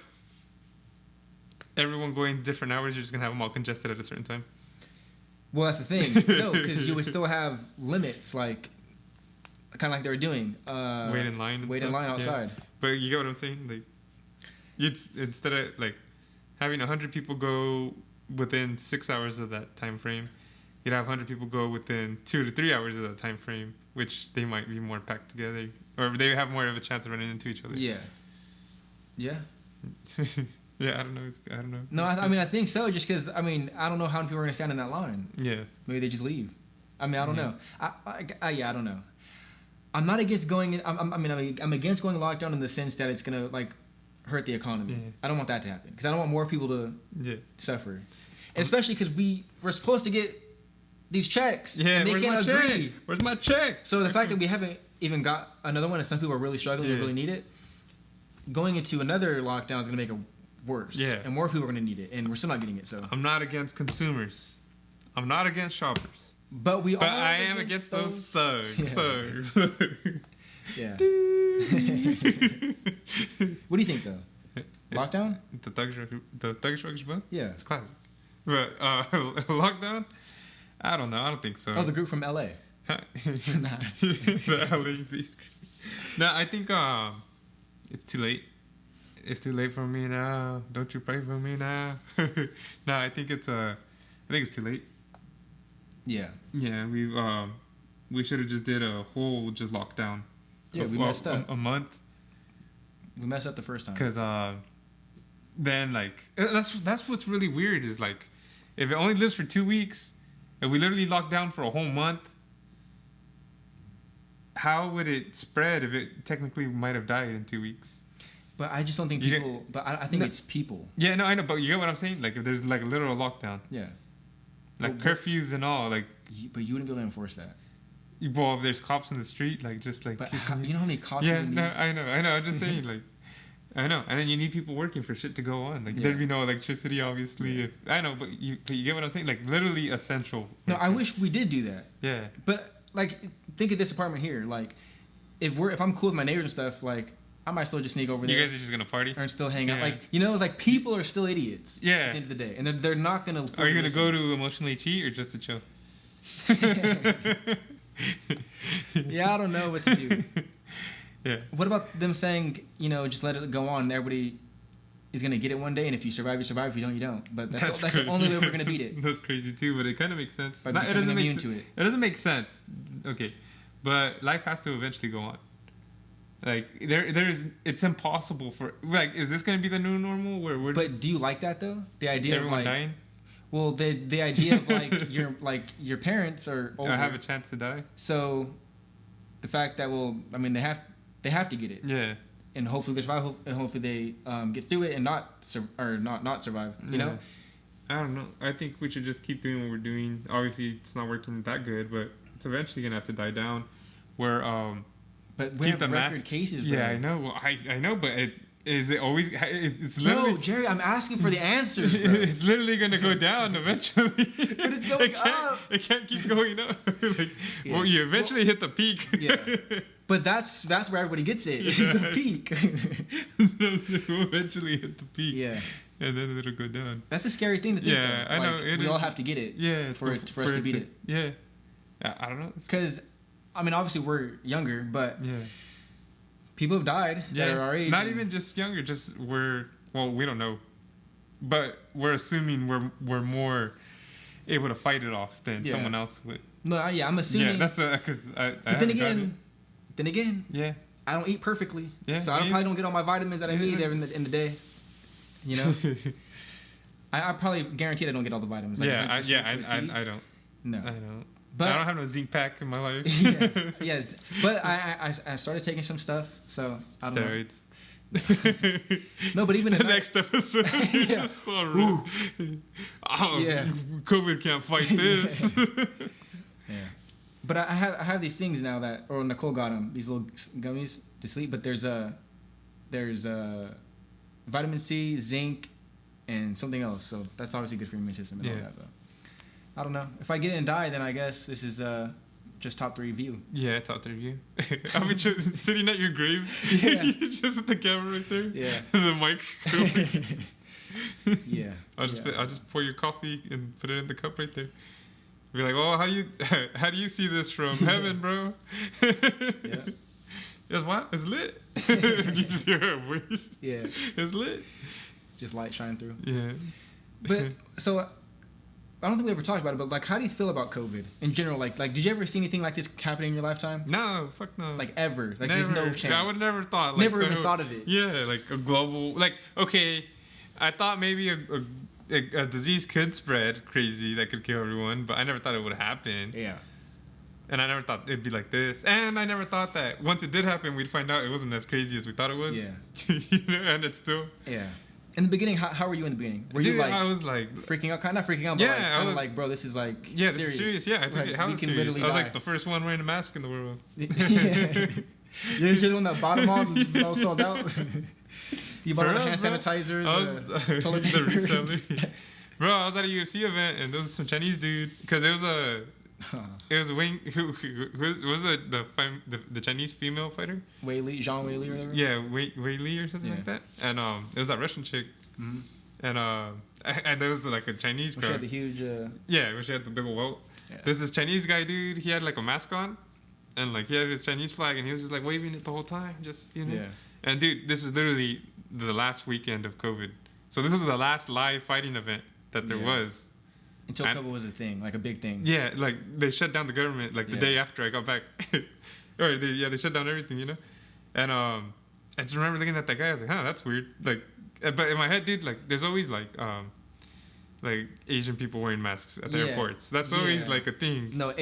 everyone going different hours, you're just gonna have them all congested at a certain time. Well, that's the thing. No, because you would still have limits, like kind of like they were doing. Wait in line. Wait in line outside. Yeah. But you get what I'm saying? Like, instead of like having 100 people go within 6 hours of that time frame, you'd have 100 people go within 2 to 3 hours of that time frame, which they might be more packed together, or they have more of a chance of running into each other. Yeah. Yeah. Yeah, I don't know. No, I mean, I think so. Just because, I mean, I don't know how many people are gonna stand in that line. Yeah. Maybe they just leave. I mean, I don't know. I don't know. I'm not against going. I'm against going lockdown in the sense that it's gonna hurt the economy. Yeah. I don't want that to happen because I don't want more people to suffer, and especially because we're supposed to get these checks. Yeah, and they can't agree. Check? Where's my check? So the fact that we haven't even got another one, and some people are really struggling and really need it, going into another lockdown is gonna make it worse. Yeah, and more people are gonna need it, and we're still not getting it. So I'm not against consumers. I'm not against shoppers. But I am against those thugs. Yeah. Thugs. Yeah. What do you think though? Lockdown? The Thug Struggles book? Yeah. It's classic. But lockdown? I don't know. I don't think so. Oh, the group from LA. The LA beast. No, I think it's too late. It's too late for me now. Don't you pray for me now? No, I think it's too late. Yeah. Yeah, we should have just did a whole lockdown. Yeah, we messed up. A month. We messed up the first time. Because then that's what's really weird is if it only lives for 2 weeks, and we literally locked down for a whole month, how would it spread if it technically might have died in 2 weeks? But I just don't think people. But I think it's people. Yeah, no, I know, but you get what I'm saying. If there's a literal lockdown. Yeah. Curfews and all, But you wouldn't be able to enforce that. Well, if there's cops in the street, But you know how many cops? Yeah, no, I know. I'm just saying, I know. And then you need people working for shit to go on. There'd be no electricity, obviously. Yeah. I know, but you get what I'm saying. Literally essential. No, I wish we did do that. Yeah. But like, think of this apartment here. Like, if I'm cool with my neighbors and stuff, like, I might still just sneak over there. You guys are just gonna party and still hang out. Like, you know, it's like people are still idiots. Yeah. At the end of the day, and they're not gonna. Are you gonna go to emotionally cheat or just to chill? Yeah, I don't know what to do. Yeah. What about them saying, you know, just let it go on and everybody is going to get it one day, and if you survive, you survive. If you don't, you don't. But that's the only way we're going to beat it. That's crazy too, but it kind of makes sense. By becoming immune to it. It doesn't make sense. Okay. But life has to eventually go on. Like, it's impossible for, like, is this going to be the new normal where we're But do you like that, though? The idea everyone of, like... dying? Well, the idea of, like, your parents are older. I have a chance to die. So, the fact that, well, I mean, they have to get it. Yeah. And hopefully they survive, and hopefully they get through it and not survive, you know? I don't know. I think we should just keep doing what we're doing. Obviously, it's not working that good, but it's eventually going to have to die down. Where, but we have record cases, bro. Yeah, I know. Well, I know, but is it always... It's literally... No, Jerry, I'm asking for the answers, bro. It's literally going to go down eventually. But it's going up. It can't keep going up. Well, you eventually hit the peak. Yeah. But that's where everybody gets it. It's the peak. We'll eventually hit the peak. Yeah. And then it'll go down. That's a scary thing to think. Yeah, though. I know. We all have to get it. Yeah. For us to beat it. Yeah. I don't know. Because, I mean, obviously we're younger, but yeah, people have died that are our age. Not even just younger. Just we don't know, but we're assuming we're more able to fight it off than someone else would. No, yeah, I'm assuming. Yeah, that's because I. But then again, yeah, I don't eat perfectly. Yeah, so I probably don't get all my vitamins that I need in the day. You know, I probably guarantee I don't get all the vitamins. Like I don't. No, I don't. But I don't have no zinc pack in my life. Yes, but I started taking some stuff, so I don't steroids. Know. No, but even the next episode, yeah. Just COVID can't fight this. Yeah, but I have these things now that, or Nicole got them, these little gummies to sleep. But there's vitamin C, zinc, and something else. So that's obviously good for your immune system and all that, though. I don't know. If I get it and die, then I guess this is just top 3 view. Yeah, top 3 view. I'll be sitting at your grave. Yeah. Just at the camera right there. Yeah. The mic. Yeah. I'll just pour your coffee and put it in the cup right there. Be like, oh, how do you see this from heaven, bro? Yeah. It's what? It's lit. You just hear her voice. Yeah. It's lit. Just light shine through. Yeah. But so. I don't think we ever talked about it, but like, how do you feel about COVID in general? Like, did you ever see anything like this happening in your lifetime? No, fuck no. Like ever? Like, never. There's no chance. I would never thought. Like, never even thought of it. Yeah, like a global. Like, okay, I thought maybe a disease could spread crazy that could kill everyone, but I never thought it would happen. Yeah. And I never thought it'd be like this. And I never thought that once it did happen, we'd find out it wasn't as crazy as we thought it was. Yeah. You know, and it's still. Yeah. In the beginning, how were you in the beginning? Were you like? I was like freaking out, kind of freaking out, but yeah, kind of like, bro, this is like serious. This is serious. Yeah, I took it. How serious? I was like the first one wearing a mask in the world. Yeah. You're the one that bought them all, it's all sold out. You bought all the hand sanitizer, the reseller. Bro, I was at a UFC event and there was some Chinese dude because it was a Wing who was the Chinese female fighter? Zhang Wei Li or whatever. Yeah, Wei Li or something like that. And it was that Russian chick. Mm-hmm. And there was like a Chinese girl. She had the huge. Yeah, she had the big old welt. Yeah. There's this Chinese guy, dude. He had like a mask on, and like he had his Chinese flag, and he was just like waving it the whole time, just you know. Yeah. And dude, this was literally the last weekend of COVID. So this was the last live fighting event that there was. Until COVID was a thing, like a big thing. Yeah, like they shut down the government like the day after I got back. Or they shut down everything, you know. And I just remember looking at that guy. I was like, huh, that's weird. Like, but in my head, dude, like there's always like Asian people wearing masks at the airports. That's always like a thing. No,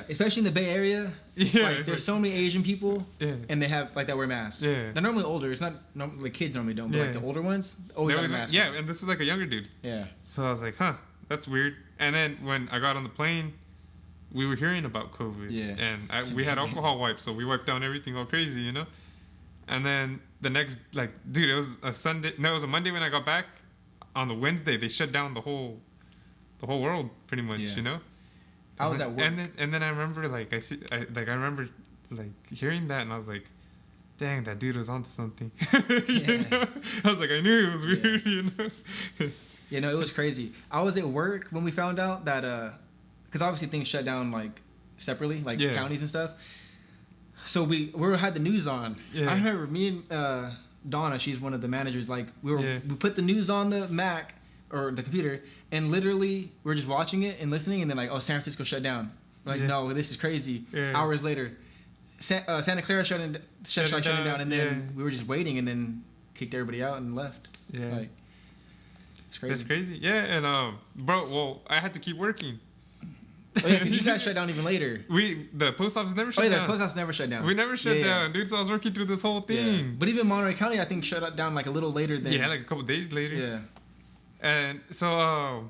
especially in the Bay Area. Yeah, like, there's so many Asian people, and they have like that wear masks. Yeah, they're normally older. It's not the kids normally don't, but like the older ones always got a mask. Yeah, and this is like a younger dude. Yeah. So I was like, huh, that's weird. And then when I got on the plane, we were hearing about COVID. Yeah. And we had alcohol wipes, so we wiped down everything all crazy, you know. And then the next, like, dude, it was a Sunday. No, it was a Monday when I got back. On the Wednesday, they shut down the whole world, pretty much, you know. I was at work. And then I remember like I remember like hearing that, and I was like, dang, that dude was onto something. You know? I was like, I knew it was weird, you know. You know, it was crazy. I was at work when we found out that, because obviously things shut down like separately, like counties and stuff. So we had the news on. Yeah. I remember me and Donna, she's one of the managers. Like we put the news on the Mac or the computer, and literally we were just watching it and listening, and then like, oh, San Francisco shut down. We're like, no, this is crazy. Yeah. Hours later, Santa Clara shutting down, and then we were just waiting, and then kicked everybody out and left. Yeah. Like, it's crazy. That's crazy. Yeah, and bro, well, I had to keep working. Oh yeah, because you guys shut down even later. The post office never shut down. Oh yeah, the post office never shut down. We never shut down, dude. So I was working through this whole thing. Yeah. But even Monterey County, I think, shut down like a little later than. Yeah, like a couple days later. Yeah. And so,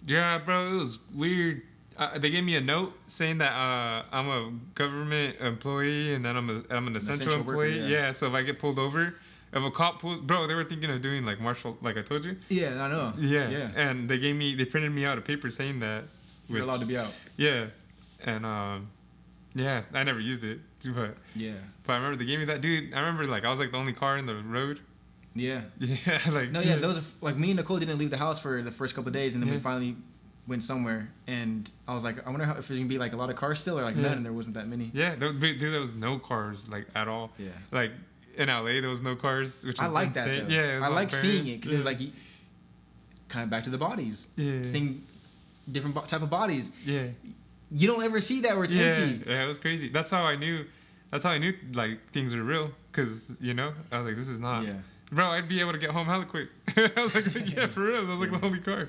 yeah, bro, it was weird. They gave me a note saying that I'm a government employee and then I'm an essential employee. Worker, yeah. So if I get pulled over. If a cop bro, they were thinking of doing like martial, like I told you. Yeah, I know. Yeah. And they printed me out a paper saying that. You're allowed to be out. Yeah. And, yeah, I never used it, but. Yeah. But I remember they gave me that, dude. I remember like I was like the only car in the road. Yeah. Yeah, like. No, yeah, those are, like me and Nicole didn't leave the house for the first couple of days, and then we finally went somewhere, and I was like, I wonder if there's gonna be like a lot of cars still, or like none, and there wasn't that many. Yeah, there was no cars like at all. Yeah. Like. In LA, there was no cars, which is I like insane. that. Though. Yeah, I like seeing it because it was like kind of back to the bodies. Yeah, seeing different type of bodies. Yeah, you don't ever see that where it's empty. Yeah, it was crazy. That's how I knew like things were real, because you know I was like, this is not. Yeah. Bro, I'd be able to get home hella quick. I was like, yeah, for real. That was like the only car.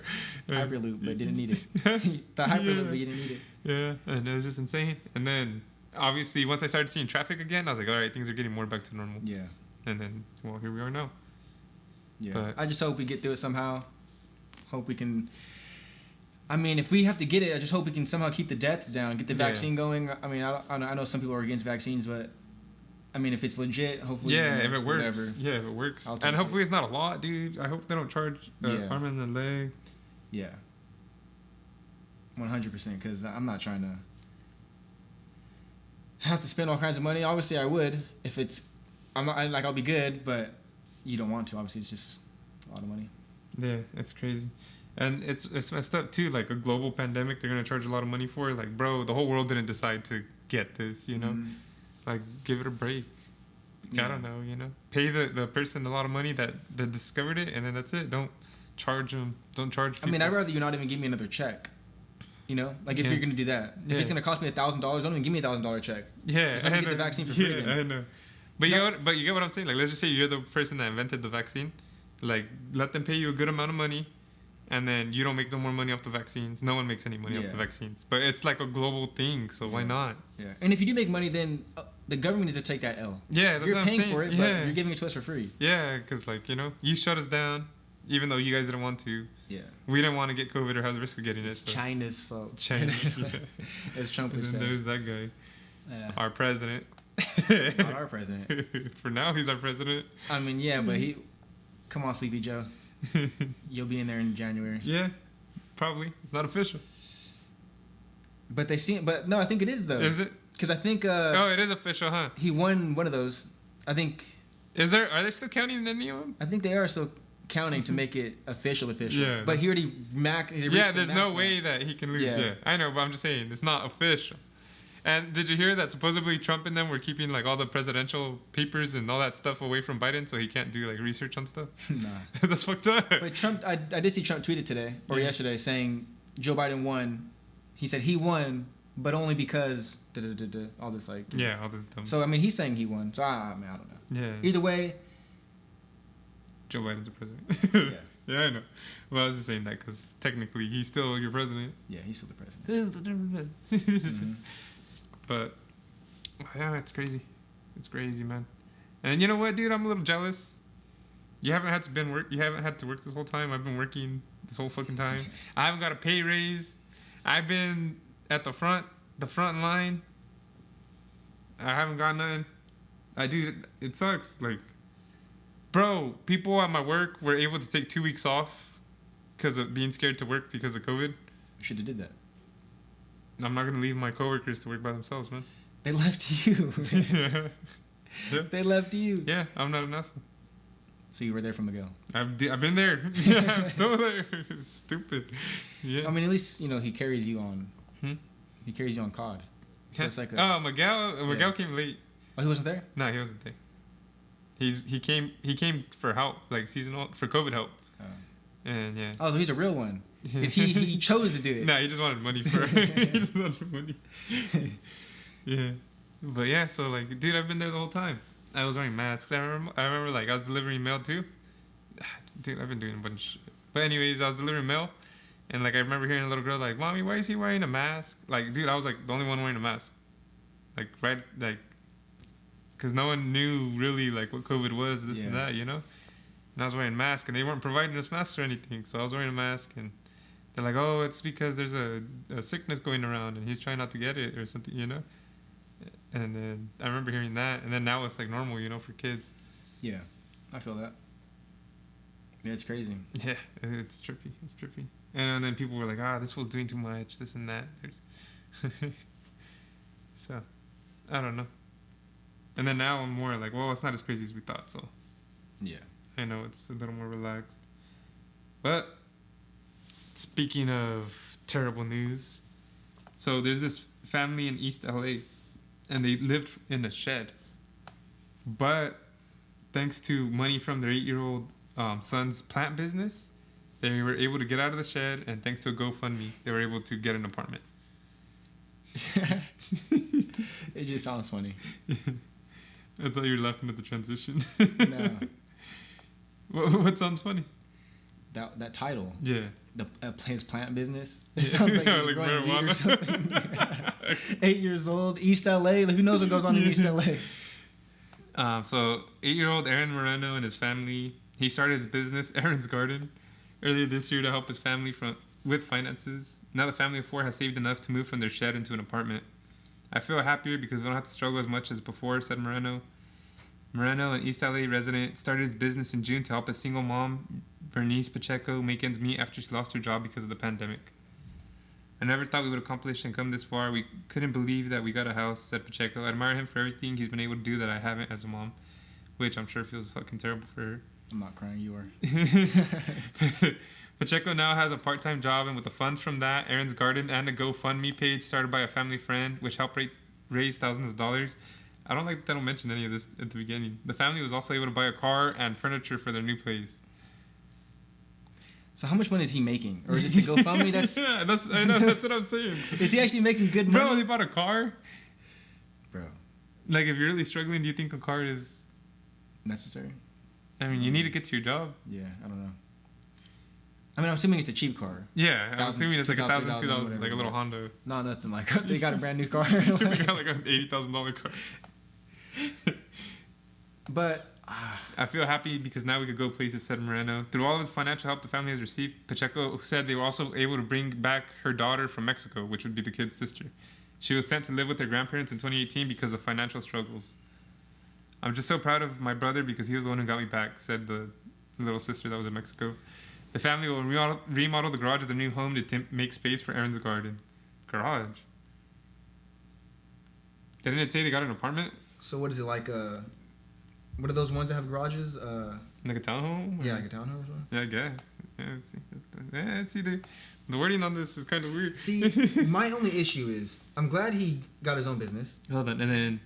Hyperloop, but didn't need it. The Hyperloop, but you didn't need it. Yeah, and it was just insane. And then. Obviously, once I started seeing traffic again, I was like, all right, things are getting more back to normal. Yeah. And then, well, here we are now. Yeah. But I just hope we get through it somehow. Hope we can. I mean, if we have to get it, I just hope we can somehow keep the deaths down, get the vaccine going. I mean, I know some people are against vaccines, but I mean, if it's legit, hopefully. Yeah, if it works. Whatever. Yeah, if it works. And hopefully it's not a lot, dude. I hope they don't charge arm and the leg. Yeah. 100%, because I'm not trying to. Have to spend all kinds of money. Obviously, I would if it's. I'll be good, but you don't want to. Obviously, it's just a lot of money. Yeah, it's crazy, and it's messed up too. Like a global pandemic, they're gonna charge a lot of money for it. Like, bro, the whole world didn't decide to get this. You know, like give it a break. I don't know. You know, pay the person a lot of money that discovered it, and then that's it. Don't charge them. Don't charge people. I mean, I'd rather you not even give me another check. You know, like if you're gonna do that, if it's gonna cost me $1,000, don't even give me $1,000 check. Yeah, just let me get the vaccine for free. Yeah, I know. But you get what I'm saying. Like, let's just say you're the person that invented the vaccine. Like, let them pay you a good amount of money, and then you don't make no more money off the vaccines. No one makes any money off the vaccines. But it's like a global thing, so why not? Yeah. And if you do make money, then the government needs to take that L. Yeah, that's you're what I'm saying. You're paying for it, but you're giving it to us for free. Yeah, because like you shut us down, even though you guys didn't want to. Yeah. We didn't want to get COVID or have the risk of getting it's it. So. China's fault. China. As Trump would say. There's that guy. Yeah. Our president. Not our president. For now, he's our president. I mean, yeah, but he... Come on, Sleepy Joe. You'll be in there in January. Yeah, probably. It's not official. But they seem... But no, I think it is, though. Is it? Because I think... oh, it is official, huh? He won one of those. I think... Are they still counting any of them? I think they are still... counting to make it official. Yeah, but he already there's no way that he can lose. Yeah, I know, but I'm just saying it's not official. And did you hear that supposedly Trump and them were keeping like all the presidential papers and all that stuff away from Biden so he can't do like research on stuff? Nah. That's fucked up. But Trump, I did see Trump tweeted today or yesterday saying Joe Biden won. He said he won, but only because all this like all this dumb. So I mean he's saying he won. So I mean I don't know. Yeah. Either way. Joe Biden's the president. Yeah, I know. Well, I was just saying that because technically he's still your president. Yeah, he's still the president. But yeah, it's crazy. It's crazy, man. And you know what, dude? I'm a little jealous. You haven't had to work this whole time. I've been working this whole fucking time. I haven't got a pay raise. I've been at the front line. I haven't got none. It sucks. Like. Bro, people at my work were able to take 2 weeks off because of being scared to work because of COVID. You should have did that. I'm not gonna leave my coworkers to work by themselves, man. They left you. Yeah. They left you. Yeah, I'm not an asshole. So you were there from the go. I've been there. Yeah, I'm still there. It's stupid. Yeah. I mean, at least he carries you on. He carries you on COD. So it's like Miguel came late. Oh, he wasn't there? No, he wasn't there. He came for help, like seasonal for COVID help. Oh. And yeah. Oh, so he's a real one. Because he chose to do it. No, he just wanted money for it. He just wanted money. Yeah. But yeah, so like, dude, I've been there the whole time. I was wearing masks. I remember like I was delivering mail too. Dude, I've been doing a bunch of shit. But anyways, I was delivering mail, and like I remember hearing a little girl like, "Mommy, why is he wearing a mask?" Like, dude, I was like the only one wearing a mask. Like, right, like, because no one knew really like what COVID was, this and that, you know. And I was wearing a mask, and they weren't providing us masks or anything, so I was wearing a mask, and they're like, "Oh, it's because there's a sickness going around, and he's trying not to get it or something," you know. And then I remember hearing that, and then now it's like normal, you know, for kids. Yeah, I feel that. Yeah, it's crazy. Yeah, it's trippy. It's trippy. And then people were like, this was doing too much, this and that. So, I don't know. And then now I'm more like, well, it's not as crazy as we thought, so. Yeah. I know it's a little more relaxed. But, speaking of terrible news, so there's this family in East LA, and they lived in a shed. But thanks to money from their 8-year-old son's plant business, they were able to get out of the shed, and thanks to a GoFundMe, they were able to get an apartment. It just sounds funny. I thought you were laughing at the transition. No. What sounds funny? That title. Yeah. His plant business. It sounds like he's growing weed or something. 8 years old, East LA. Like, who knows what goes on in East LA? So 8-year-old Aaron Moreno and his family, he started his business, Aaron's Garden, earlier this year to help his family with finances. Now the family of 4 has saved enough to move from their shed into an apartment. I feel happier because we don't have to struggle as much as before, said Moreno. Moreno, an East LA resident, started his business in June to help a single mom, Bernice Pacheco, make ends meet after she lost her job because of the pandemic. I never thought we would accomplish and come this far. We couldn't believe that we got a house, said Pacheco. I admire him for everything he's been able to do that I haven't as a mom, which I'm sure feels fucking terrible for her. I'm not crying, you are. Pacheco now has a part-time job, and with the funds from that, Aaron's Garden, and a GoFundMe page started by a family friend, which helped raise thousands of dollars. I don't like that I don't mention any of this at the beginning. The family was also able to buy a car and furniture for their new place. So how much money is he making? Or is this the GoFundMe? I know, that's what I'm saying. Is he actually making good money? Bro, they bought a car? Bro. Like, if you're really struggling, do you think a car is necessary? I mean, you need to get to your job. Yeah, I don't know. I mean, I'm assuming it's a cheap car. Yeah, I'm assuming it's like $1,000, $2,000, like a little Honda. No, nothing like that. They got a brand new car. They got like an $80,000 car. But I feel happy because now we could go places, said Moreno. Through all of the financial help the family has received, Pacheco said they were also able to bring back her daughter from Mexico, which would be the kid's sister. She was sent to live with her grandparents in 2018 because of financial struggles. I'm just so proud of my brother because he was the one who got me back, said the little sister that was in Mexico. The family will remodel the garage of their new home to make space for Aaron's Garden. Garage? Didn't it say they got an apartment? So what is it like? What are those ones that have garages? Like a townhome? Yeah, like a townhome. Yeah, I guess. Yeah, see the wording on this is kind of weird. See, my only issue is I'm glad he got his own business. Hold on, and then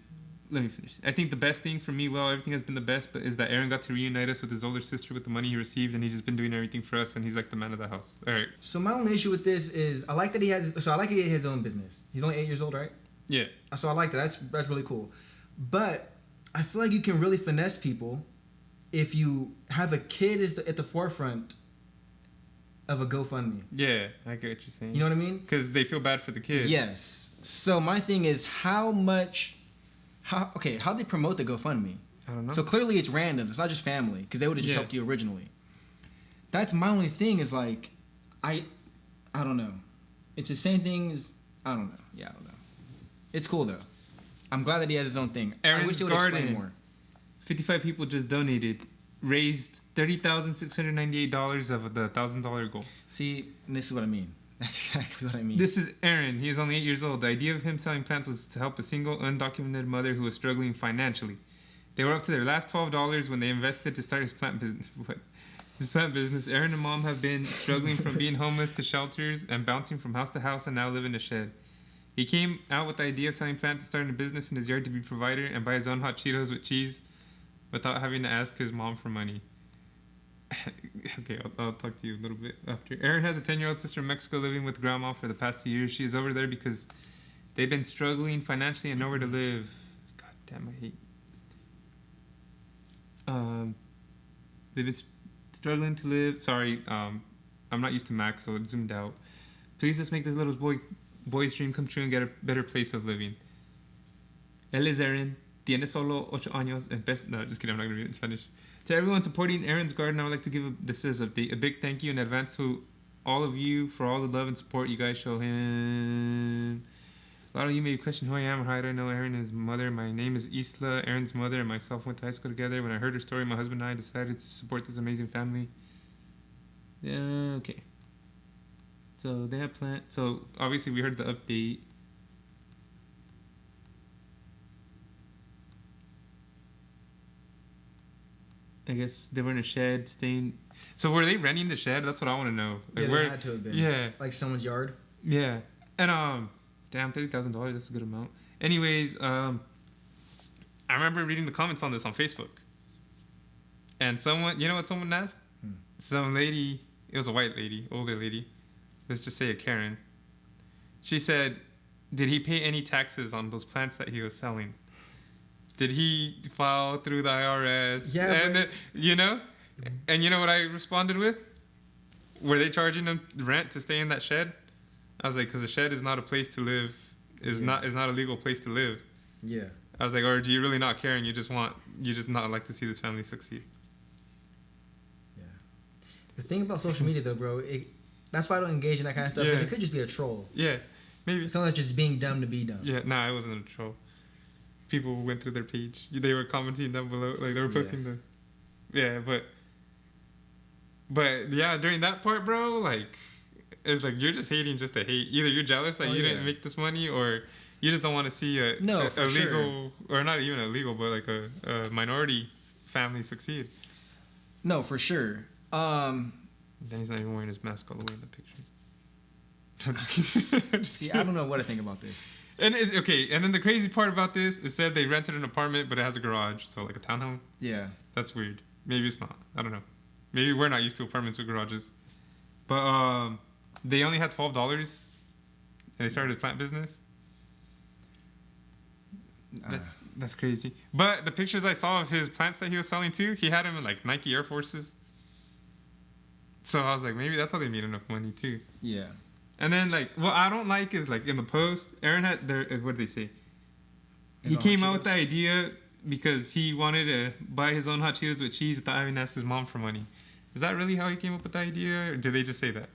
let me finish. I think the best thing for me, everything has been the best, but is that Aaron got to reunite us with his older sister with the money he received, and he's just been doing everything for us, and he's like the man of the house. All right. So my only issue with this is I like that he has his own business. He's only 8 years old, right? Yeah. So I like that. That's really cool. But I feel like you can really finesse people if you have a kid at the forefront of a GoFundMe. Yeah, I get what you're saying. You know what I mean? Because they feel bad for the kid. Yes. So my thing is how they promote the GoFundMe? I don't know. So clearly it's random. It's not just family because they would have just helped you originally. That's my only thing is like, I don't know. It's the same thing as, I don't know. Yeah, I don't know. It's cool though. I'm glad that he has his own thing. Aaron's I wish he would explain more. 55 people just donated, raised $30,698 of the $1,000 goal. See, and this is what I mean. That's exactly what I mean. This is Aaron. He is only 8 years old. The idea of him selling plants was to help a single, undocumented mother who was struggling financially. They were up to their last $12 when they invested to start his plant business. His plant business. Aaron and mom have been struggling from being homeless to shelters and bouncing from house to house and now live in a shed. He came out with the idea of selling plants to start a business in his yard to be provider and buy his own hot Cheetos with cheese without having to ask his mom for money. Okay, I'll talk to you a little bit after. Aaron has a 10-year-old sister in Mexico living with grandma for the past 2 years. She is over there because they've been struggling financially and nowhere to live. God damn, I hate. They've been struggling to live. Sorry, I'm not used to Mac, so it zoomed out. Please let's make this little boy's dream come true and get a better place of living. Él es Aaron. Tiene solo 8 años. No, just kidding. I'm not going to read it in Spanish. To everyone supporting Aaron's garden, I would like to give this as a big thank you in advance to all of you for all the love and support you guys show him. A lot of you may question who I am or how I don't know Aaron and his mother. My name is Isla. Aaron's mother and myself went to high school together. When I heard her story, my husband and I decided to support this amazing family. Yeah, okay. So they have plant. So obviously we heard the update. I guess they were in a shed, staying. So were they renting the shed? That's what I want to know. Like, yeah, they had to have been. Yeah, like someone's yard. Yeah, and damn, $30,000. That's a good amount. Anyways, I remember reading the comments on this on Facebook, and someone, you know what someone asked? Some lady. It was a white lady, older lady. Let's just say a Karen. She said, "Did he pay any taxes on those plants that he was selling? Did he file through the IRS?" Yeah, and you know, and you know what I responded with? Were they charging him rent to stay in that shed? I was like, because the shed is not a place to live. Is not a legal place to live. Yeah. I was like, or do you really not care and you just not like to see this family succeed? Yeah. The thing about social media though, bro, that's why I don't engage in that kind of stuff. Because it could just be a troll. Yeah, maybe. Someone that's just being dumb to be dumb. Yeah, nah, it wasn't a troll. People went through their page. They were commenting down below, like they were posting but yeah, during that part, bro, like it's like you're just hating just to hate. Either you're jealous that you didn't make this money, or you just don't want to see a legal or not even illegal, but like a minority family succeed. No, for sure. Then he's not even wearing his mask all the way in the picture. I'm just kidding. See, I don't know what to think about this. And and then the crazy part about this, it said they rented an apartment, but it has a garage, so like a townhome. Yeah. That's weird. Maybe it's not. I don't know. Maybe we're not used to apartments with garages. But they only had $12, and they started a plant business. That's crazy. But the pictures I saw of his plants that he was selling too, he had them in like Nike Air Forces. So I was like, maybe that's how they made enough money too. Yeah. And then, like, what I don't like is, like, in the post, Aaron had what did they say? He came out with the idea because he wanted to buy his own hot Cheetos with cheese without having to ask his mom for money. Is that really how he came up with the idea, or did they just say that?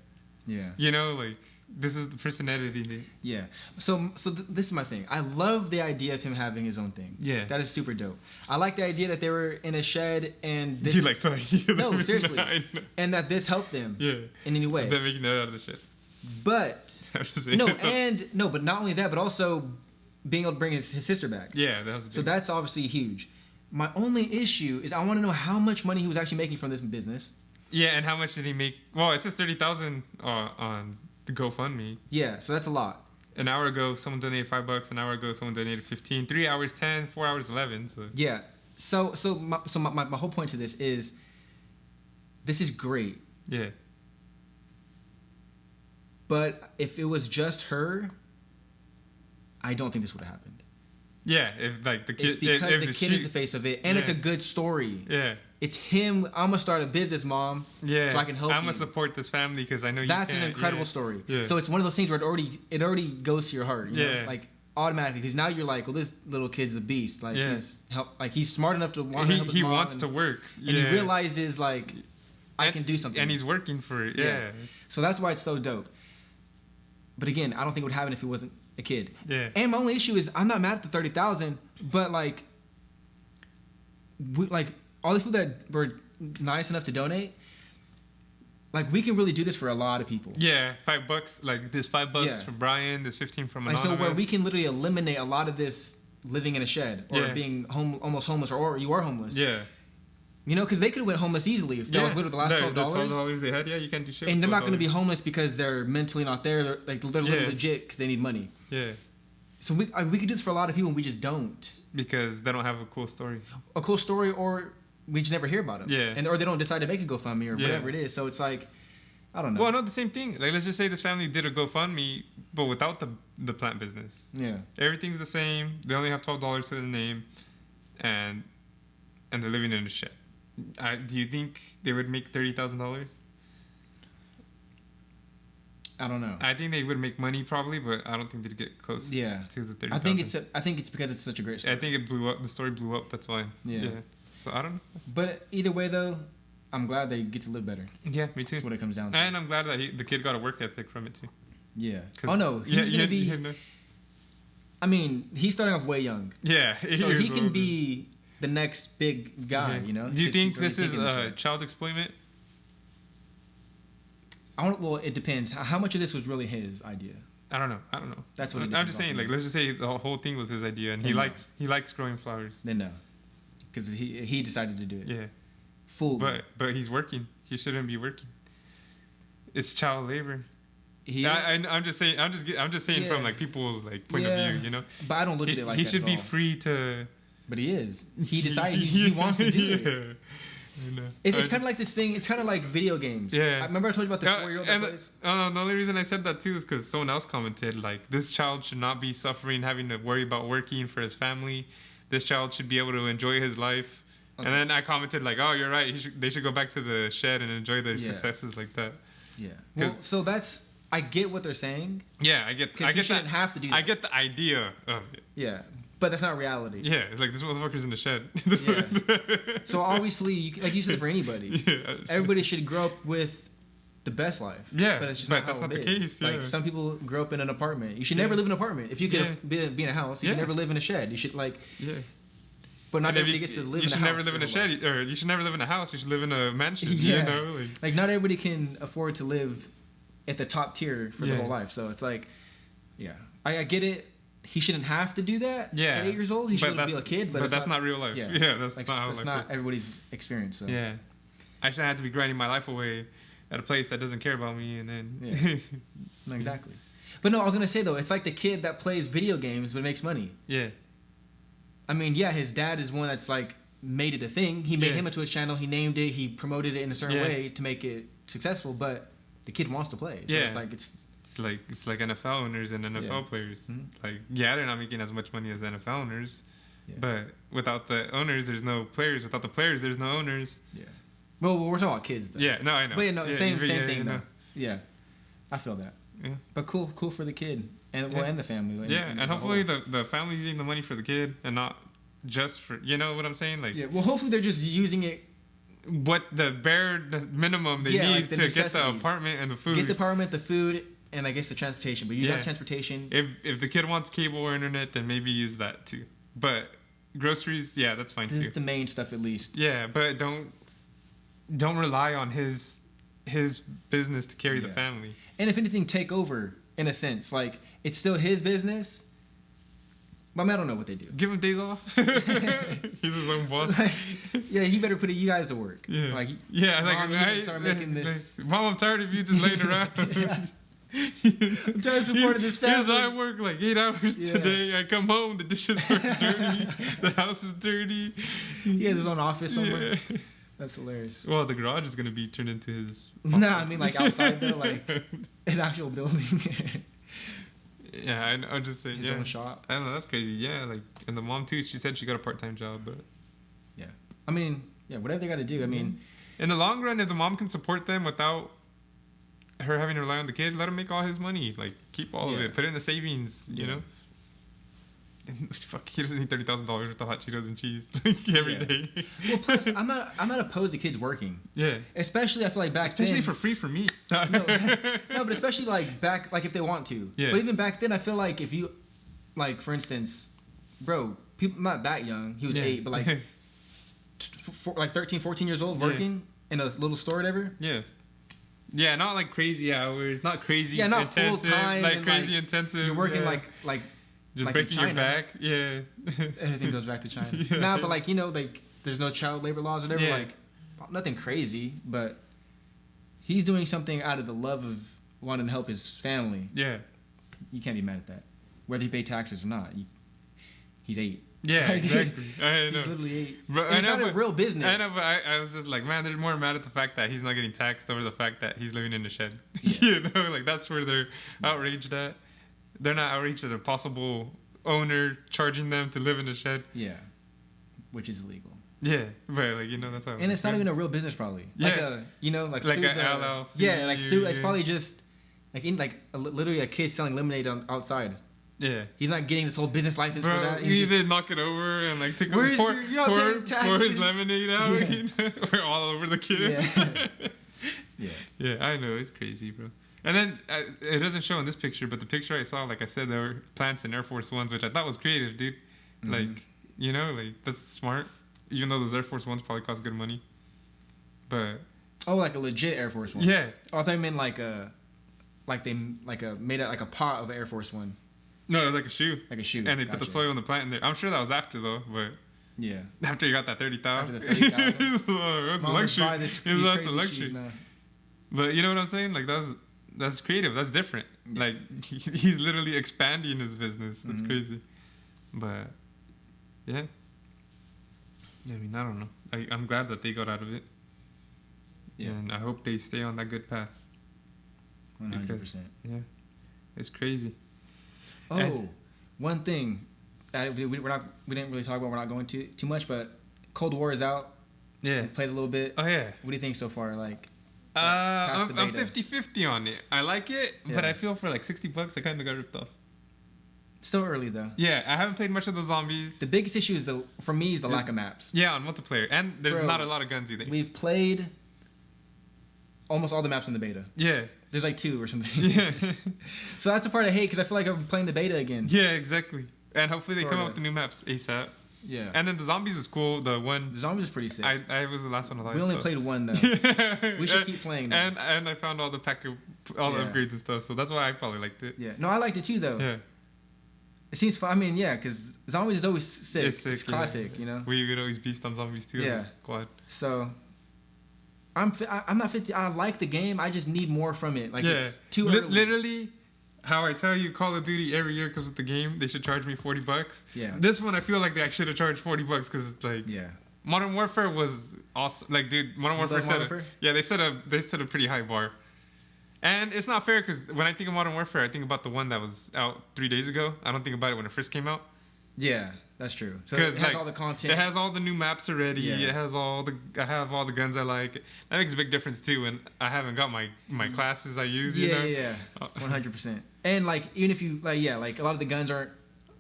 Yeah. You know, like, this is the personality. Yeah. So this is my thing. I love the idea of him having his own thing. Yeah. That is super dope. I like the idea that they were in a shed and this. You like the idea? No, seriously. And that this helped them. Yeah. In any way. They're making it out of the shed. But but not only that, but also being able to bring his sister back. Yeah, that was big. So that's obviously huge. My only issue is I want to know how much money he was actually making from this business. Yeah, and how much did he make? Well, it says $30,000 on the GoFundMe. Yeah, so that's a lot. An hour ago, someone donated $5. An hour ago, someone donated 15. 3 hours, 10. 4 hours, 11. So yeah. So my whole point to this is great. Yeah. But if it was just her, I don't think this would have happened. Yeah, if like the kid, it's because the kid is the face of it, and it's a good story. Yeah, it's him. I'm gonna start a business, mom. Yeah, so I can help you. I'm gonna support this family because I know you can. That's an incredible story. Yeah. So it's one of those things where it already goes to your heart. You know? Yeah, like automatically, because now you're like, well, this little kid's a beast. Like he's smart enough to want to help his mom. He wants to work, and he realizes like I can do something, and he's working for it. Yeah. So that's why it's so dope. But again, I don't think it would happen if he wasn't a kid. Yeah. And my only issue is I'm not mad at the 30,000, but like all these people that were nice enough to donate, like we can really do this for a lot of people. Yeah, $5. Like this $5 from Brian, this 15 from Anonymous. Like so, where we can literally eliminate a lot of this living in a shed or being almost homeless, or you are homeless. Yeah. You know, because they could have went homeless easily if that was literally the last $12. The $12 they had, you can't do shit. And they're not going to be homeless because they're mentally not there. They're like literally legit because they need money. Yeah. So we could do this for a lot of people, and we just don't. Because they don't have a cool story. A cool story, or we just never hear about them. Yeah. Or they don't decide to make a GoFundMe or whatever it is. So it's like, I don't know. Well, no, the same thing. Like, let's just say this family did a GoFundMe, but without the plant business. Yeah. Everything's the same. They only have $12 to their name, and they're living in a shed. Do you think they would make $30,000? I don't know. I think they would make money probably, but I don't think they'd get close to the 30,000. I think it's because it's such a great story. I think it blew up. The story blew up. That's why. Yeah. So I don't know. But either way, though, I'm glad they get to live better. Yeah, me too. That's what it comes down to. And I'm glad that the kid got a work ethic from it too. Yeah. Oh no, he's gonna be. I mean, he's starting off way young. Yeah. So he can be the next big guy. You know. Do you think this is child exploitment? Well, it depends. How much of this was really his idea? I don't know. That's what I'm just saying. Like, let's just say the whole thing was his idea, and he likes growing flowers. Then no, because he decided to do it. Yeah. Full. But he's working. He shouldn't be working. It's child labor. I'm just saying. I'm just saying from like people's like point of view, you know. But I don't look at it like he that. He should be free to. But he is. He decided he wants to do it. It's kind of like this thing. It's kind of like video games. Yeah. I remember I told you about the 4-year-old that plays. The only reason I said that too is because someone else commented like, this child should not be suffering, having to worry about working for his family. This child should be able to enjoy his life. Okay. And then I commented like, oh, you're right. They should go back to the shed and enjoy their successes like that. Yeah. Well, so I get what they're saying. Yeah, I get. I get shouldn't have to do that. I get the idea of it. Yeah. But that's not reality. Yeah, it's like this motherfucker's in the shed. So obviously, like you said, for anybody, everybody should grow up with the best life. Yeah, but it's just that's not the case. Like some people grow up in an apartment. You should never live in an apartment. If you could be in a house, you should never live in a shed. You should like. Yeah. But not everybody gets to live in a house. You should never live in a shed, or you should never live in a house. You should live in a mansion. Yeah. You know, like not everybody can afford to live at the top tier for their whole life. So it's like, I get it. He shouldn't have to do that at 8 years old. He shouldn't be a kid. But that's not real life. Yeah, that's not how life works. Everybody's experience. So. Yeah. I shouldn't have to be grinding my life away at a place that doesn't care about me and then... No, exactly. But no, I was going to say, though, it's like the kid that plays video games but makes money. Yeah. I mean, his dad is one that's like made it a thing. He made him into his channel. He named it. He promoted it in a certain way to make it successful. But the kid wants to play. So it's like It's like NFL owners and NFL players. Mm-hmm. Like, they're not making as much money as NFL owners, but without the owners, there's no players. Without the players, there's no owners. Yeah. Well, we're talking about kids, though. Yeah, no, I know. But same thing, though. Yeah, I feel that. Yeah. But cool for the kid and and the family. And hopefully the family's using the money for the kid and not just for, you know what I'm saying? Like, well, hopefully they're just using it. What the bare minimum they need to get the apartment and the food. Get the apartment, the food. And I guess the transportation, but you got transportation. If the kid wants cable or internet, then maybe use that too. But groceries, that's fine too. This is the main stuff at least. Yeah, but don't rely on his business to carry the family. And if anything, take over in a sense. Like it's still his business. But I don't know what they do. Give him days off. He's his own boss. He better put you guys to work. Yeah. Mom, you start making this. Mom, I'm tired of you just laying around. I'm trying to support this family. Yes, I work like 8 hours today. I come home, the dishes are dirty, the house is dirty. He has his own office somewhere. Yeah. That's hilarious. Well, the garage is gonna be turned into his. No, I mean like outside though, like an actual building. I'm just saying. His own shop. I don't know. That's crazy. Yeah, like and the mom too. She said she got a part-time job, but. Yeah, I mean, whatever they got to do. I mean, in the long run, if the mom can support them without her having to rely on the kid, let him make all his money. Like keep all of it. Put it in the savings. You know. Fuck, he doesn't need $30,000 worth of hot Cheetos and cheese like every day. Well, plus I'm not opposed to kids working. Yeah. Especially I feel like especially for free for me. No, but especially like if they want to. Yeah. But even back then, I feel like if you, like for instance, bro, people not that young. He was 8, but like 13, 14 years old working in a little store or whatever. Yeah. Yeah, not like crazy hours, not crazy. Yeah, not intensive, full time. like crazy intensive. You're working yeah. like just like breaking your back. Yeah. Everything goes back to China. Yeah. Nah, but like like there's no child labor laws or whatever. Yeah. Like nothing crazy, but he's doing something out of the love of wanting to help his family. Yeah. You can't be mad at that, whether he pay taxes or not. He's 8. Yeah, exactly. I know. He's literally 8. Bro, It's not a real business. I know, but I was just like, man, they're more mad at the fact that he's not getting taxed over the fact that he's living in a shed. Yeah. You know, like that's where they're outraged at. They're not outraged at a possible owner charging them to live in a shed. Yeah, which is illegal. Yeah, but like that's how. And it's not even a real business, probably. Yeah. Like a like like food, a LLC. Yeah, like food. It's yeah. probably just literally a kid selling lemonade outside. Yeah. He's not getting this whole business license Bro, for that. he did knock it over and like take Where's pour you're not paying his taxes. lemonade out. Yeah. You know? We're all over the kid. Yeah. Yeah. Yeah, I know, it's crazy, bro. And then it doesn't show in this picture, but the picture I saw, like I said, there were plants in Air Force Ones, which I thought was creative, dude. Mm-hmm. Like, like that's smart. Even though those Air Force Ones probably cost good money, but like a legit Air Force One. yeah. Oh, I thought you meant made out like a pot of Air Force One, No, it was like a shoe. like a shoe. And they put the Gotcha. soil in the plant in there. I'm sure that was after though, but Yeah. after you got that 30,000. After the 30,000. That's a Mom, let's buy luxury. these That's a crazy luxury. shoes now. But you know what I'm saying? Like that's creative. That's different. Yeah. Like he's literally expanding his business. That's Mhm. crazy. But yeah. I mean, I don't know. I'm glad that they got out of it. Yeah. And I hope they stay on that good path. 100%. Yeah. It's crazy. Oh, And- one thing that we didn't really talk about. We're not going to too much, but Cold War is out. Yeah. We played a little bit. Oh yeah. What do you think so far? Like, past the I'm beta. 50-50 on it. I like it, but Yeah. I feel for like $60 I kind of got ripped off. still early though. Yeah, I haven't played much of the zombies. The biggest issue is for me is the lack of maps. Yeah, on multiplayer. And there's Bro, not a lot of guns either. We've played almost all the maps in the beta. Yeah. There's like 2 or something. Yeah. So that's the part I hate because I feel like I'm playing the beta again. Yeah, exactly. And hopefully they come Sorta. up with new maps ASAP. Yeah. And then the zombies was cool. The one The zombies is pretty sick. I was the last one alive. We only so. played 1 though. We should keep playing that. And I found all the the Yeah. upgrades and stuff. So that's why I probably liked it. Yeah. No, I liked it too though. Yeah. It seems fun. I mean, yeah, because zombies is always sick. It's It's, sick, yeah. classic, you know. We would always beast on zombies too Yeah. as a squad. So I'm not 50. I like the game. I just need more from it. Like it's too early. Literally, how I tell you, Call of Duty every year comes with the game. They should charge me $40. Yeah. This one, I feel like they should have charged $40 because like Yeah. Modern Warfare was awesome. Like, dude, Modern You Warfare like Modern Warfare? yeah, they set a pretty high bar. And it's not fair because when I think of Modern Warfare, I think about the one that was out 3 days ago. I don't think about it when it first came out. Yeah, that's true. So it Because has like, all the content. it has all the new maps already. Yeah. It has I have all the guns I like. That makes a big difference too. And I haven't got my classes I use. Yeah, you know? yeah, 100%. And like even if you like, yeah, like a lot of the guns aren't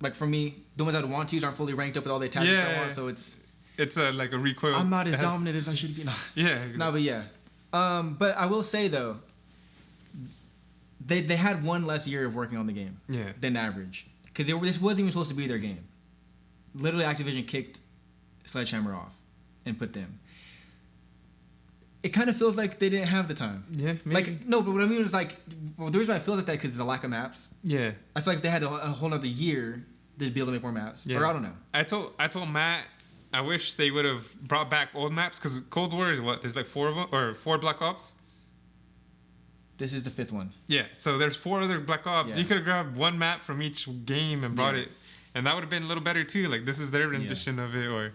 like for me, the ones I would want to use aren't fully ranked up with all the tactics I Yeah. want. So it's like a recoil. I'm not as it has- dominant as I should be. No, Yeah. Exactly. no, but yeah. But I will say though, they had 1 less year of working on the game Yeah. than average because this wasn't even supposed to be their game. Literally, Activision kicked Sledgehammer off and put them. It kind of feels like they didn't have the time. Yeah. Maybe. Like no, but what I mean is like, well, the reason I feel like that because of the lack of maps. Yeah. I feel like if they had a whole other year, they'd be able to make more maps. Yeah. Or I don't know. I told Matt, I wish they would have brought back old maps because Cold War is what? There's like 4 of them or 4 Black Ops. This is the 5th one. Yeah, so there's 4 other Black Ops. Yeah. You could have grabbed 1 map from each game and brought Yeah. it, and that would have been a little better too. Like this is their rendition of it,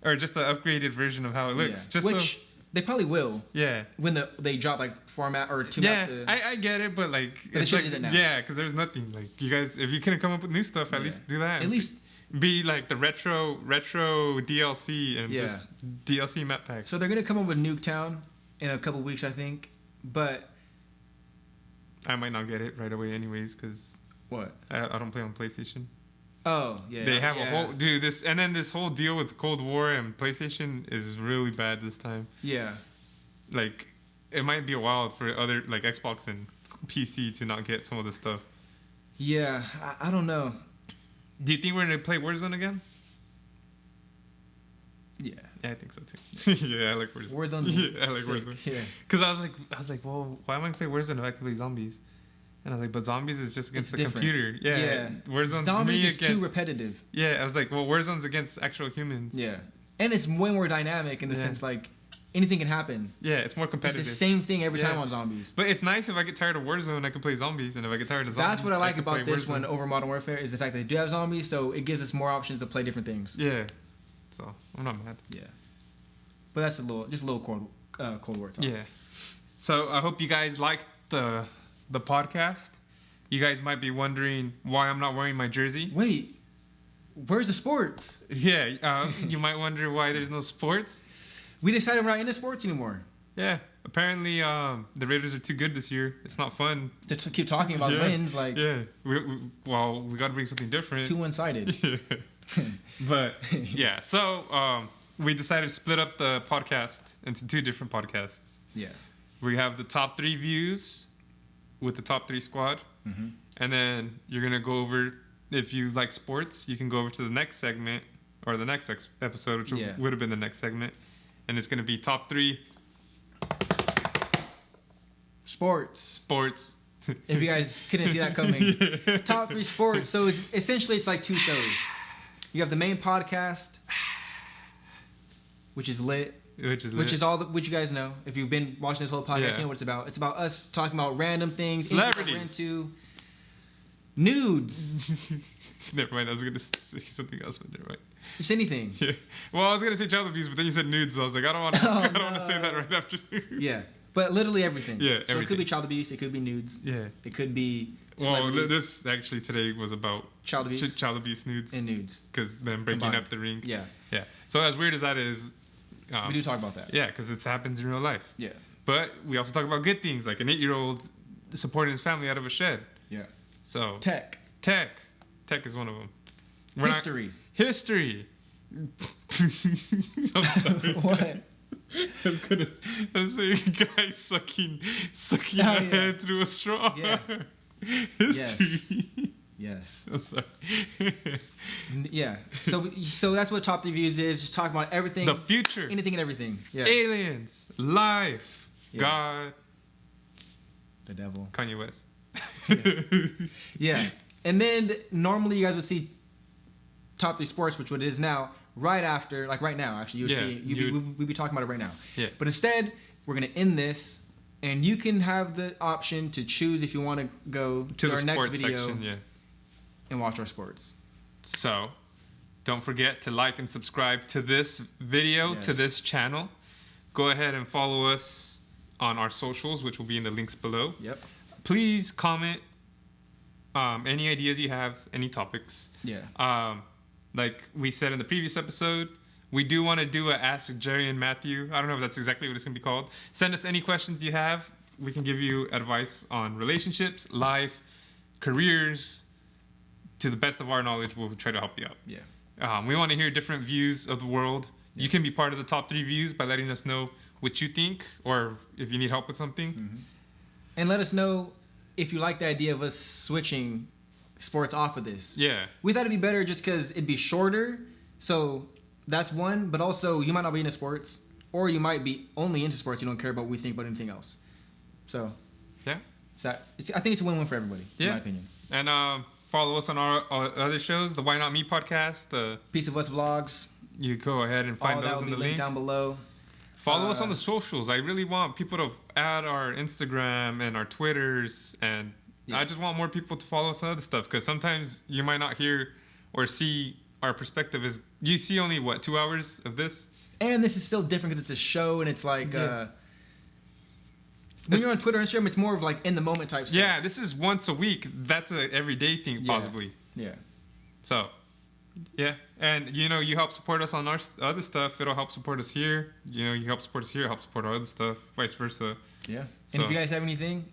or just an upgraded version of how it looks. Yeah. Just Which they probably will yeah. when they drop like 4 map or 2 Yeah, maps. I get it, but like they it's should like, do it now. yeah, because there's nothing like you guys. If you couldn't come up with new stuff, at Yeah. least do that. At least be like the retro DLC and Yeah. just DLC map packs. so they're gonna come up with Nuketown in a couple weeks, I think. But I might not get it right away, anyways, because what? I don't play on PlayStation. Oh yeah. They have yeah. a whole this whole deal with Cold War and PlayStation is really bad this time. Yeah. Like, it might be a while for other like Xbox and PC to not get some of this stuff. Yeah. I don't know. Do you think we're gonna play Warzone again? Yeah. Yeah, I think so too. Yeah, I like Warzone. Warzone's Yeah, I like sick. Warzone. Yeah. Because I was like, well, why am I playing Warzone if I can play zombies? And I was like, but zombies is just against the computer. Yeah. Warzone's zombies is against, too repetitive. Yeah, I was like, well, Warzone's against actual humans. Yeah. And it's way more dynamic in the sense like anything can happen. Yeah, it's more competitive. It's the same thing every time on zombies. But it's nice if I get tired of Warzone, I can play zombies, and if I get tired of zombies, that's what I like about this Warzone. one over Modern Warfare is the fact that they do have zombies, so it gives us more options to play different things. Yeah. So I'm not mad. Yeah. But that's just a little Cold War talk. Yeah. So I hope you guys liked the podcast. You guys might be wondering why I'm not wearing my jersey. Wait, where's the sports? Yeah, you might wonder why there's no sports. We decided we're not into sports anymore. Yeah, apparently the Raiders are too good this year. It's not fun to keep talking about wins. Like, yeah, we got to bring something different. It's too one-sided. Yeah. But yeah, so we decided to split up the podcast into 2 different podcasts. Yeah, we have the top 3 views with the top 3 squad, and then you're gonna go over. If you like sports, you can go over to the next segment or the next episode, which would have been the next segment, and it's gonna be top 3 sports. If you guys couldn't see that coming, top 3 sports. So essentially it's like 2 shows. You have the main podcast, which is lit. Which is all which you guys know. If you've been watching this whole podcast, you know what it's about. It's about us talking about random things. Celebrities. We're into nudes. Never mind. I was gonna say something else, but never mind. Just anything. Yeah. Well, I was gonna say child abuse, but then you said nudes. So I was like, I don't want to. I don't want to say that right after nudes. Yeah, but literally everything. Yeah. So everything. it could be child abuse. It could be nudes. Yeah. It could be. Well, this actually today was about child abuse nudes. And nudes. Because them breaking up the ring. Yeah. Yeah. So as weird as that is. We do talk about that. Yeah, because it happens in real life. Yeah. But we also talk about good things, like an 8-year-old supporting his family out of a shed. Yeah. So Tech is one of them. History. I'm sorry. What? I was saying a guy sucking a head through a straw. Yeah. History. Yes. I'm sorry. Yeah. So that's what top 3 views is. Just talk about everything. The future. Anything and everything. Yeah. Aliens. Life. Yeah. God. The devil. Kanye West. Yeah. And then normally you guys would see top 3 sports, which what it is now, right after, like right now, actually. We'd be talking about it right now. Yeah. But instead, we're going to end this, and you can have the option to choose if you want to go to our next video section, and watch our sports. So, don't forget to like and subscribe to this video, to this channel. Go ahead and follow us on our socials, which will be in the links below. Yep. Please comment any ideas you have, any topics. Yeah. Like we said in the previous episode, we do want to do a Ask Jerry and Matthew. I don't know if that's exactly what it's going to be called. Send us any questions you have. We can give you advice on relationships, life, careers. To the best of our knowledge, we'll try to help you out. Yeah. We want to hear different views of the world. Yeah. You can be part of the top 3 views by letting us know what you think, or if you need help with something. And let us know if you like the idea of us switching sports off of this. Yeah. We thought it'd be better just because it'd be shorter. So that's one. But also, you might not be into sports, or you might be only into sports. You don't care about what we think about anything else. So yeah. I think it's a win-win for everybody, in my opinion. And follow us on our other shows, the Why Not Me podcast, the Piece of Us vlogs. You go ahead and find those in the link down below. Follow us on the socials. I really want people to add our Instagram and our Twitters, and I just want more people to follow us on other stuff, because sometimes you might not hear or see our perspective. Is you see only 2 hours of this, and this is still different because it's a show, and it's like when you're on Twitter and Instagram, it's more of like in the moment type stuff. Yeah, this is once a week. That's a everyday thing, possibly. Yeah. So, yeah, and you help support us on our other stuff. It'll help support us here. You help support us here, help support our other stuff, vice versa. Yeah. And if you guys have anything,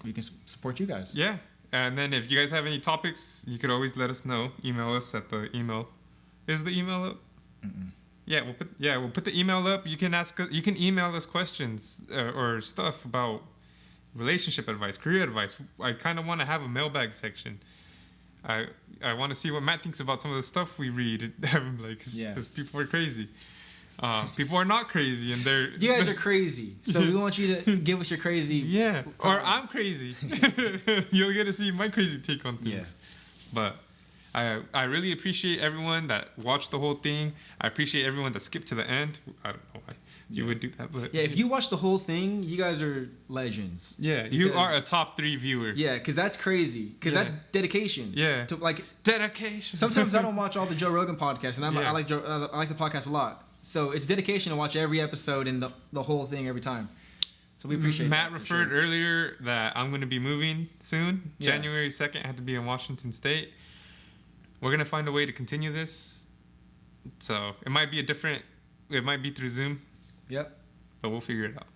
we can support you guys. Yeah. And then if you guys have any topics, you could always let us know. Email us at the email. Is the email up? Mm-mm. Yeah, we'll put the email up. You can email us questions or stuff about relationship advice, career advice. I kind of want to have a mailbag section. I want to see what Matt thinks about some of the stuff we read. Because people are crazy. People are not crazy, and they're you guys are crazy. So we want you to give us your crazy. Yeah, or I'm crazy. You'll get to see my crazy take on things. Yeah. But I really appreciate everyone that watched the whole thing. I appreciate everyone that skipped to the end. I don't know why you would do that, but yeah, if you watch the whole thing, you guys are legends. Yeah, you are a top 3 viewer. Yeah, because that's crazy. Because that's dedication. Yeah, to, like dedication. Sometimes I don't watch all the Joe Rogan podcasts, and I like I like the podcast a lot. So it's dedication to watch every episode and the whole thing every time. So we appreciate. Matt referred earlier that I'm going to be moving soon. Yeah. January 2nd, I have to be in Washington State. We're gonna find a way to continue this. So it might be it might be through Zoom. Yep. But we'll figure it out.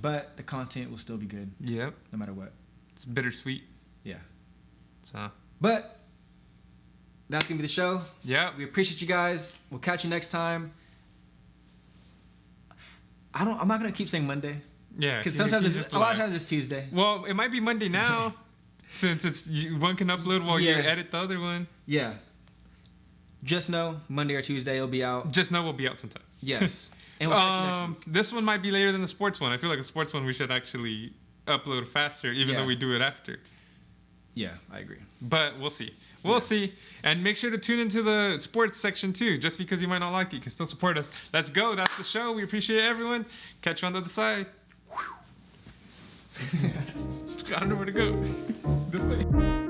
But the content will still be good. Yep. No matter what. It's bittersweet. Yeah. So. But that's gonna be the show. Yeah. We appreciate you guys. We'll catch you next time. I'm not gonna keep saying Monday. Yeah. Because sometimes a lot of times it's Tuesday. Well, it might be Monday now, since one can upload while you edit the other one. Yeah. Just know Monday or Tuesday it'll be out. Just know we'll be out sometime. Yes. And we'll catch you next week. This one might be later than the sports one. I feel like the sports one we should actually upload faster, even though we do it after. Yeah, I agree. But we'll see. We'll see. And make sure to tune into the sports section too. Just because you might not like it, you can still support us. Let's go. That's the show. We appreciate everyone. Catch you on the other side. I don't know where to go. This way.